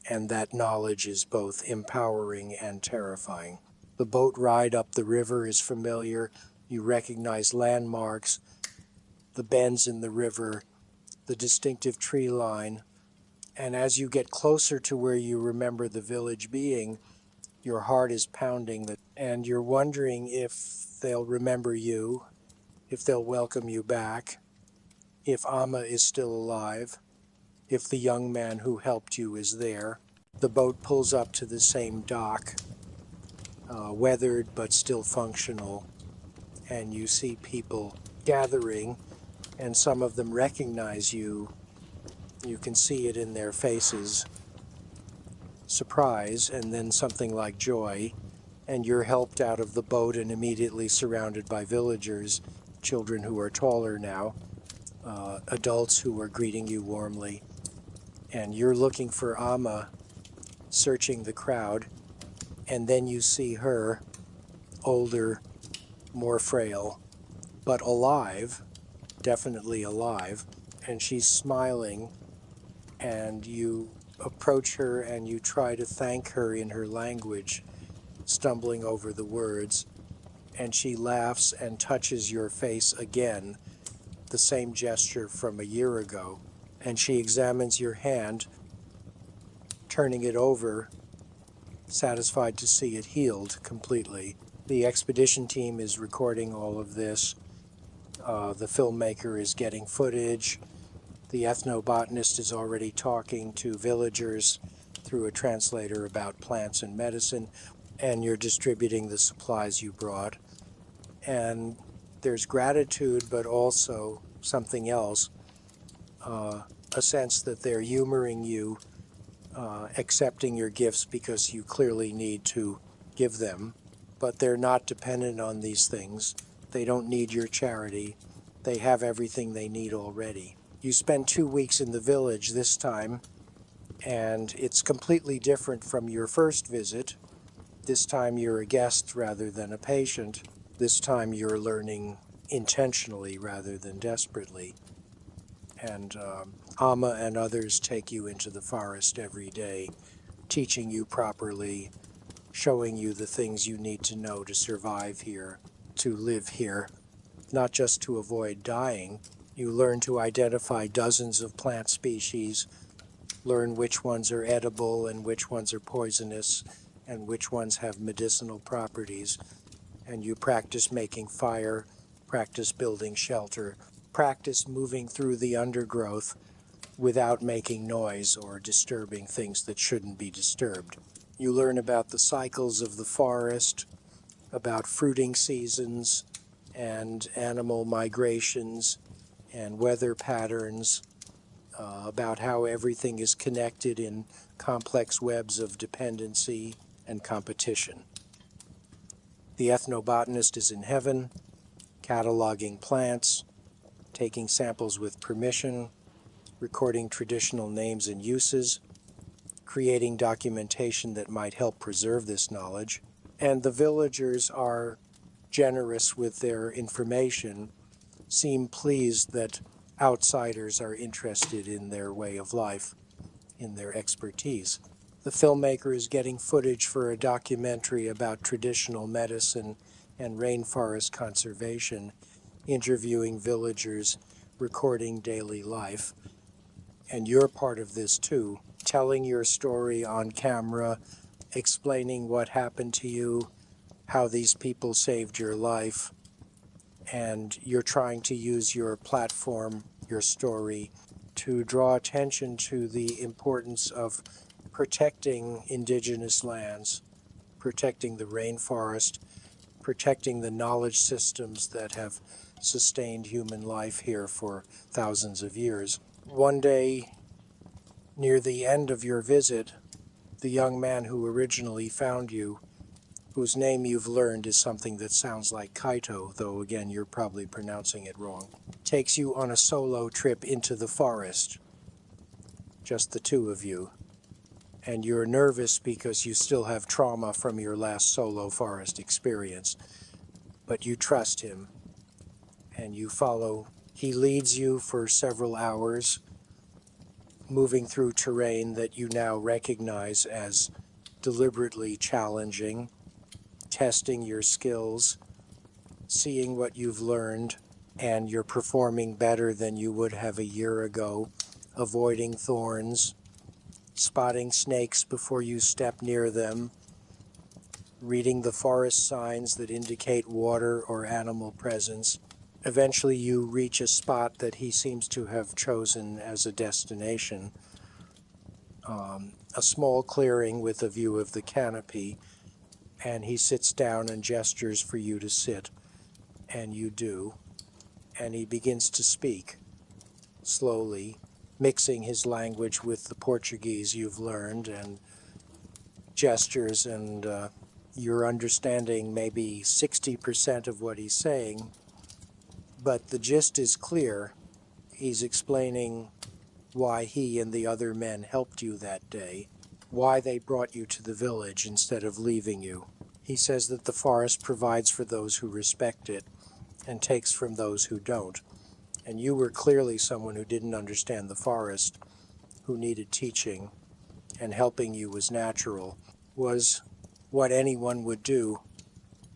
and that knowledge is both empowering and terrifying. The boat ride up the river is familiar. You recognize landmarks, the bends in the river, the distinctive tree line. And as you get closer to where you remember the village being, your heart is pounding, and you're wondering if they'll remember you, if they'll welcome you back, if Amma is still alive, if the young man who helped you is there. The boat pulls up to the same dock, weathered but still functional, and you see people gathering, and some of them recognize you. You can see it in their faces, surprise, and then something like joy, and you're helped out of the boat and immediately surrounded by villagers, children who are taller now, adults who are greeting you warmly, and you're looking for Amma, searching the crowd, and then you see her, older, more frail, but alive, definitely alive, and she's smiling, and you approach her and you try to thank her in her language, stumbling over the words, and she laughs and touches your face again, the same gesture from a year ago, and she examines your hand, turning it over, satisfied to see it healed completely. The expedition team is recording all of this. The filmmaker is getting footage. The ethnobotanist is already talking to villagers through a translator about plants and medicine. and you're distributing the supplies you brought. And there's gratitude, but also something else, a sense that they're humoring you, accepting your gifts because you clearly need to give them, but they're not dependent on these things. They don't need your charity. They have everything they need already. You spend 2 weeks in the village this time, and it's completely different from your first visit. This time you're a guest rather than a patient. This time you're learning intentionally rather than desperately. And Amma and others take you into the forest every day, teaching you properly, showing you the things you need to know to survive here, to live here, not just to avoid dying. You learn to identify dozens of plant species, learn which ones are edible and which ones are poisonous, and which ones have medicinal properties. And you practice making fire, practice building shelter, practice moving through the undergrowth without making noise or disturbing things that shouldn't be disturbed. You learn about the cycles of the forest, about fruiting seasons and animal migrations and weather patterns, about how everything is connected in complex webs of dependency and competition. The ethnobotanist is in heaven, cataloging plants, taking samples with permission, recording traditional names and uses, creating documentation that might help preserve this knowledge. And the villagers are generous with their information, seem pleased that outsiders are interested in their way of life, in their expertise. The filmmaker is getting footage for a documentary about traditional medicine and rainforest conservation, interviewing villagers, recording daily life. And you're part of this too, telling your story on camera, explaining what happened to you, how these people saved your life, and you're trying to use your platform, your story, to draw attention to the importance of protecting indigenous lands, protecting the rainforest, protecting the knowledge systems that have sustained human life here for thousands of years. One day, near the end of your visit, the young man who originally found you, whose name you've learned is something that sounds like Kaito, though again you're probably pronouncing it wrong, takes you on a solo trip into the forest, just the two of you. And you're nervous because you still have trauma from your last solo forest experience, but you trust him and you follow. He leads you for several hours, moving through terrain that you now recognize as deliberately challenging, testing your skills, seeing what you've learned, and you're performing better than you would have a year ago, avoiding thorns, spotting snakes before you step near them, reading the forest signs that indicate water or animal presence. Eventually you reach a spot that he seems to have chosen as a destination, a small clearing with a view of the canopy, and he sits down and gestures for you to sit, and you do, and he begins to speak, slowly, mixing his language with the Portuguese you've learned, and gestures, and you're understanding maybe 60% of what he's saying, but the gist is clear. He's explaining why he and the other men helped you that day, why they brought you to the village instead of leaving you. He says that the forest provides for those who respect it and takes from those who don't. And you were clearly someone who didn't understand the forest, who needed teaching, and helping you was natural, was what anyone would do,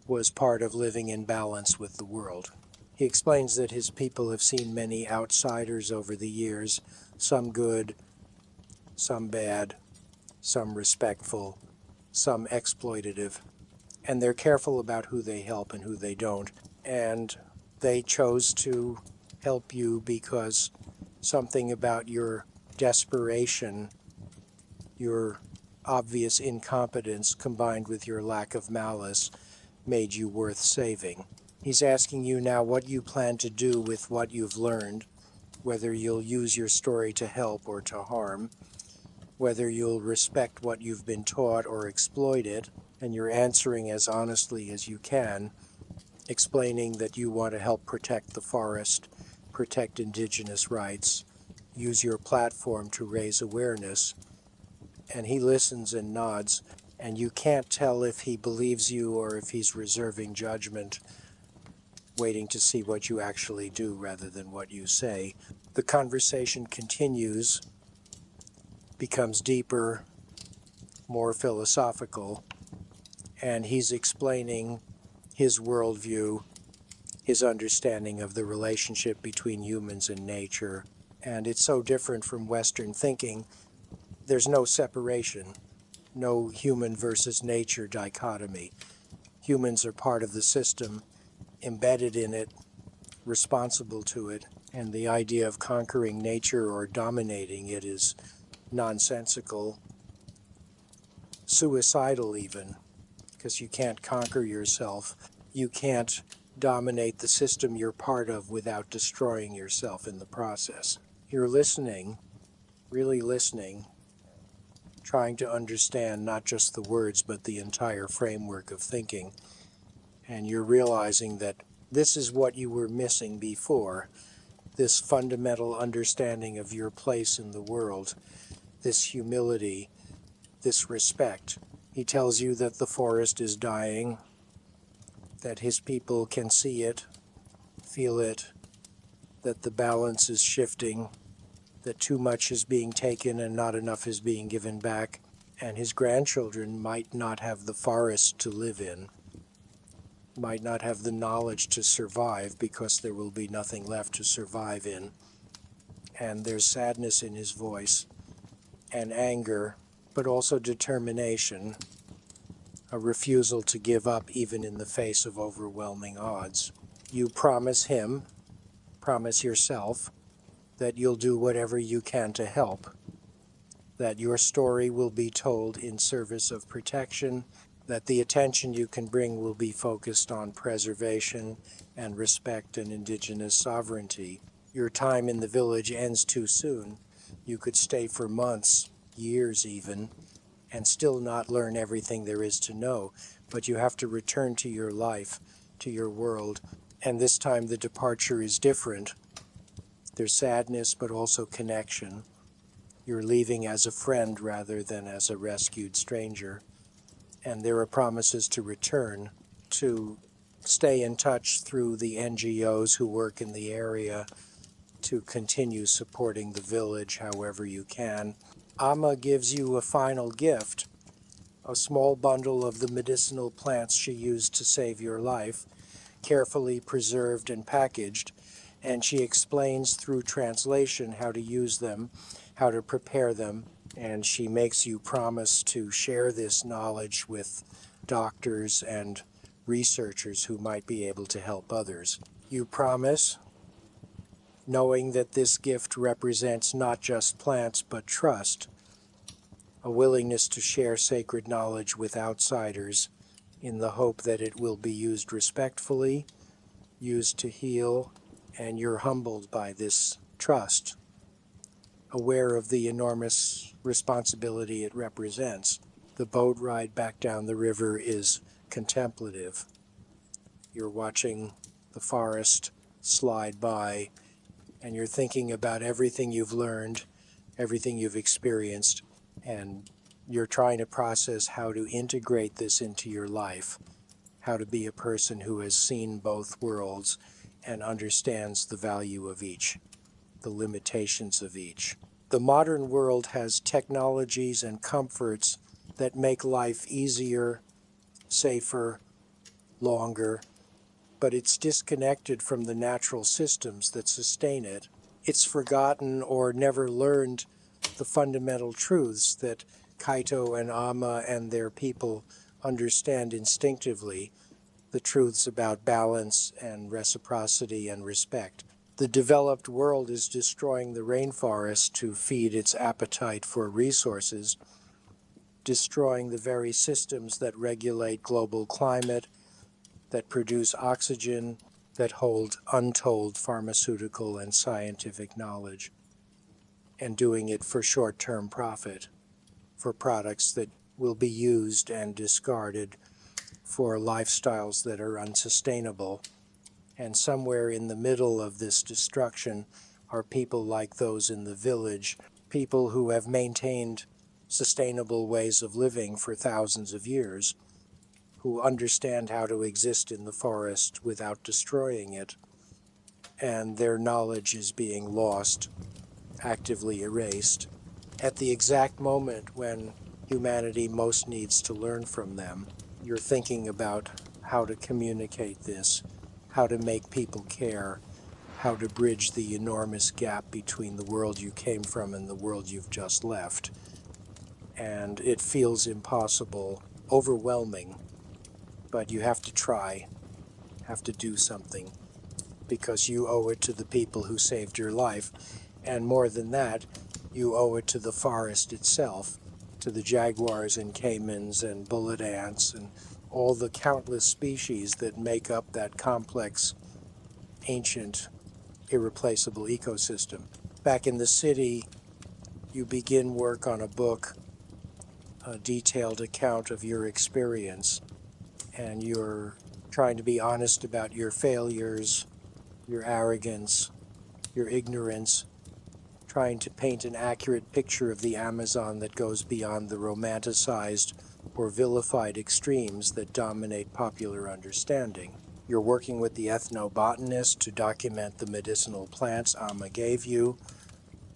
was part of living in balance with the world. He explains that his people have seen many outsiders over the years, some good, some bad, some respectful, some exploitative, and they're careful about who they help and who they don't. And they chose to help you because something about your desperation, your obvious incompetence combined with your lack of malice made you worth saving. He's asking you now what you plan to do with what you've learned, whether you'll use your story to help or to harm, whether you'll respect what you've been taught or exploit it, and you're answering as honestly as you can, explaining that you want to help protect the forest, protect indigenous rights, use your platform to raise awareness. And he listens and nods, and you can't tell if he believes you or if he's reserving judgment, waiting to see what you actually do rather than what you say. The conversation continues, becomes deeper, more philosophical, and he's explaining his worldview, his understanding of the relationship between humans and nature. And it's so different from Western thinking. There's no separation, no human versus nature dichotomy. Humans are part of the system, embedded in it, responsible to it, and the idea of conquering nature or dominating it is nonsensical, suicidal even, because you can't conquer yourself. You can't dominate the system you're part of without destroying yourself in the process. You're listening, really listening, trying to understand not just the words but the entire framework of thinking. And you're realizing that this is what you were missing before, this fundamental understanding of your place in the world, this humility, this respect. He tells you that the forest is dying, that his people can see it, feel it, that the balance is shifting, that too much is being taken and not enough is being given back, and his grandchildren might not have the forest to live in, might not have the knowledge to survive because there will be nothing left to survive in. And there's sadness in his voice, and anger, but also determination, a refusal to give up even in the face of overwhelming odds. You promise him, promise yourself, that you'll do whatever you can to help, that your story will be told in service of protection, that the attention you can bring will be focused on preservation and respect and indigenous sovereignty. Your time in the village ends too soon. You could stay for months, years even, and still not learn everything there is to know, but you have to return to your life, to your world, and this time the departure is different. There's sadness, but also connection. You're leaving as a friend rather than as a rescued stranger. And there are promises to return, to stay in touch through the NGOs who work in the area, to continue supporting the village however you can. Amma gives you a final gift, a small bundle of the medicinal plants she used to save your life, carefully preserved and packaged, and she explains through translation how to use them, how to prepare them, and she makes you promise to share this knowledge with doctors and researchers who might be able to help others. You promise, knowing that this gift represents not just plants but trust, a willingness to share sacred knowledge with outsiders in the hope that it will be used respectfully, used to heal, and you're humbled by this trust, aware of the enormous responsibility it represents. The boat ride back down the river is contemplative. You're watching the forest slide by, and you're thinking about everything you've learned, everything you've experienced, and you're trying to process how to integrate this into your life, how to be a person who has seen both worlds and understands the value of each, the limitations of each. The modern world has technologies and comforts that make life easier, safer, longer, but it's disconnected from the natural systems that sustain it. It's forgotten or never learned the fundamental truths that Kaito and Amma and their people understand instinctively, the truths about balance and reciprocity and respect. The developed world is destroying the rainforest to feed its appetite for resources, destroying the very systems that regulate global climate, that produce oxygen, that hold untold pharmaceutical and scientific knowledge, and doing it for short-term profit, for products that will be used and discarded, for lifestyles that are unsustainable. And somewhere in the middle of this destruction are people like those in the village, people who have maintained sustainable ways of living for thousands of years, who understand how to exist in the forest without destroying it, and their knowledge is being lost, actively erased, at the exact moment when humanity most needs to learn from them. You're thinking about how to communicate this, how to make people care, how to bridge the enormous gap between the world you came from and the world you've just left. And it feels impossible, overwhelming, but you have to try, have to do something, because you owe it to the people who saved your life. And more than that, you owe it to the forest itself, to the jaguars and caimans and bullet ants and all the countless species that make up that complex, ancient, irreplaceable ecosystem. Back in the city, you begin work on a book, a detailed account of your experience, and you're trying to be honest about your failures, your arrogance, your ignorance, trying to paint an accurate picture of the Amazon that goes beyond the romanticized or vilified extremes that dominate popular understanding. You're working with the ethnobotanist to document the medicinal plants Amma gave you,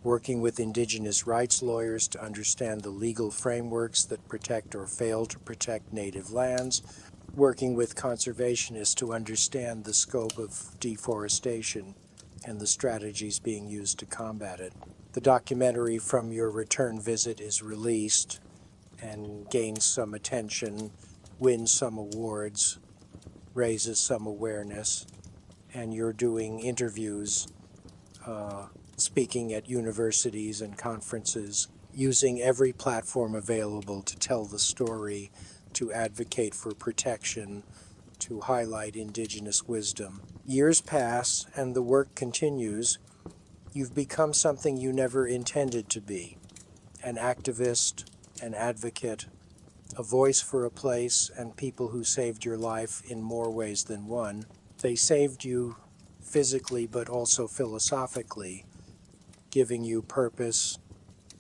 working with indigenous rights lawyers to understand the legal frameworks that protect or fail to protect native lands, working with conservationists to understand the scope of deforestation and the strategies being used to combat it. The documentary from your return visit is released and gains some attention, wins some awards, raises some awareness, and you're doing interviews, speaking at universities and conferences, using every platform available to tell the story, to advocate for protection, to highlight indigenous wisdom. Years pass and the work continues. You've become something you never intended to be, an activist, an advocate, a voice for a place and people who saved your life in more ways than one. They saved you physically but also philosophically, giving you purpose,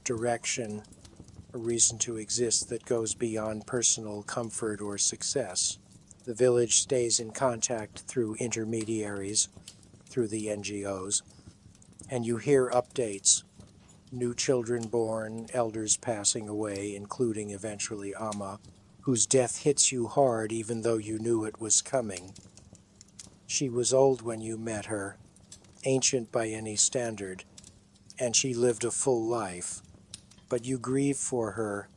direction, a reason to exist that goes beyond personal comfort or success. The village stays in contact through intermediaries, through the NGOs, and you hear updates, new children born, elders passing away, including eventually Amma, whose death hits you hard even though you knew it was coming. She was old when you met her, ancient by any standard, and she lived a full life. But you grieve for her,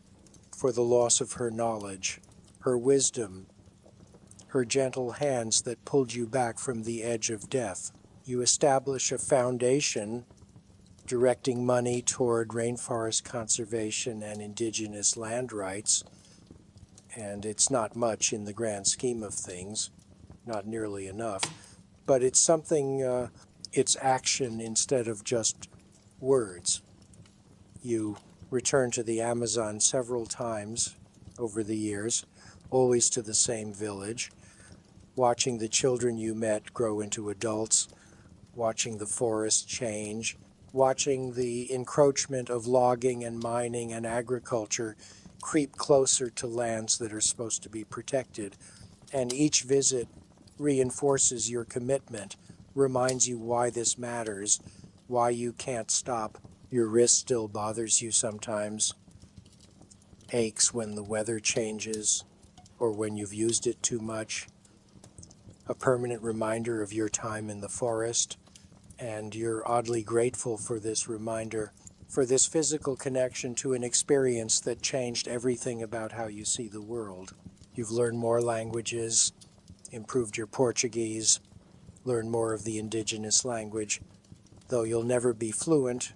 for the loss of her knowledge, her wisdom, her gentle hands that pulled you back from the edge of death. You establish a foundation directing money toward rainforest conservation and indigenous land rights, and it's not much in the grand scheme of things, not nearly enough, but it's something, it's action instead of just words. You return to the Amazon several times over the years, always to the same village, watching the children you met grow into adults, watching the forest change, watching the encroachment of logging and mining and agriculture creep closer to lands that are supposed to be protected. And each visit reinforces your commitment, reminds you why this matters, why you can't stop. Your wrist still bothers you sometimes, aches when the weather changes or when you've used it too much. A permanent reminder of your time in the forest, and you're oddly grateful for this reminder, for this physical connection to an experience that changed everything about how you see the world. You've learned more languages, improved your Portuguese, learned more of the indigenous language. Though you'll never be fluent,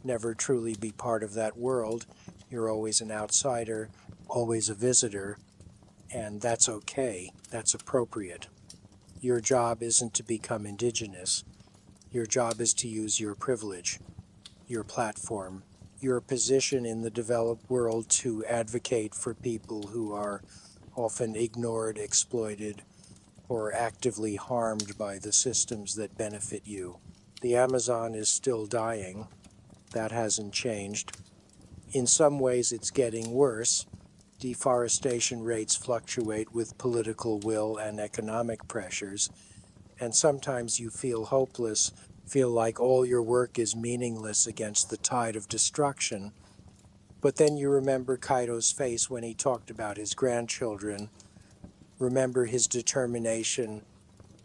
never truly be part of that world, you're always an outsider, always a visitor, and that's okay, that's appropriate. Your job isn't to become indigenous. Your job is to use your privilege, your platform, your position in the developed world to advocate for people who are often ignored, exploited, or actively harmed by the systems that benefit you. The Amazon is still dying. That hasn't changed. In some ways, it's getting worse. Deforestation rates fluctuate with political will and economic pressures, and sometimes you feel hopeless, feel like all your work is meaningless against the tide of destruction. But then you remember Kaido's face when he talked about his grandchildren, remember his determination,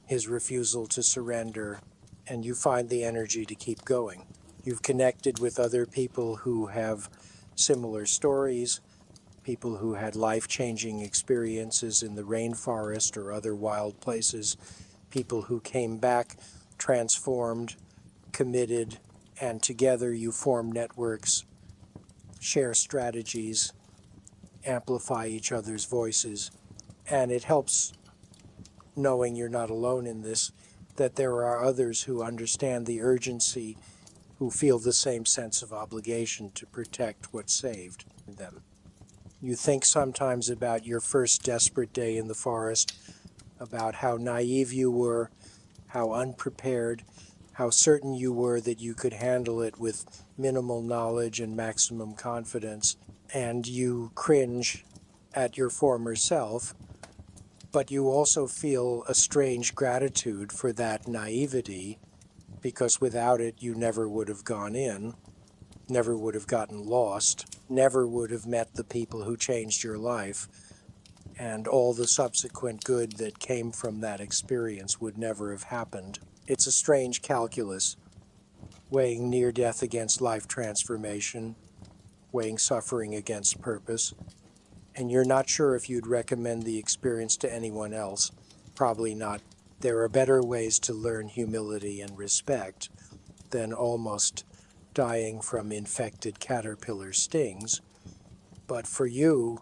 his refusal to surrender, and you find the energy to keep going. You've connected with other people who have similar stories, people who had life-changing experiences in the rainforest or other wild places, people who came back transformed, committed, and together you form networks, share strategies, amplify each other's voices, and it helps knowing you're not alone in this, that there are others who understand the urgency, who feel the same sense of obligation to protect what's saved them. You think sometimes about your first desperate day in the forest, about how naive you were, how unprepared, how certain you were that you could handle it with minimal knowledge and maximum confidence, and you cringe at your former self, but you also feel a strange gratitude for that naivety, because without it you never would have gone in, never would have gotten lost, never would have met the people who changed your life, and all the subsequent good that came from that experience would never have happened. It's a strange calculus, weighing near death against life transformation, weighing suffering against purpose, and you're not sure if you'd recommend the experience to anyone else. Probably not. There are better ways to learn humility and respect than almost dying from infected caterpillar stings. But for you,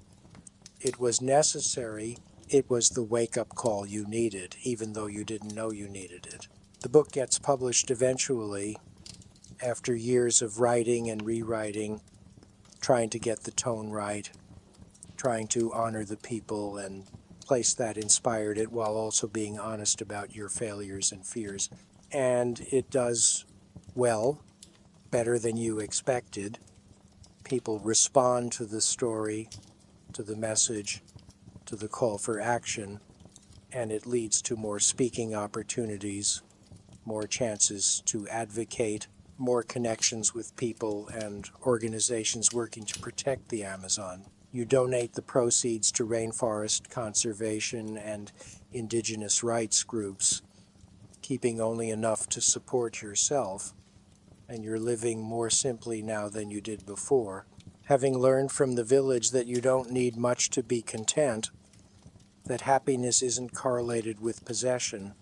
it was necessary. It was the wake-up call you needed, even though you didn't know you needed it. The book gets published eventually, after years of writing and rewriting, trying to get the tone right, trying to honor the people and place that inspired it while also being honest about your failures and fears. And it does well, better than you expected. People respond to the story, to the message, to the call for action, and it leads to more speaking opportunities, more chances to advocate, more connections with people and organizations working to protect the Amazon. You donate the proceeds to rainforest conservation and indigenous rights groups, keeping only enough to support yourself, and you're living more simply now than you did before. Having learned from the village that you don't need much to be content, that happiness isn't correlated with possession,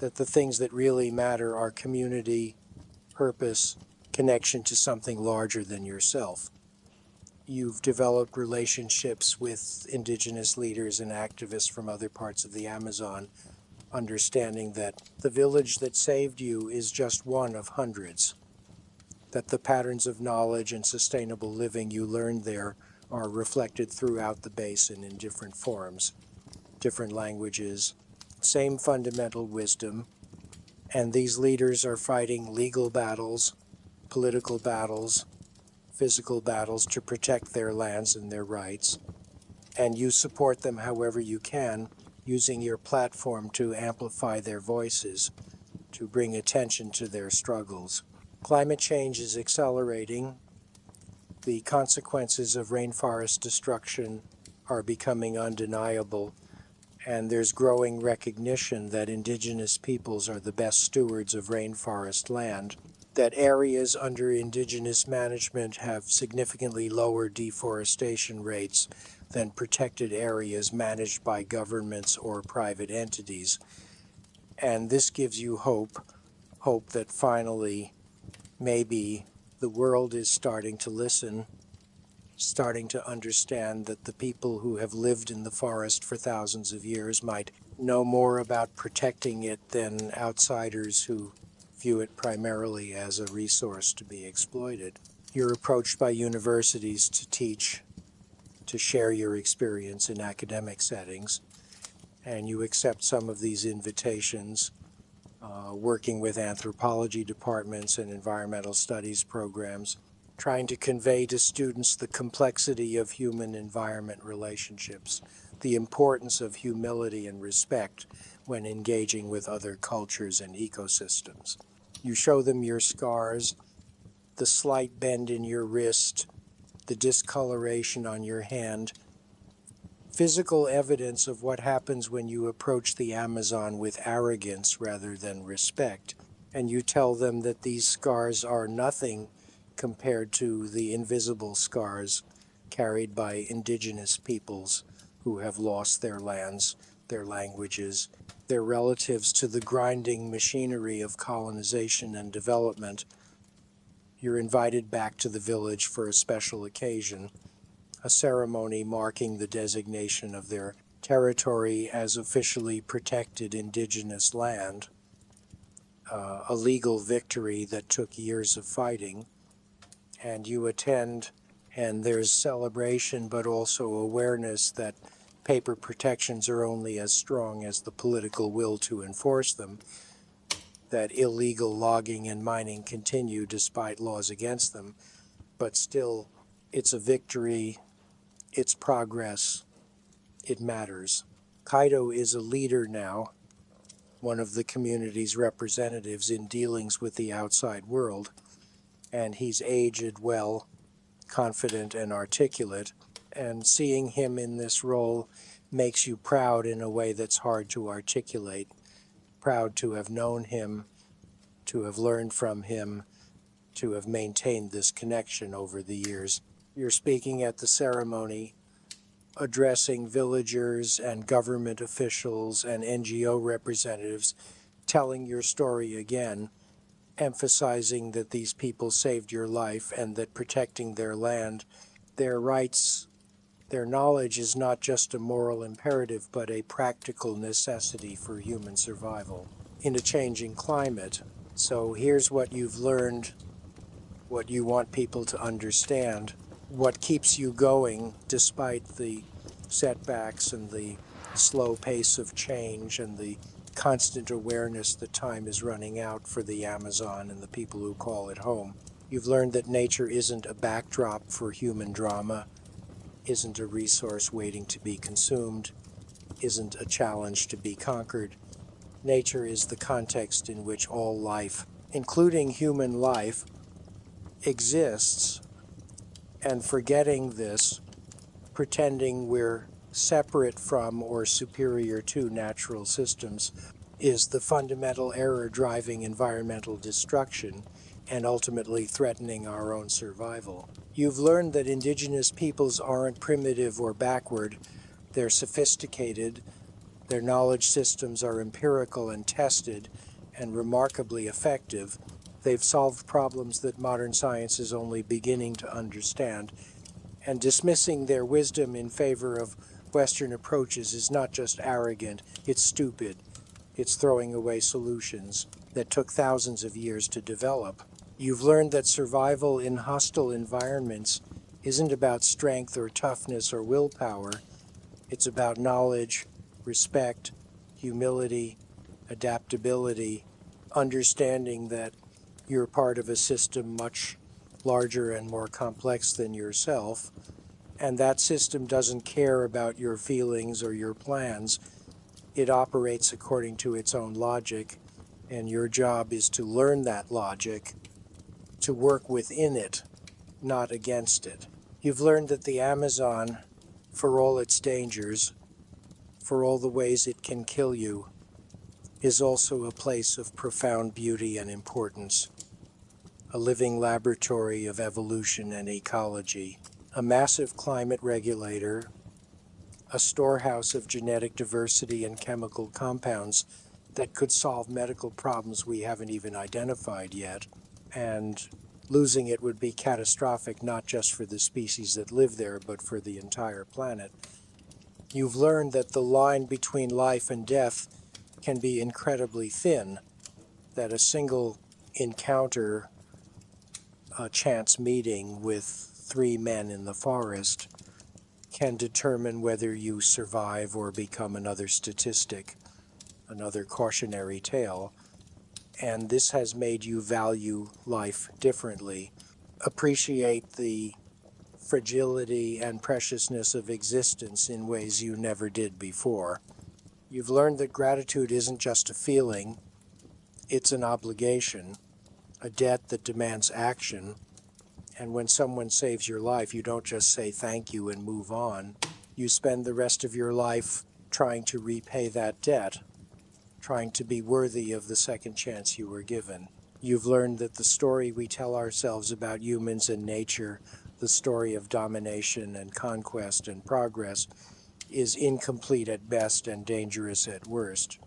that the things that really matter are community, purpose, connection to something larger than yourself. You've developed relationships with indigenous leaders and activists from other parts of the Amazon, understanding that the village that saved you is just one of hundreds, that the patterns of knowledge and sustainable living you learned there are reflected throughout the basin in different forms, different languages, same fundamental wisdom, and these leaders are fighting legal battles, political battles, physical battles to protect their lands and their rights, and you support them however you can, using your platform to amplify their voices, to bring attention to their struggles. Climate change is accelerating. The consequences of rainforest destruction are becoming undeniable, and there's growing recognition that indigenous peoples are the best stewards of rainforest land, that areas under indigenous management have significantly lower deforestation rates than protected areas managed by governments or private entities. And this gives you hope that finally maybe the world is starting to listen, starting to understand that the people who have lived in the forest for thousands of years might know more about protecting it than outsiders who view it primarily as a resource to be exploited. You're approached by universities to teach, to share your experience in academic settings, and you accept some of these invitations, working with anthropology departments and environmental studies programs, trying to convey to students the complexity of human-environment relationships, the importance of humility and respect when engaging with other cultures and ecosystems. You show them your scars, the slight bend in your wrist, the discoloration on your hand, physical evidence of what happens when you approach the Amazon with arrogance rather than respect. And you tell them that these scars are nothing compared to the invisible scars carried by indigenous peoples who have lost their lands, their languages, their relatives to the grinding machinery of colonization and development. You're invited back to the village for a special occasion, a ceremony marking the designation of their territory as officially protected indigenous land, a legal victory that took years of fighting. And you attend, and there's celebration, but also awareness that paper protections are only as strong as the political will to enforce them, that illegal logging and mining continue despite laws against them, but still it's a victory, it's progress, it matters. Kaido is a leader now, one of the community's representatives in dealings with the outside world, and he's aged well, confident and articulate, and seeing him in this role makes you proud in a way that's hard to articulate, proud to have known him, to have learned from him, to have maintained this connection over the years. You're speaking at the ceremony, addressing villagers and government officials and NGO representatives, telling your story again, emphasizing that these people saved your life and that protecting their land, their rights, their knowledge is not just a moral imperative but a practical necessity for human survival in a changing climate. So here's what you've learned, what you want people to understand, what keeps you going despite the setbacks and the slow pace of change and the constant awareness that time is running out for the Amazon and the people who call it home. You've learned that nature isn't a backdrop for human drama, isn't a resource waiting to be consumed, isn't a challenge to be conquered. Nature is the context in which all life, including human life, exists, and forgetting this, pretending we're separate from or superior to natural systems, is the fundamental error driving environmental destruction and ultimately threatening our own survival. You've learned that indigenous peoples aren't primitive or backward, they're sophisticated, their knowledge systems are empirical and tested and remarkably effective. They've solved problems that modern science is only beginning to understand, and dismissing their wisdom in favor of Western approaches is not just arrogant, it's stupid. It's throwing away solutions that took thousands of years to develop. You've learned that survival in hostile environments isn't about strength or toughness or willpower. It's about knowledge, respect, humility, adaptability, understanding that you're part of a system much larger and more complex than yourself, and that system doesn't care about your feelings or your plans. It operates according to its own logic, and your job is to learn that logic, to work within it, not against it. You've learned that the Amazon, for all its dangers, for all the ways it can kill you, is also a place of profound beauty and importance, a living laboratory of evolution and ecology, a massive climate regulator, a storehouse of genetic diversity and chemical compounds that could solve medical problems we haven't even identified yet, and Losing it would be catastrophic not just for the species that live there, but for the entire planet. You've learned that the line between life and death can be incredibly thin, that a single encounter, a chance meeting with 3 men in the forest, can determine whether you survive or become another statistic, another cautionary tale. And this has made you value life differently, appreciate the fragility and preciousness of existence in ways you never did before. You've learned that gratitude isn't just a feeling, it's an obligation, a debt that demands action. And when someone saves your life, you don't just say thank you and move on. You spend the rest of your life trying to repay that debt, trying to be worthy of the second chance you were given. You've learned that the story we tell ourselves about humans and nature, the story of domination and conquest and progress, is incomplete at best and dangerous at worst.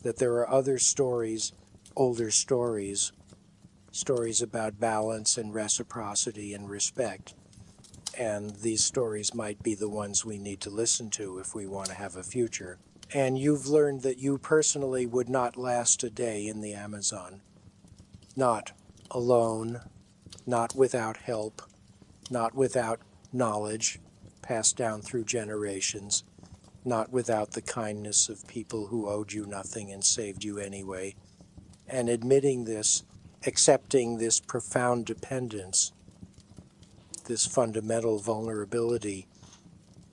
That there are other stories, older stories, stories about balance and reciprocity and respect. And these stories might be the ones we need to listen to if we want to have a future. And you've learned that you personally would not last a day in the Amazon. Not alone, not without help, not without knowledge passed down through generations, not without the kindness of people who owed you nothing and saved you anyway. And admitting this, accepting this profound dependence, this fundamental vulnerability,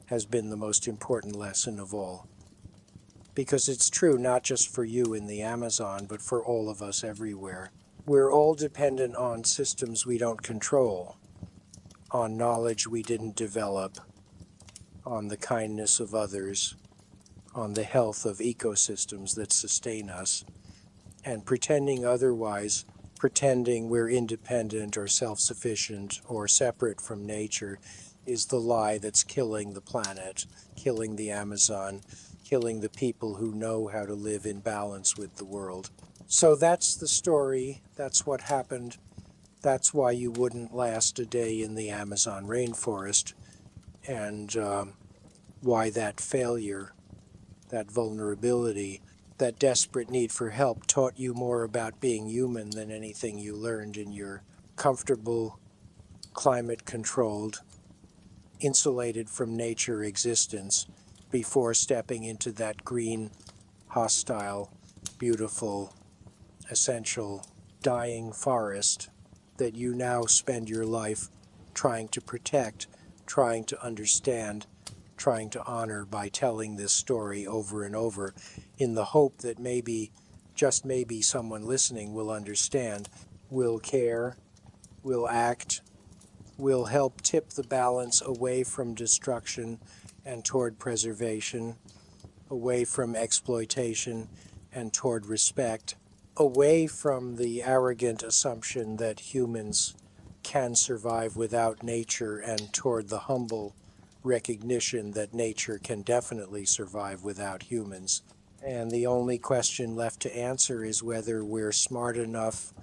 has been the most important lesson of all. Because it's true not just for you in the Amazon, but for all of us everywhere. We're all dependent on systems we don't control, on knowledge we didn't develop, on the kindness of others, on the health of ecosystems that sustain us. And pretending otherwise, pretending we're independent or self-sufficient or separate from nature, is the lie that's killing the planet, killing the Amazon, killing the people who know how to live in balance with the world. So that's the story. That's what happened. That's why you wouldn't last a day in the Amazon rainforest, and why that failure, that vulnerability, that desperate need for help taught you more about being human than anything you learned in your comfortable, climate-controlled, insulated from nature existence before stepping into that green, hostile, beautiful, essential, dying forest that you now spend your life trying to protect, trying to understand, trying to honor by telling this story over and over in the hope that maybe, just maybe, someone listening will understand, will care, will act, will help tip the balance away from destruction and toward preservation, away from exploitation and toward respect, away from the arrogant assumption that humans can survive without nature and toward the humble recognition that nature can definitely survive without humans. And the only question left to answer is whether we're smart enough,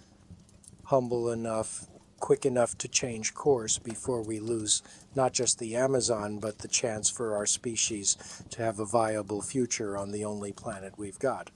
humble enough, quick enough to change course before we lose not just the Amazon, but the chance for our species to have a viable future on the only planet we've got.